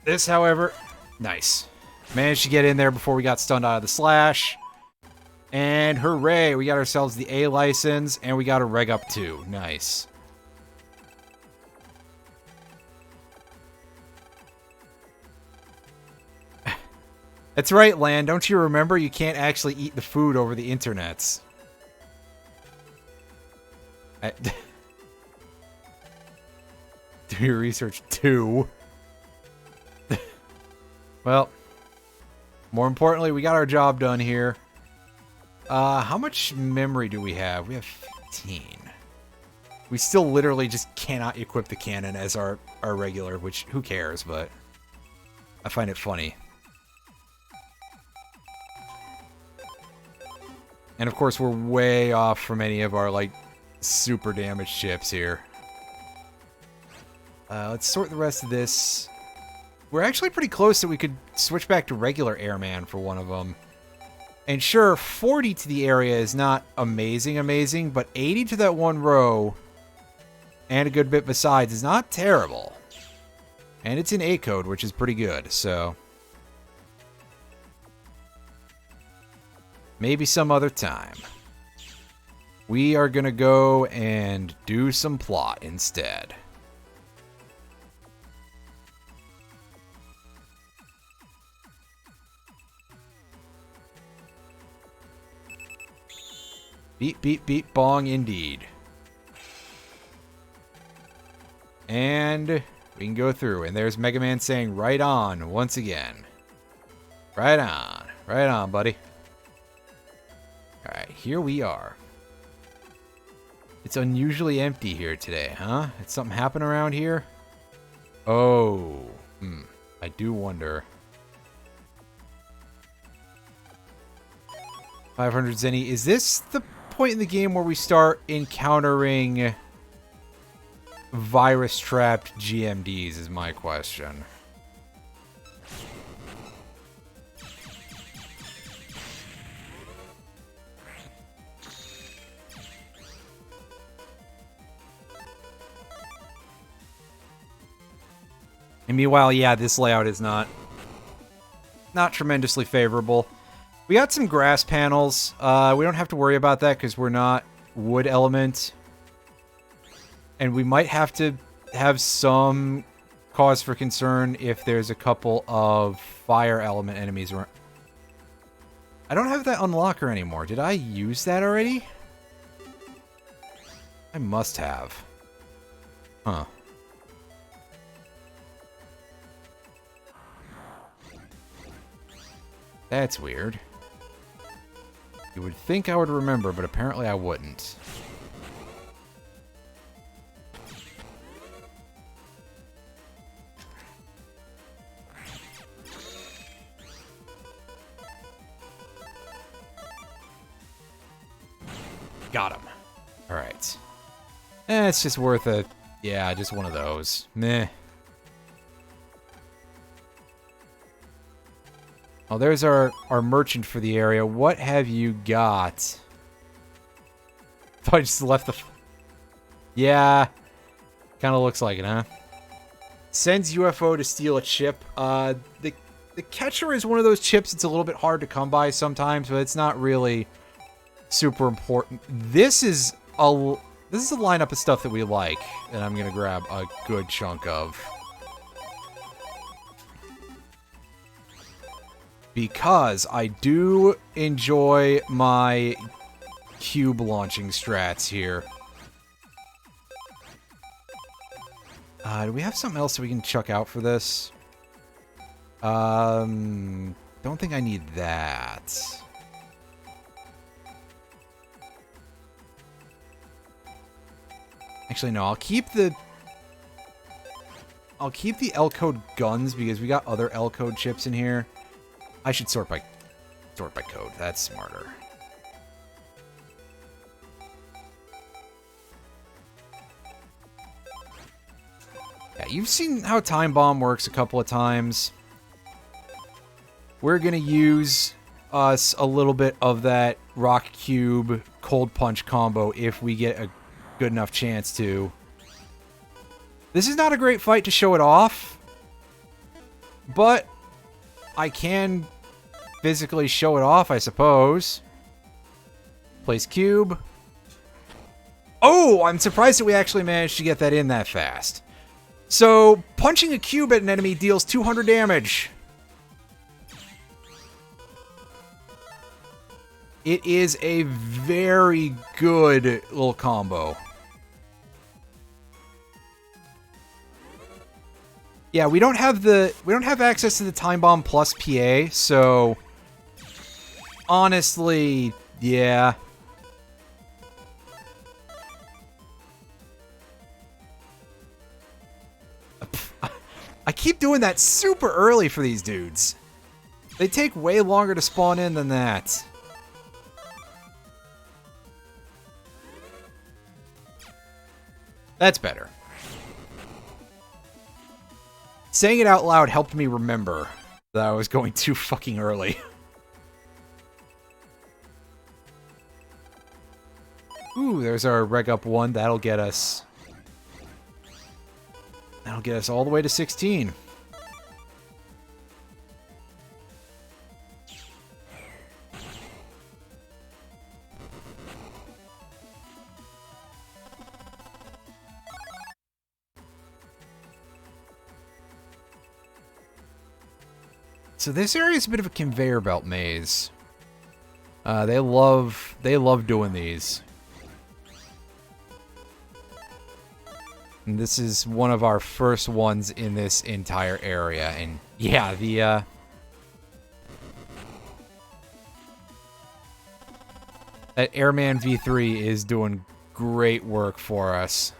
This, however... Nice. Managed to get in there before we got stunned out of the slash. And hooray, we got ourselves the A license, and we got a reg up too. Nice. That's right, Lan. Don't you remember you can't actually eat the food over the internets? Do your research too. Well, more importantly, we got our job done here. How much memory do we have? We have 15. We still literally just cannot equip the cannon as our regular, which, who cares, but I find it funny. And of course, we're way off from any of our, like, super damaged ships here. Let's sort the rest of this. We're actually pretty close that we could switch back to regular airman for one of them. And sure, 40 to the area is not amazing, but 80 to that one row and a good bit besides is not terrible. And it's in A code, which is pretty good, so... Maybe some other time. We are gonna go and do some plot instead. Beep, beep, beep, bong, indeed. And we can go through. And there's Mega Man saying, right on, once again. Right on, buddy. Alright, here we are. It's unusually empty here today, huh? Did something happen around here? Oh, I do wonder. 500 Zenny. Is this the point in the game where we start encountering virus-trapped GMDs is my question. And meanwhile, yeah, this layout is not tremendously favorable. We got some grass panels. We don't have to worry about that because we're not wood element. And we might have to have some cause for concern if there's a couple of fire element enemies around. I don't have that unlocker anymore. Did I use that already? I must have. Huh. That's weird. You would think I would remember, but apparently I wouldn't. Got him. Alright. It's just worth a... Yeah, just one of those. Meh. Oh, there's our merchant for the area. What have you got? I just left the... Yeah. Kind of looks like it, huh? Sends UFO to steal a chip. The catcher is one of those chips that's a little bit hard to come by sometimes, but it's not really super important. This is a lineup of stuff that we like, and I'm gonna grab a good chunk of. Because I do enjoy my cube launching strats here. Do we have something else that we can chuck out for this? Don't think I need that. Actually, no, I'll keep the L-code guns because we got other L-code chips in here. I should sort by code. That's smarter. Yeah, you've seen how Time Bomb works a couple of times. We're gonna use us a little bit of that Rock Cube Cold Punch combo if we get a good enough chance to. This is not a great fight to show it off, but I can physically show it off, I suppose. Place cube. Oh, I'm surprised that we actually managed to get that in that fast. So, punching a cube at an enemy deals 200 damage. It is a very good little combo. Yeah, we don't have access to the Time Bomb plus PA, so honestly, yeah. I keep doing that super early for these dudes. They take way longer to spawn in than that. That's better. Saying it out loud helped me remember that I was going too fucking early. Ooh, there's our reg up 1. That'll get us all the way to 16. So this area is a bit of a conveyor belt maze. They love doing these. And this is one of our first ones in this entire area. And yeah, that Airman V3 is doing great work for us.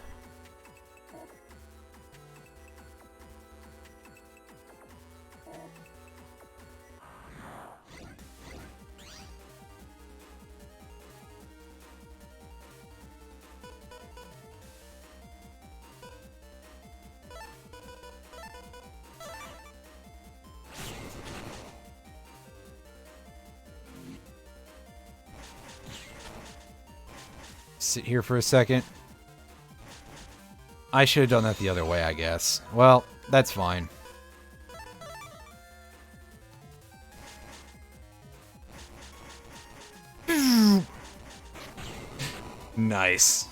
Sit here for a second. I should have done that the other way, I guess. Well, that's fine. Nice.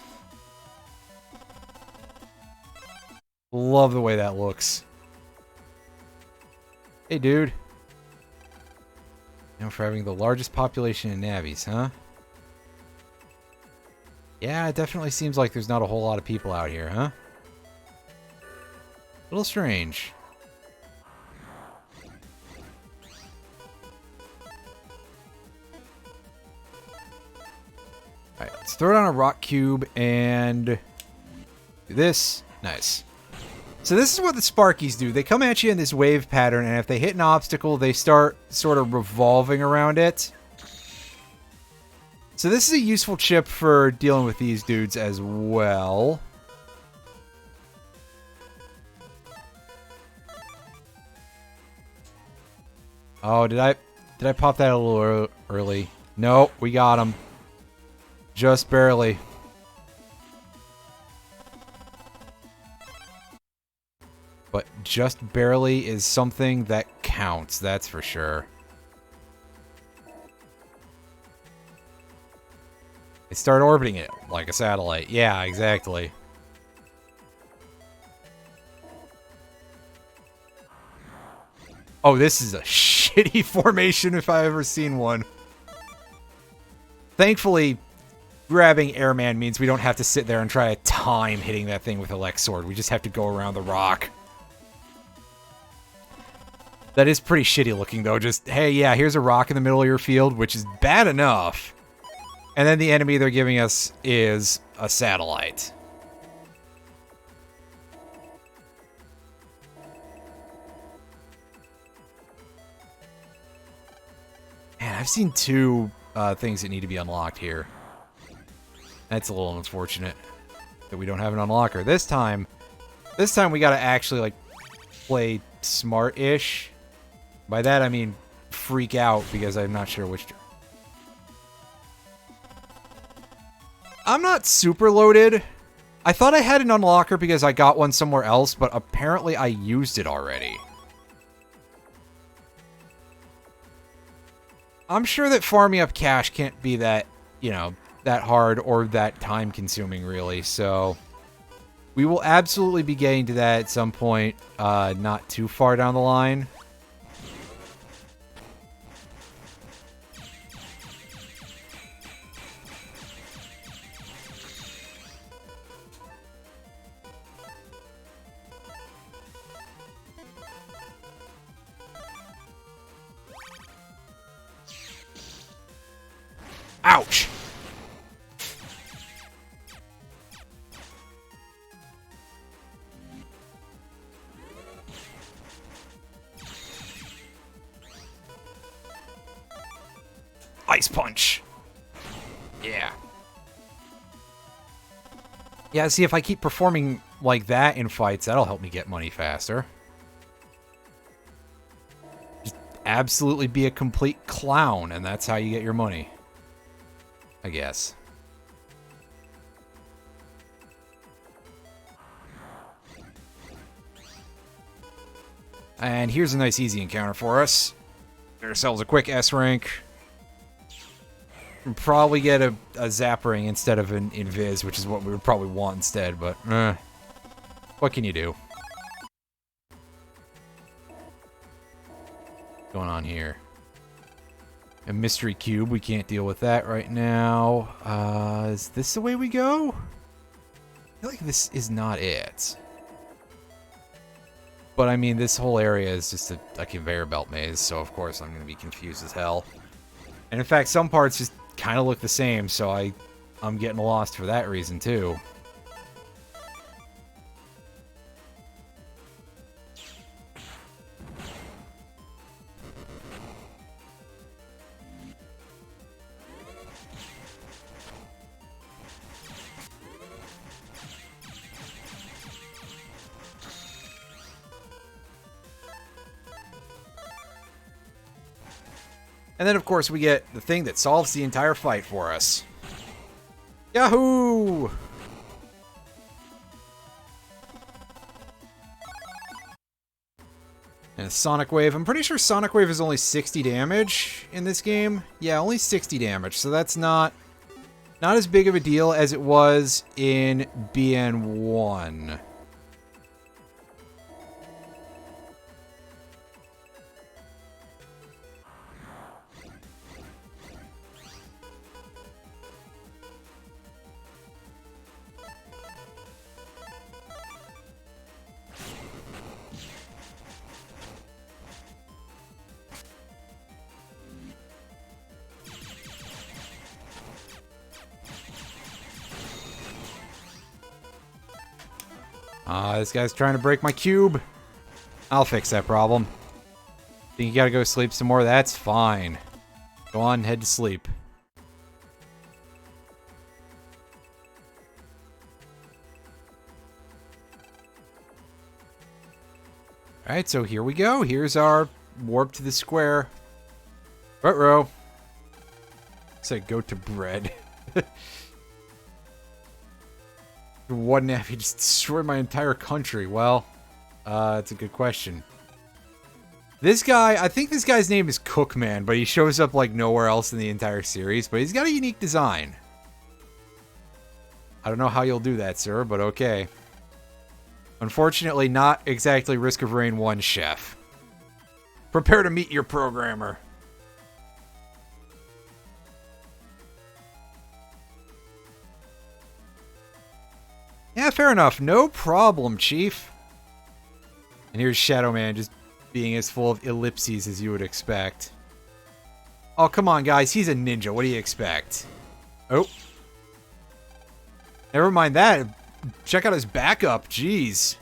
Love the way that looks. Hey, dude. Known for having the largest population in Navis, huh? Yeah, it definitely seems like there's not a whole lot of people out here, huh? A little strange. Alright, let's throw down a rock cube and do this. Nice. So this is what the Sparkies do. They come at you in this wave pattern, and if they hit an obstacle, they start sort of revolving around it. So this is a useful chip for dealing with these dudes as well. Oh, did I pop that a little early? No, we got him. Just barely. But just barely is something that counts, that's for sure. They start orbiting it like a satellite. Yeah, exactly. Oh, this is a shitty formation if I've ever seen one. Thankfully, grabbing Airman means we don't have to sit there and try to time hitting that thing with a Lex Sword. We just have to go around the rock. That is pretty shitty looking, though. Just, hey, yeah, here's a rock in the middle of your field, which is bad enough. And then the enemy they're giving us is a satellite. Man, I've seen two things that need to be unlocked here. That's a little unfortunate that we don't have an unlocker. This time we gotta actually, like, play smart-ish. By that, I mean freak out, because I'm not sure which... I'm not super loaded. I thought I had an unlocker because I got one somewhere else, but apparently I used it already. I'm sure that farming up cash can't be that, you know, that hard or that time-consuming, really, so... We will absolutely be getting to that at some point, not too far down the line. Ouch! Ice punch! Yeah. Yeah, see, if I keep performing like that in fights, that'll help me get money faster. Just absolutely be a complete clown, and that's how you get your money. I guess. And here's a nice easy encounter for us. Get ourselves a quick S rank. And probably get a Zap Ring instead of an Invis, which is what we would probably want instead, but what can you do? What's going on here? A mystery cube, we can't deal with that right now. Is this the way we go? I feel like this is not it. But I mean, this whole area is just a conveyor belt maze, so of course I'm going to be confused as hell. And in fact, some parts just kind of look the same, so I'm getting lost for that reason too. And then, of course, we get the thing that solves the entire fight for us. Yahoo! And a Sonic Wave. I'm pretty sure Sonic Wave is only 60 damage in this game. Yeah, only 60 damage, so that's not as big of a deal as it was in BN1. This guy's trying to break my cube. I'll fix that problem. Think you gotta go sleep some more? That's fine. Go on, head to sleep. Alright, so here we go. Here's our warp to the square. Ruh-roh. Said go to bread. One nap, he just destroyed my entire country. Well, It's a good question. This guy, I think this guy's name is Cookman, but he shows up like nowhere else in the entire series, but he's got a unique design. I don't know how you'll do that, sir, but okay. Unfortunately, not exactly Risk of Rain 1 chef. Prepare to meet your programmer. Yeah, fair enough. No problem, Chief. And here's Shadow Man just being as full of ellipses as you would expect. Oh, come on, guys. He's a ninja. What do you expect? Oh. Never mind that. Check out his backup. Jeez.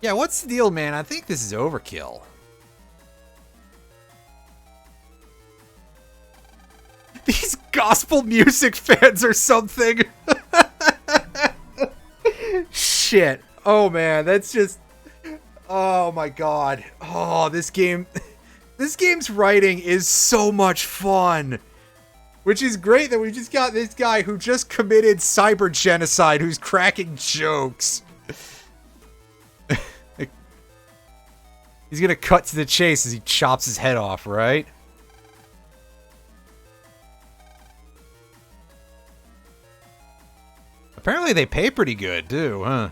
Yeah, what's the deal, man? I think this is overkill. These gospel music fans or something. Shit. Oh, man. That's just... Oh, my God. Oh, this game... This game's writing is so much fun. Which is great that we just got this guy who just committed cyber genocide who's cracking jokes. He's gonna cut to the chase as he chops his head off, right? Apparently they pay pretty good, too, huh?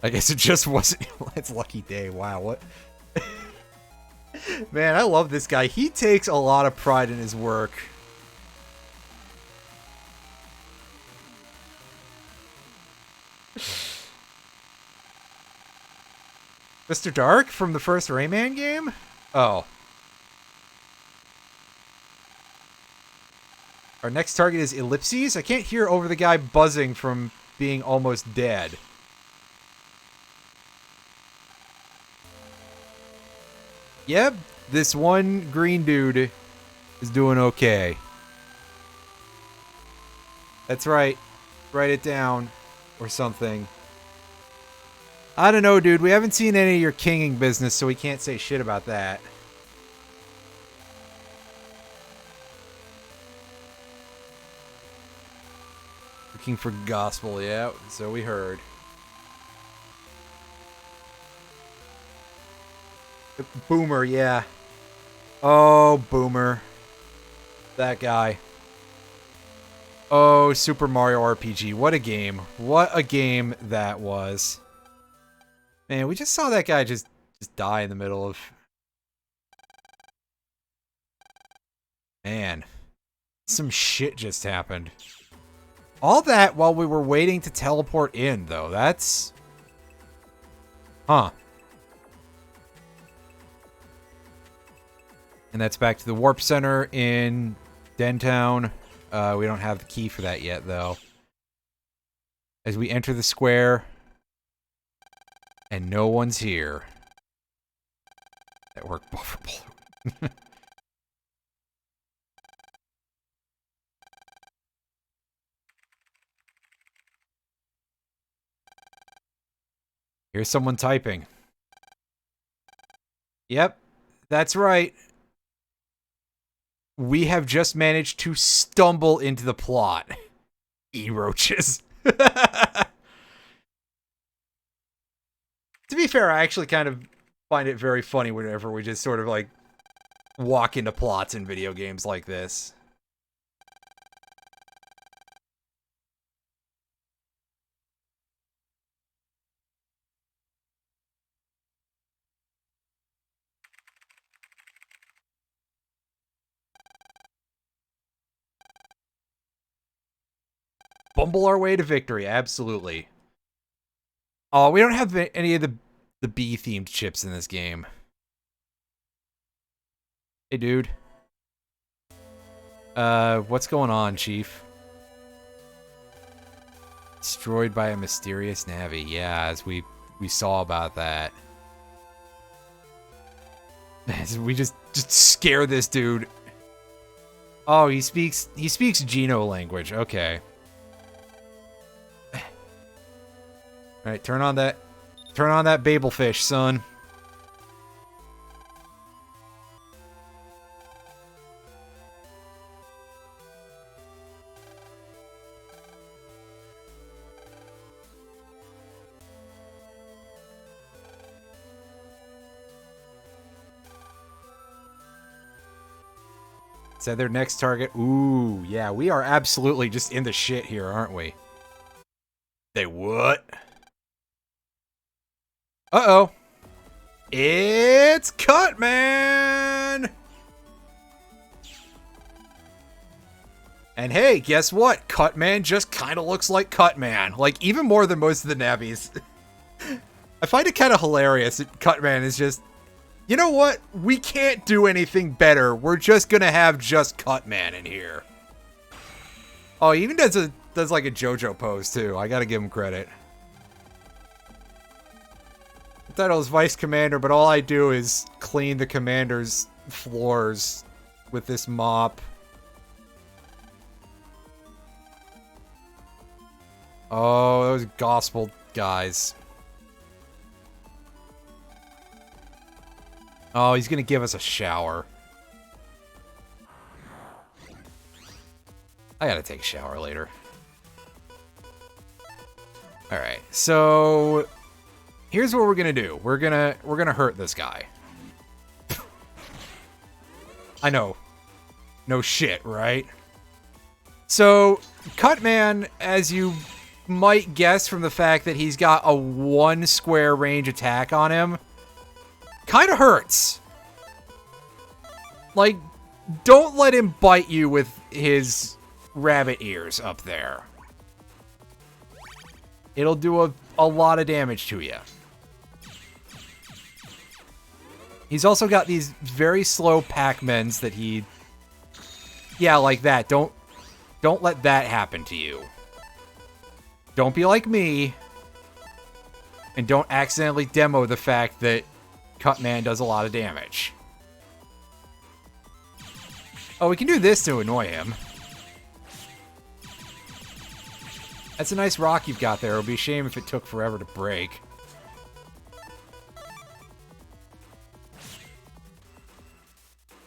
I guess it just wasn't... It's Lucky Day. Wow, what... Man, I love this guy. He takes a lot of pride in his work. Mr. Dark from the first Rayman game? Oh. Our next target is Ellipses? I can't hear over the guy buzzing from being almost dead. Yep, this one green dude is doing okay. That's right. Write it down. Or something. I don't know, dude. We haven't seen any of your kinging business, so we can't say shit about that. Looking for gospel, yeah. So we heard. Boomer, yeah. Oh, Boomer. That guy. Oh, Super Mario RPG. What a game. What a game that was. Man, we just saw that guy just die in the middle of... Man. Some shit just happened. All that while we were waiting to teleport in, though. That's... Huh. And that's back to the Warp Center in Dentown. We don't have the key for that yet, though. As we enter the square... And no one's here. Network buffer balloon. Here's someone typing. Yep, that's right. We have just managed to stumble into the plot. E-roaches. To be fair, I actually kind of find it very funny whenever we just sort of, like, walk into plots in video games like this. Bumble our way to victory, absolutely. Oh, we don't have any of the bee-themed chips in this game. Hey, dude. What's going on, Chief? Destroyed by a mysterious Navi. Yeah, as we saw about that. We just scare this dude. Oh, he speaks Geno language. Okay. All right, turn on that Babelfish, son. Is that their next target? Ooh, yeah, we are absolutely just in the shit here, aren't we? They what? Uh-oh. It's Cutman! And hey, guess what? Cutman just kind of looks like Cutman. Like, even more than most of the Navis. I find it kind of hilarious that Cutman is just... You know what? We can't do anything better. We're just gonna have just Cutman in here. Oh, he even does like a JoJo pose, too. I gotta give him credit. The title is Vice Commander, but all I do is clean the commander's floors with this mop. Oh, those gospel guys. Oh, he's gonna give us a shower. I gotta take a shower later. Alright, so here's what we're gonna do. We're gonna hurt this guy. I know. No shit, right? So, Cutman, as you might guess from the fact that he's got a 1 square range attack on him, kind of hurts. Like, don't let him bite you with his rabbit ears up there. It'll do a lot of damage to you. He's also got these very slow Pac-Mens that he... Yeah, like that. Don't let that happen to you. Don't be like me. And don't accidentally demo the fact that Cutman does a lot of damage. Oh, we can do this to annoy him. That's a nice rock you've got there. It would be a shame if it took forever to break.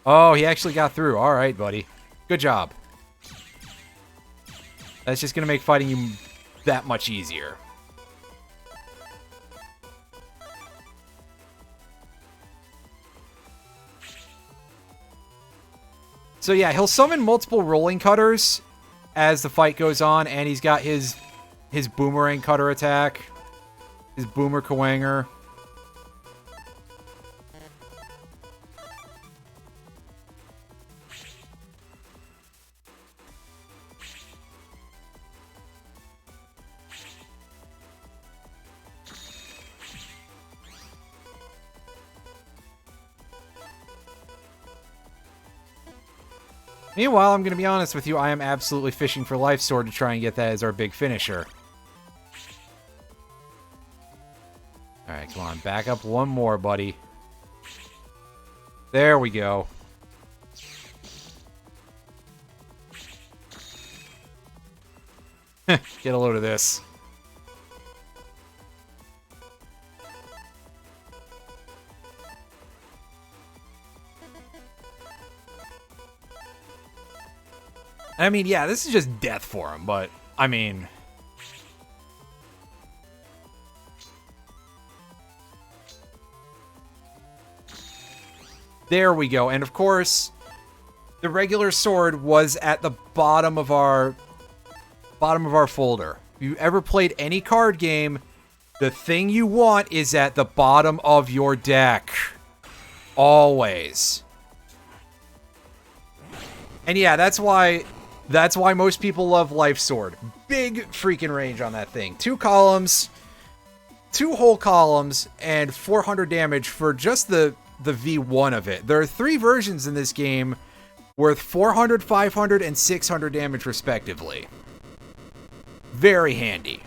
Oh, he actually got through. All right, buddy. Good job. That's just going to make fighting you that much easier. So yeah, he'll summon multiple rolling cutters as the fight goes on, and he's got his boomerang cutter attack, his boomer Kawanger. Meanwhile, I'm going to be honest with you, I am absolutely fishing for Life Sword to try and get that as our big finisher. Alright, come on, back up one more, buddy. There we go. Get a load of this. I mean, yeah, this is just death for him, but, I mean... There we go, and of course, the regular sword was at the bottom of our folder. If you ever played any card game, the thing you want is at the bottom of your deck. Always. And yeah, that's why most people love Life Sword. Big freaking range on that thing. 2 columns, 2 whole columns, and 400 damage for just the V1 of it. There are 3 versions in this game worth 400, 500, and 600 damage respectively. Very handy.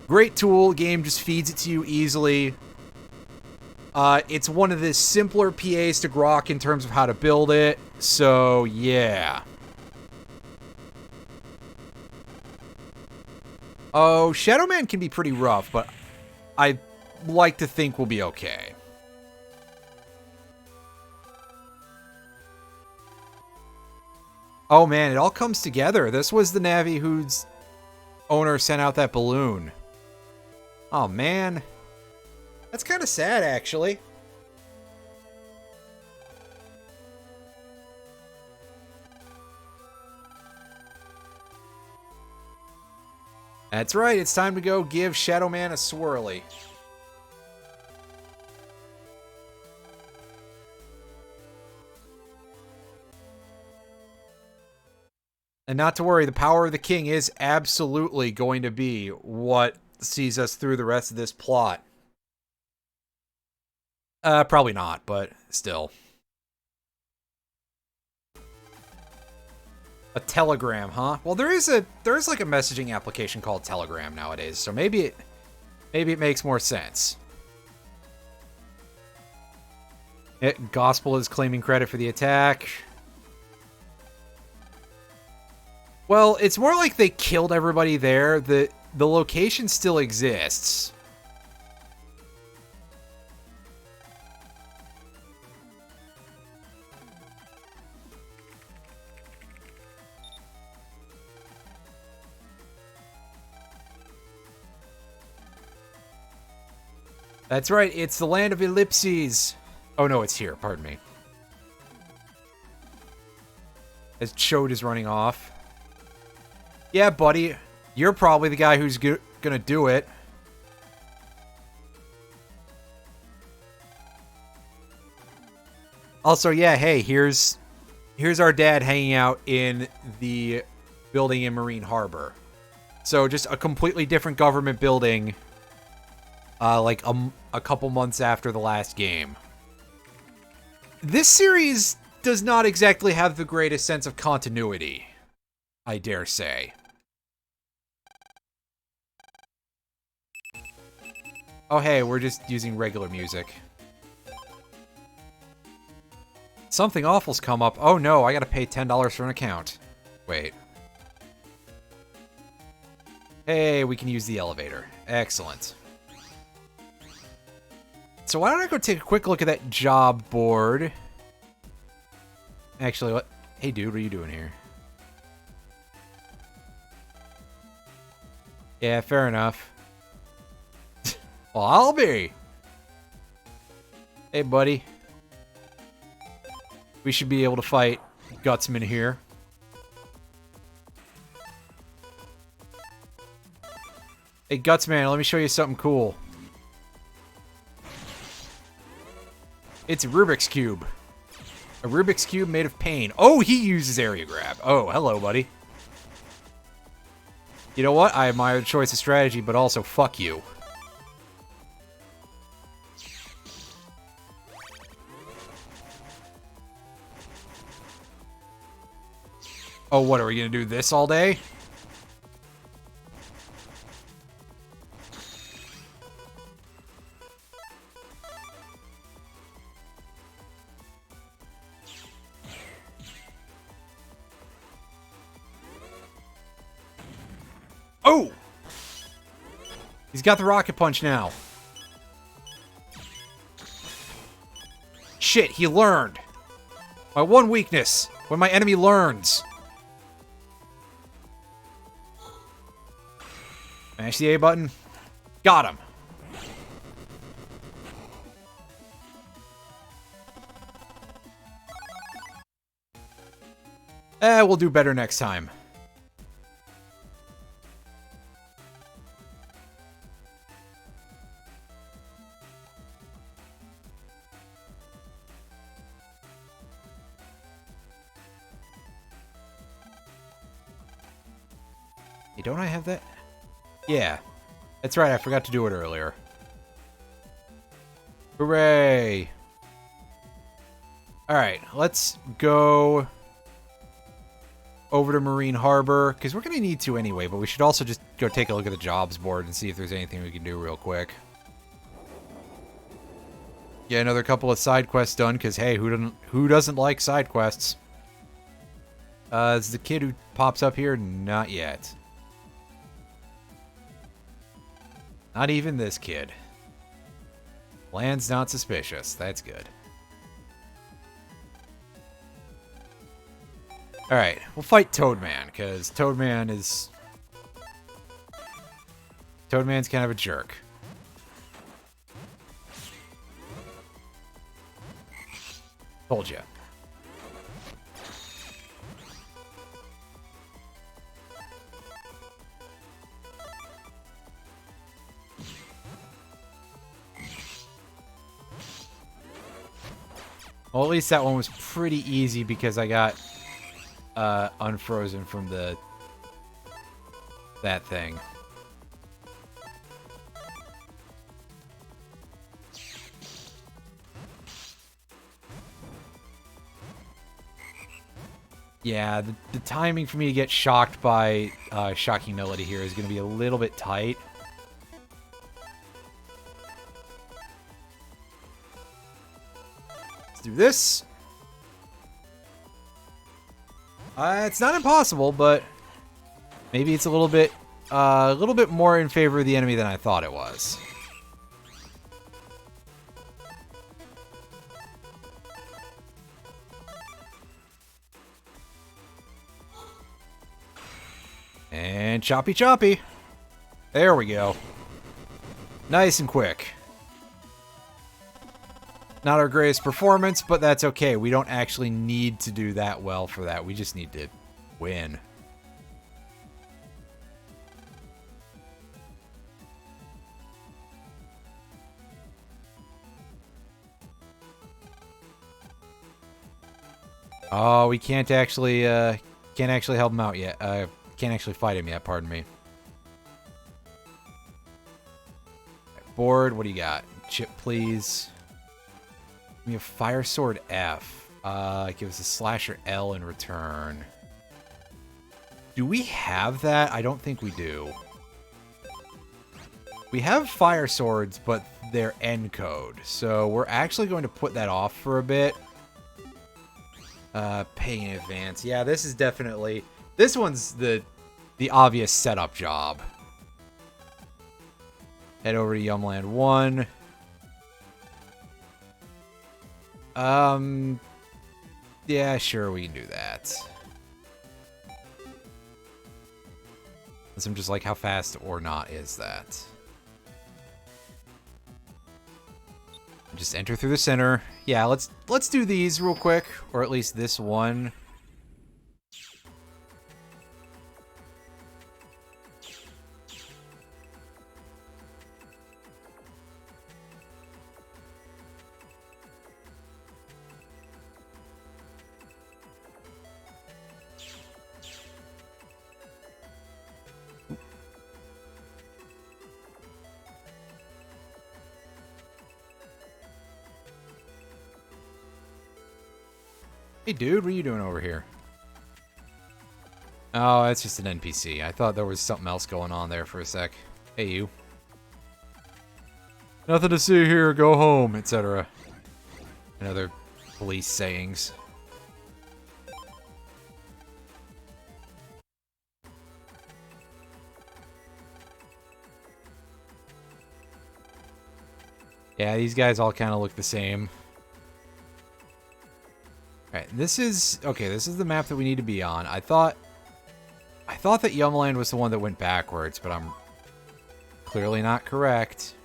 Great tool. Game just feeds it to you easily. It's one of the simpler PAs to grok in terms of how to build it. So, yeah. Oh, Shadow Man can be pretty rough, but I like to think we'll be okay. Oh man, it all comes together. This was the Navi whose owner sent out that balloon. Oh man. That's kind of sad, actually. That's right, it's time to go give Shadow Man a swirly. And not to worry, the power of the king is absolutely going to be what sees us through the rest of this plot. Probably not, but still. A Telegram, huh? Well, there is like a messaging application called Telegram nowadays, so maybe it makes more sense. Gospel is claiming credit for the attack. Well, it's more like they killed everybody there. The location still exists. That's right, it's the land of ellipses. Oh no, it's here, pardon me. As Chode is running off. Yeah, buddy, you're probably the guy who's gonna do it. Also, yeah, hey, here's our dad hanging out in the building in Marine Harbor. So just a completely different government building, like a couple months after the last game. This series does not exactly have the greatest sense of continuity, I dare say. Oh hey, we're just using regular music. Something awful's come up. Oh no, I gotta pay $10 for an account. Wait. Hey, we can use the elevator. Excellent. So why don't I go take a quick look at that job board? Actually, what? Hey dude, what are you doing here? Yeah, fair enough. Well, I'll be. Hey, buddy. We should be able to fight Gutsman here. Hey, Gutsman, let me show you something cool. It's a Rubik's Cube. A Rubik's Cube made of pain. Oh, he uses area grab. Oh, hello, buddy. You know what? I admire the choice of strategy, but also fuck you. Oh, what, are we gonna do this all day? Oh! He's got the rocket punch now. Shit, he learned. My one weakness, when my enemy learns. Mash the A button. Got him. We'll do better next time. Hey, don't I have that? Yeah. That's right, I forgot to do it earlier. Hooray! Alright, let's go over to Marine Harbor, because we're going to need to anyway, but we should also just go take a look at the jobs board and see if there's anything we can do real quick. Yeah, another couple of side quests done, because hey, who doesn't like side quests? Is the kid who pops up here? Not yet. Not even this kid. Land's not suspicious. That's good. Alright, we'll fight Toadman, because Toadman's kind of a jerk. Told ya. Well, at least that one was pretty easy because I got unfrozen from that thing. Yeah, the timing for me to get shocked by Shocking Melody here is going to be a little bit tight. Let's do this. It's not impossible, but maybe it's a little bit more in favor of the enemy than I thought it was. And choppy choppy. There we go. Nice and quick. Not our greatest performance, but that's okay. We don't actually need to do that well for that. We just need to win. Oh, we can't actually help him out yet. Can't actually fight him yet, pardon me. Board, what do you got? Chip, please. Give me a Fire Sword F. Give us a Slasher L in return. Do we have that? I don't think we do. We have Fire Swords, but they're N code. So we're actually going to put that off for a bit. Pay in advance. Yeah, this is definitely... This one's the obvious setup job. Head over to Yumland 1. Yeah, sure, we can do that. I'm just like, how fast or not is that? Just enter through the center. Yeah, let's do these real quick, or at least this one. Hey, dude, what are you doing over here? Oh, that's just an NPC. I thought there was something else going on there for a sec. Hey, you. Nothing to see here, go home, etc. And other police sayings. Yeah, these guys all kind of look the same. Alright, this is... Okay, this is the map that we need to be on. I thought that Yumland was the one that went backwards, but I'm clearly not correct.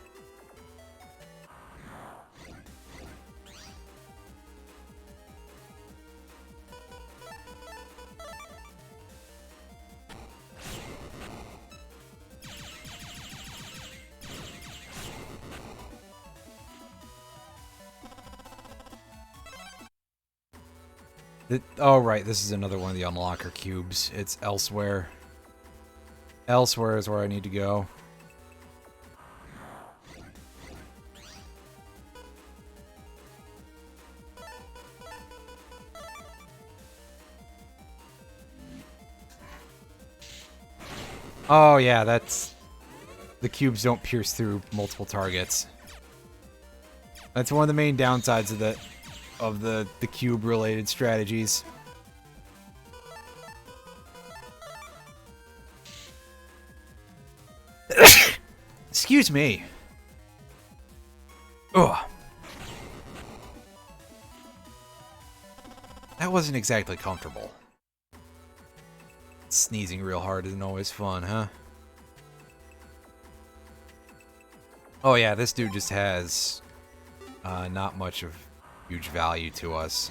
Oh, right, this is another one of the unlocker cubes. It's elsewhere. Elsewhere is where I need to go. Oh, yeah, that's... The cubes don't pierce through multiple targets. That's one of the main downsides of the cube-related strategies. Excuse me. Ugh. That wasn't exactly comfortable. Sneezing real hard isn't always fun, huh? Oh yeah, this dude just has not much of huge value to us.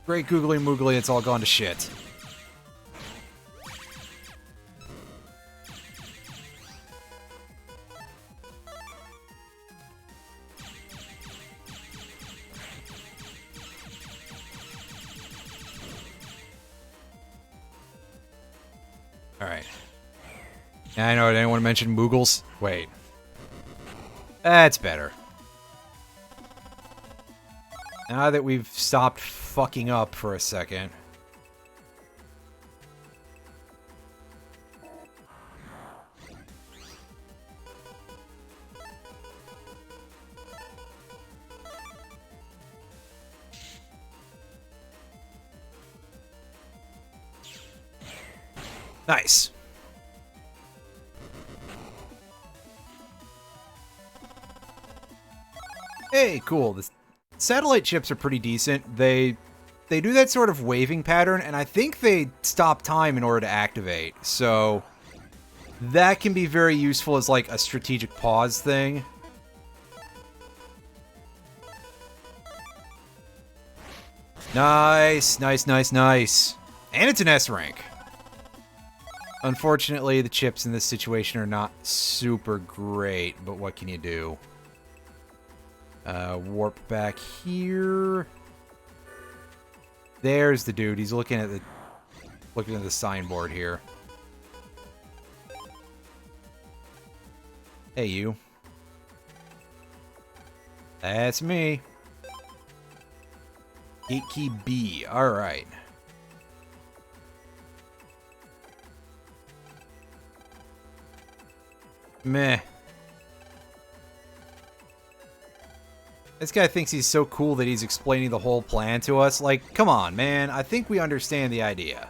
Great googly moogly, it's all gone to shit. Alright. I know, did anyone mention Moogles? Wait. That's better. Now that we've stopped fucking up for a second. Nice. Hey, cool. The satellite chips are pretty decent. They do that sort of waving pattern, and I think they stop time in order to activate. So that can be very useful as like a strategic pause thing. Nice, nice, nice, nice. And it's an S rank. Unfortunately, the chips in this situation are not super great, but what can you do? Warp back here. There's the dude. He's looking at the signboard here. Hey, you. That's me. Gate key B. All right. Meh. This guy thinks he's so cool that he's explaining the whole plan to us. Like, come on, man. I think we understand the idea.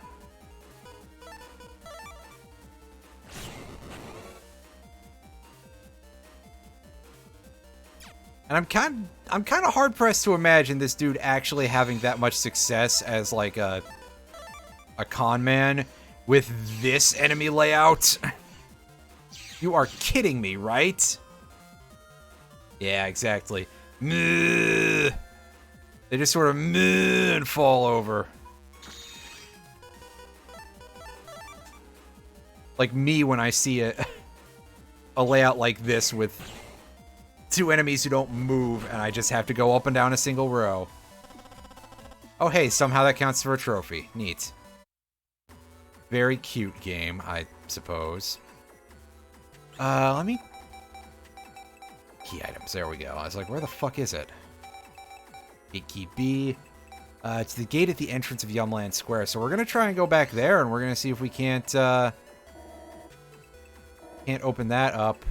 And I'm kind of hard pressed to imagine this dude actually having that much success as like a con man with this enemy layout. You are kidding me, right? Yeah, exactly. They just sort of and fall over. Like me when I see a layout like this with two enemies who don't move and I just have to go up and down a single row. Oh hey, somehow that counts for a trophy. Neat. Very cute game, I suppose. Let me... Key items, there we go. I was like, where the fuck is it? Gate key B. It's the gate at the entrance of Yumland Square, so we're gonna try and go back there, and we're gonna see if we can't open that up.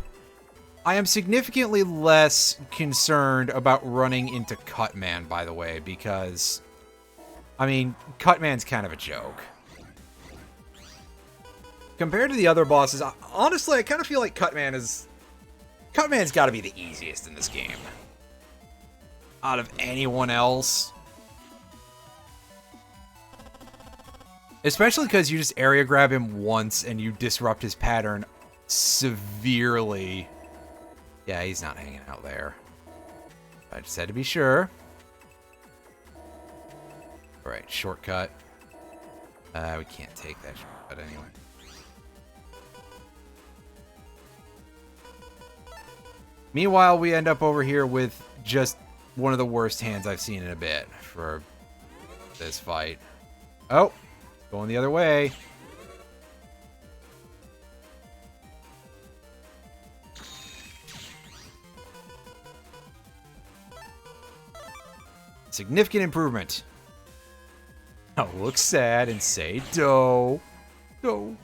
I am significantly less concerned about running into Cutman, by the way, because, I mean, Cutman's kind of a joke. Compared to the other bosses, honestly, I kind of feel like Cutman's got to be the easiest in this game. Out of anyone else. Especially because you just area grab him once and you disrupt his pattern severely. Yeah, he's not hanging out there. I just had to be sure. Alright, shortcut. We can't take that shortcut anyway. Meanwhile, we end up over here with just one of the worst hands I've seen in a bit for this fight. Oh, going the other way. Significant improvement. Now look sad and say, "Do, do."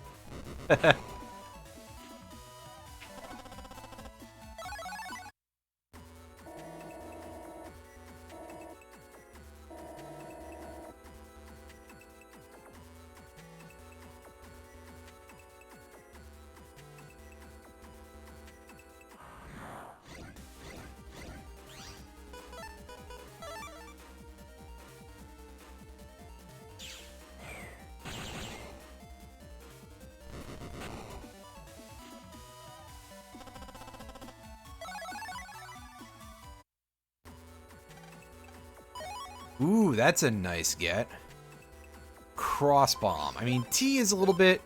Ooh, that's a nice get. Cross bomb. I mean, T is a little bit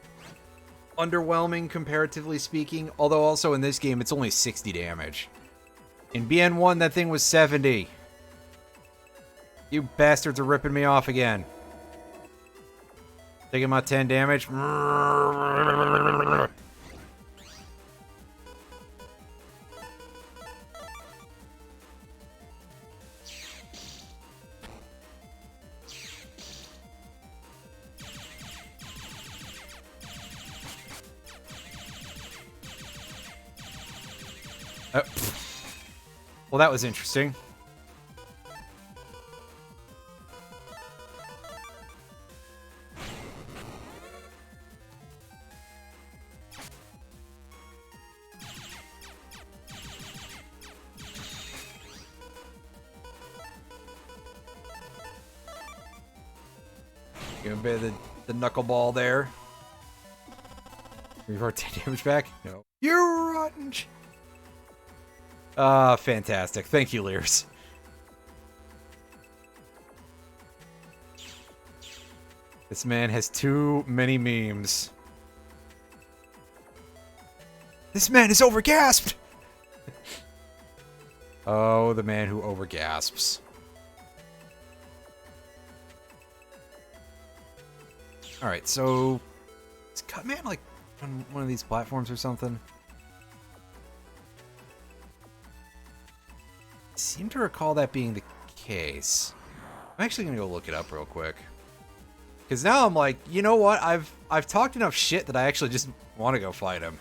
underwhelming comparatively speaking, although also in this game it's only 60 damage. In BN1 that thing was 70. You bastards are ripping me off again. Taking my 10 damage. Well, that was interesting. Give a bit of the knuckleball there. We've already 10 damage back? No. You rotten. Fantastic. Thank you, Leers. This man has too many memes. This man is overgasped! Oh, the man who overgasps. Alright, so... Is Cutman, like, on one of these platforms or something? I seem to recall that being the case. I'm actually gonna go look it up real quick. Because now I'm like, you know what? I've talked enough shit that I actually just want to go fight him.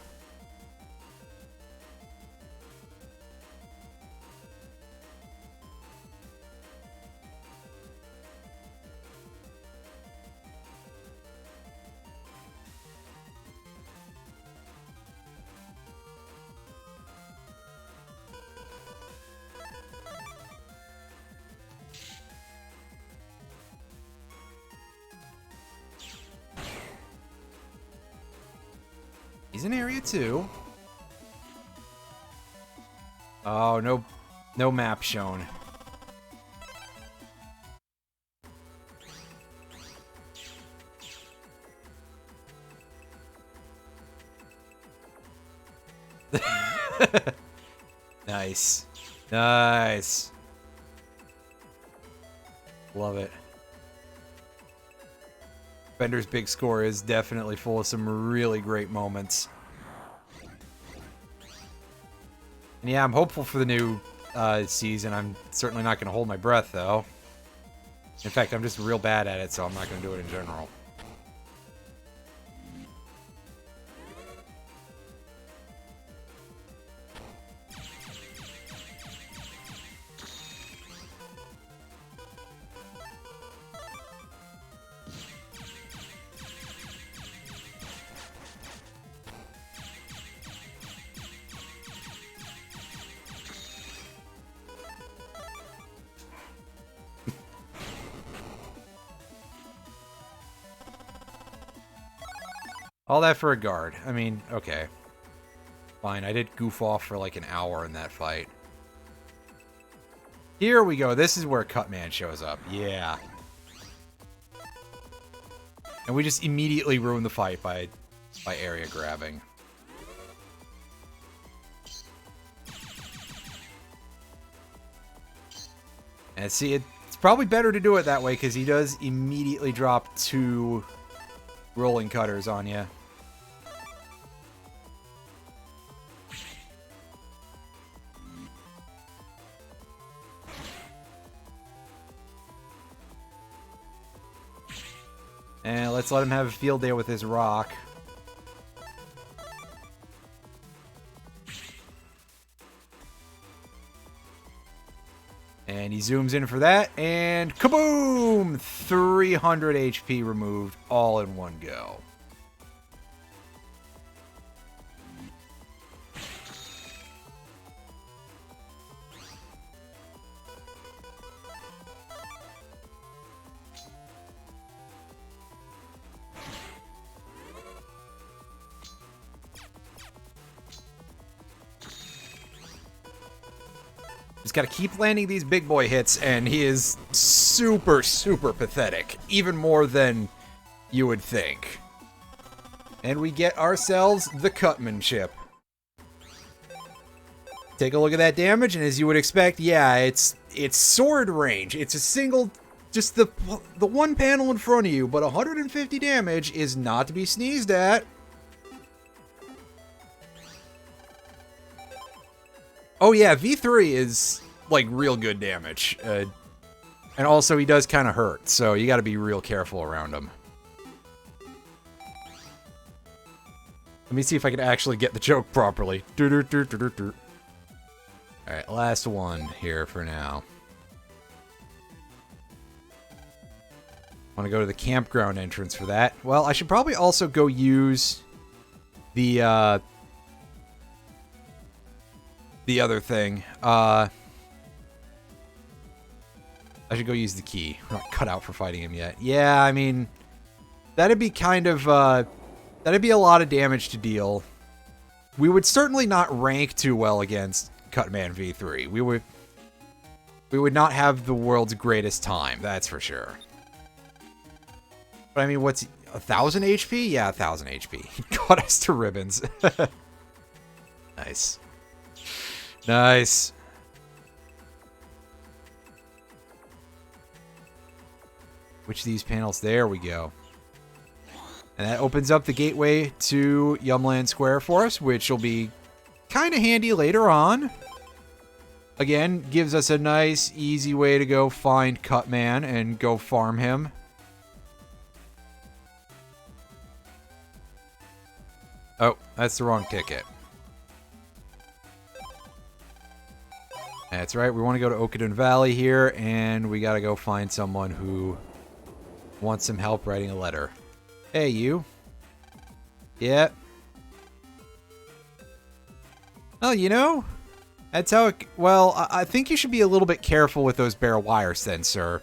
He's in area 2. Oh, no map shown. Nice. Nice. Love it. Bender's big score is definitely full of some really great moments. And yeah, I'm hopeful for the new season. I'm certainly not going to hold my breath, though. In fact, I'm just real bad at it, so I'm not going to do it in general. All that for a guard. I mean, okay. Fine, I did goof off for like an hour in that fight. Here we go. This is where Cutman shows up. Yeah. And we just immediately ruin the fight by area grabbing. And see, it's probably better to do it that way because he does immediately drop 2 rolling cutters on you. And let's let him have a field day with his rock. And he zooms in for that, and kaboom! 300 HP removed all in one go. He's got to keep landing these big boy hits, and he is super, super pathetic. Even more than you would think. And we get ourselves the Cutman chip. Take a look at that damage, and as you would expect, yeah, it's sword range. It's a single, just the one panel in front of you, but 150 damage is not to be sneezed at. Oh yeah, V3 is, like, real good damage. And also, he does kind of hurt, so you gotta be real careful around him. Let me see if I can actually get the joke properly. Alright, last one here for now. Want to go to the campground entrance for that. Well, I should probably also go use the other thing. I should go use the key. I'm not cut out for fighting him yet. Yeah, I mean, that'd be kind of, that'd be a lot of damage to deal. We would certainly not rank too well against Cutman V3. We would not have the world's greatest time, that's for sure. But I mean, what's 1,000 HP? Yeah, 1,000 HP. He cut us to ribbons. Nice. Nice. Which of these panels? There we go. And that opens up the gateway to Yumland Square for us, which will be kind of handy later on. Again, gives us a nice, easy way to go find Cutman and go farm him. Oh, that's the wrong ticket. That's right, we want to go to Okadon Valley here, and we gotta go find someone who wants some help writing a letter. Hey, you. Yeah. Oh, you know, that's how it... Well, I think you should be a little bit careful with those bare wires then, sir.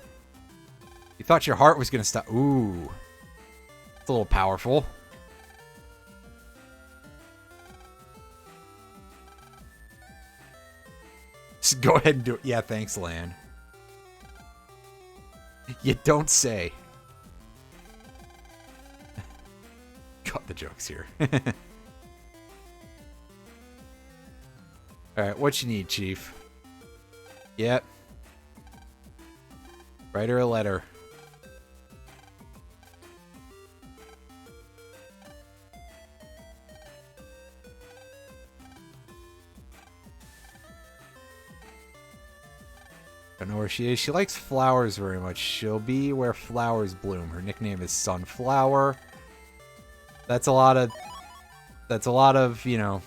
You thought your heart was gonna stop... Ooh. It's a little powerful. Just go ahead and do it. Yeah, thanks, Lan. You don't say. Cut the jokes here. Alright, what you need, Chief? Yep. Write her a letter. Don't know where she is. She likes flowers very much. She'll be where flowers bloom. Her nickname is Sunflower. That's a lot of, you know,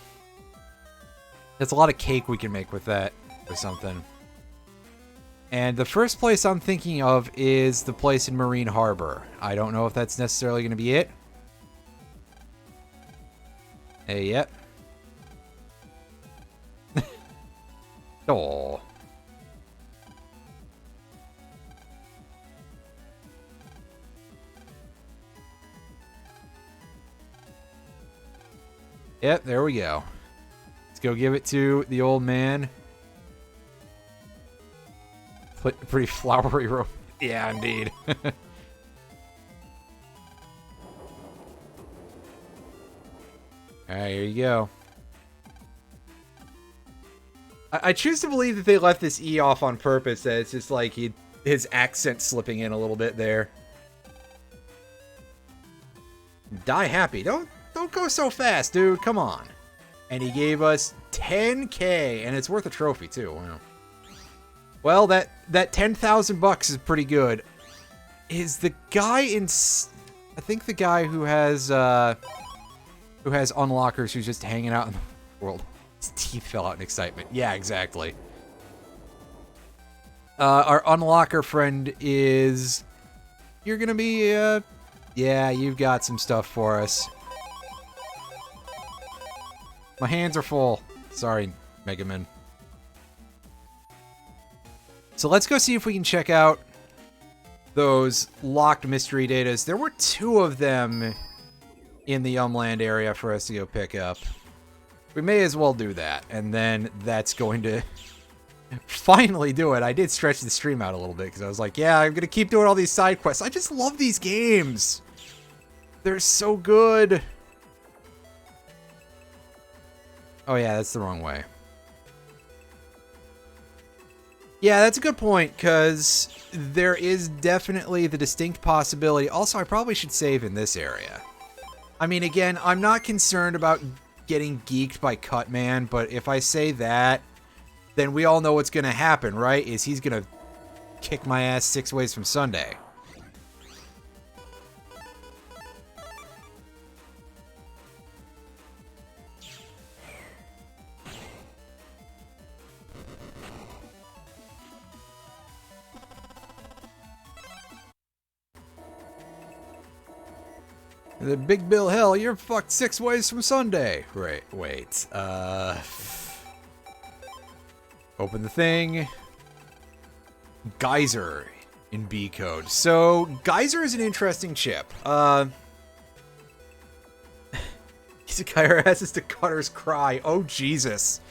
that's a lot of cake we can make with that or something. And the first place I'm thinking of is the place in Marine Harbor. I don't know if that's necessarily going to be it. Hey, yep. Oh. Yep, there we go. Let's go give it to the old man. Pretty flowery rope. Yeah, indeed. Alright, here you go. I choose to believe that they left this E off on purpose, that it's just like his accent slipping in a little bit there. Die happy. Don't go so fast, dude. Come on. And he gave us 10K, and it's worth a trophy too. Wow. Well, that 10,000 bucks is pretty good. Is the guy in? I think the guy who has unlockers who's just hanging out in the world. His teeth fell out in excitement. Yeah, exactly. Our unlocker friend is. You're gonna be. Yeah, you've got some stuff for us. My hands are full. Sorry, Mega Man. So let's go see if we can check out those locked mystery datas. There were 2 of them in the Yumland area for us to go pick up. We may as well do that. And then that's going to finally do it. I did stretch the stream out a little bit because I was like, yeah, I'm going to keep doing all these side quests. I just love these games. They're so good. Oh, yeah, that's the wrong way. Yeah, that's a good point, because there is definitely the distinct possibility. Also, I probably should save in this area. I mean, again, I'm not concerned about getting geeked by Cutman, but if I say that, then we all know what's going to happen, right? Is he's going to kick my ass 6 ways from Sunday. The Big Bill Hill, you're fucked 6 ways from Sunday. Right, wait. Open the thing. Geyser in B code. So, Geyser is an interesting chip. Izakaya asks to Cutter's cry. Oh, Jesus.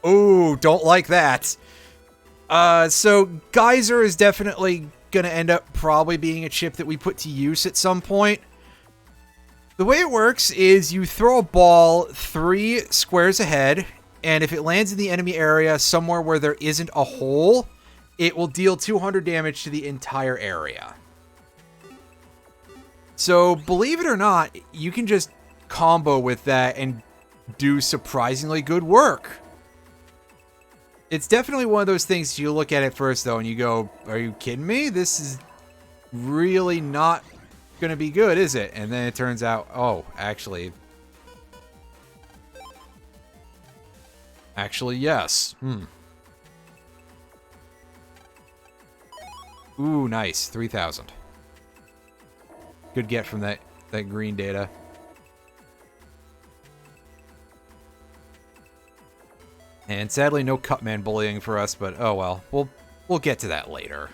Oh, don't like that. So, Geyser is definitely going to end up probably being a chip that we put to use at some point. The way it works is you throw a ball 3 squares ahead, and if it lands in the enemy area somewhere where there isn't a hole, it will deal 200 damage to the entire area. So, believe it or not, you can just combo with that and do surprisingly good work. It's definitely one of those things you look at it first, though, and you go, are you kidding me? This is really not gonna be good, is it? And then it turns out, oh, actually, yes. Ooh, nice. 3,000. Good get from that green data. And sadly, no Cutman bullying for us, but oh well. We'll get to that later.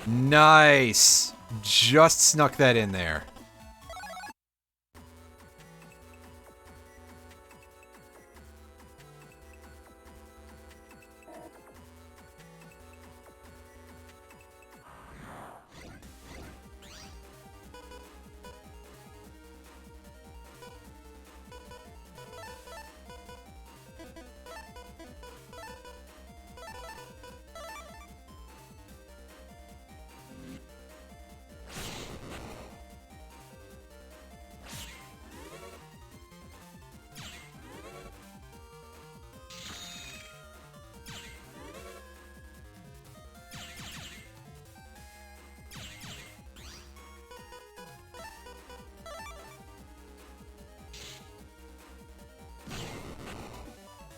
Nice. Just snuck that in there.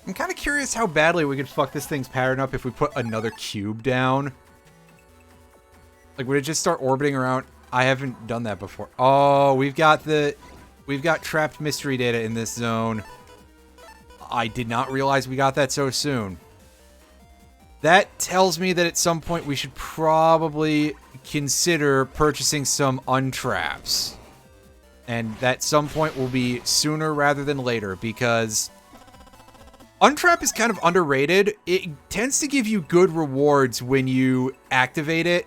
I'm kind of curious how badly we could fuck this thing's pattern up if we put another cube down. Like, would it just start orbiting around? I haven't done that before. Oh, we've got trapped mystery data in this zone. I did not realize we got that so soon. That tells me that at some point we should probably consider purchasing some untraps. And that some point will be sooner rather than later, because Untrap is kind of underrated. It tends to give you good rewards when you activate it.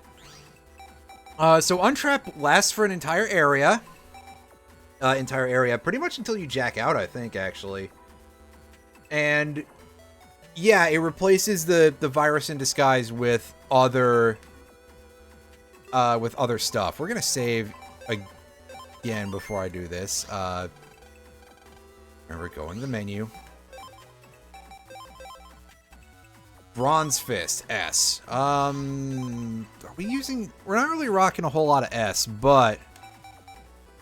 So Untrap lasts for an entire area. Pretty much until you jack out, I think, actually. And yeah, it replaces the virus in disguise with other stuff. We're gonna save again before I do this. Remember, go in the menu. Bronze Fist, S. Are we using... We're not really rocking a whole lot of S, but...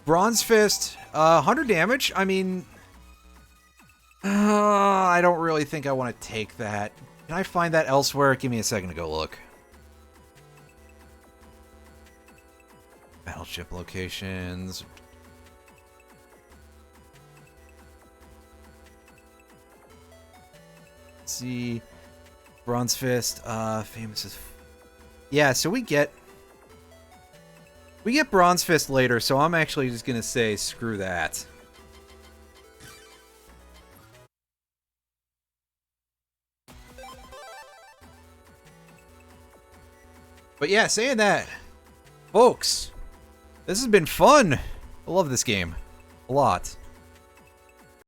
Bronze Fist, 100 damage. I mean... I don't really think I want to take that. Can I find that elsewhere? Give me a second to go look. Battleship locations... Let's see... Bronze Fist, famous as... Yeah, so we get... We get Bronze Fist later, so I'm actually just gonna say screw that. But yeah, saying that, folks, this has been fun. I love this game a lot.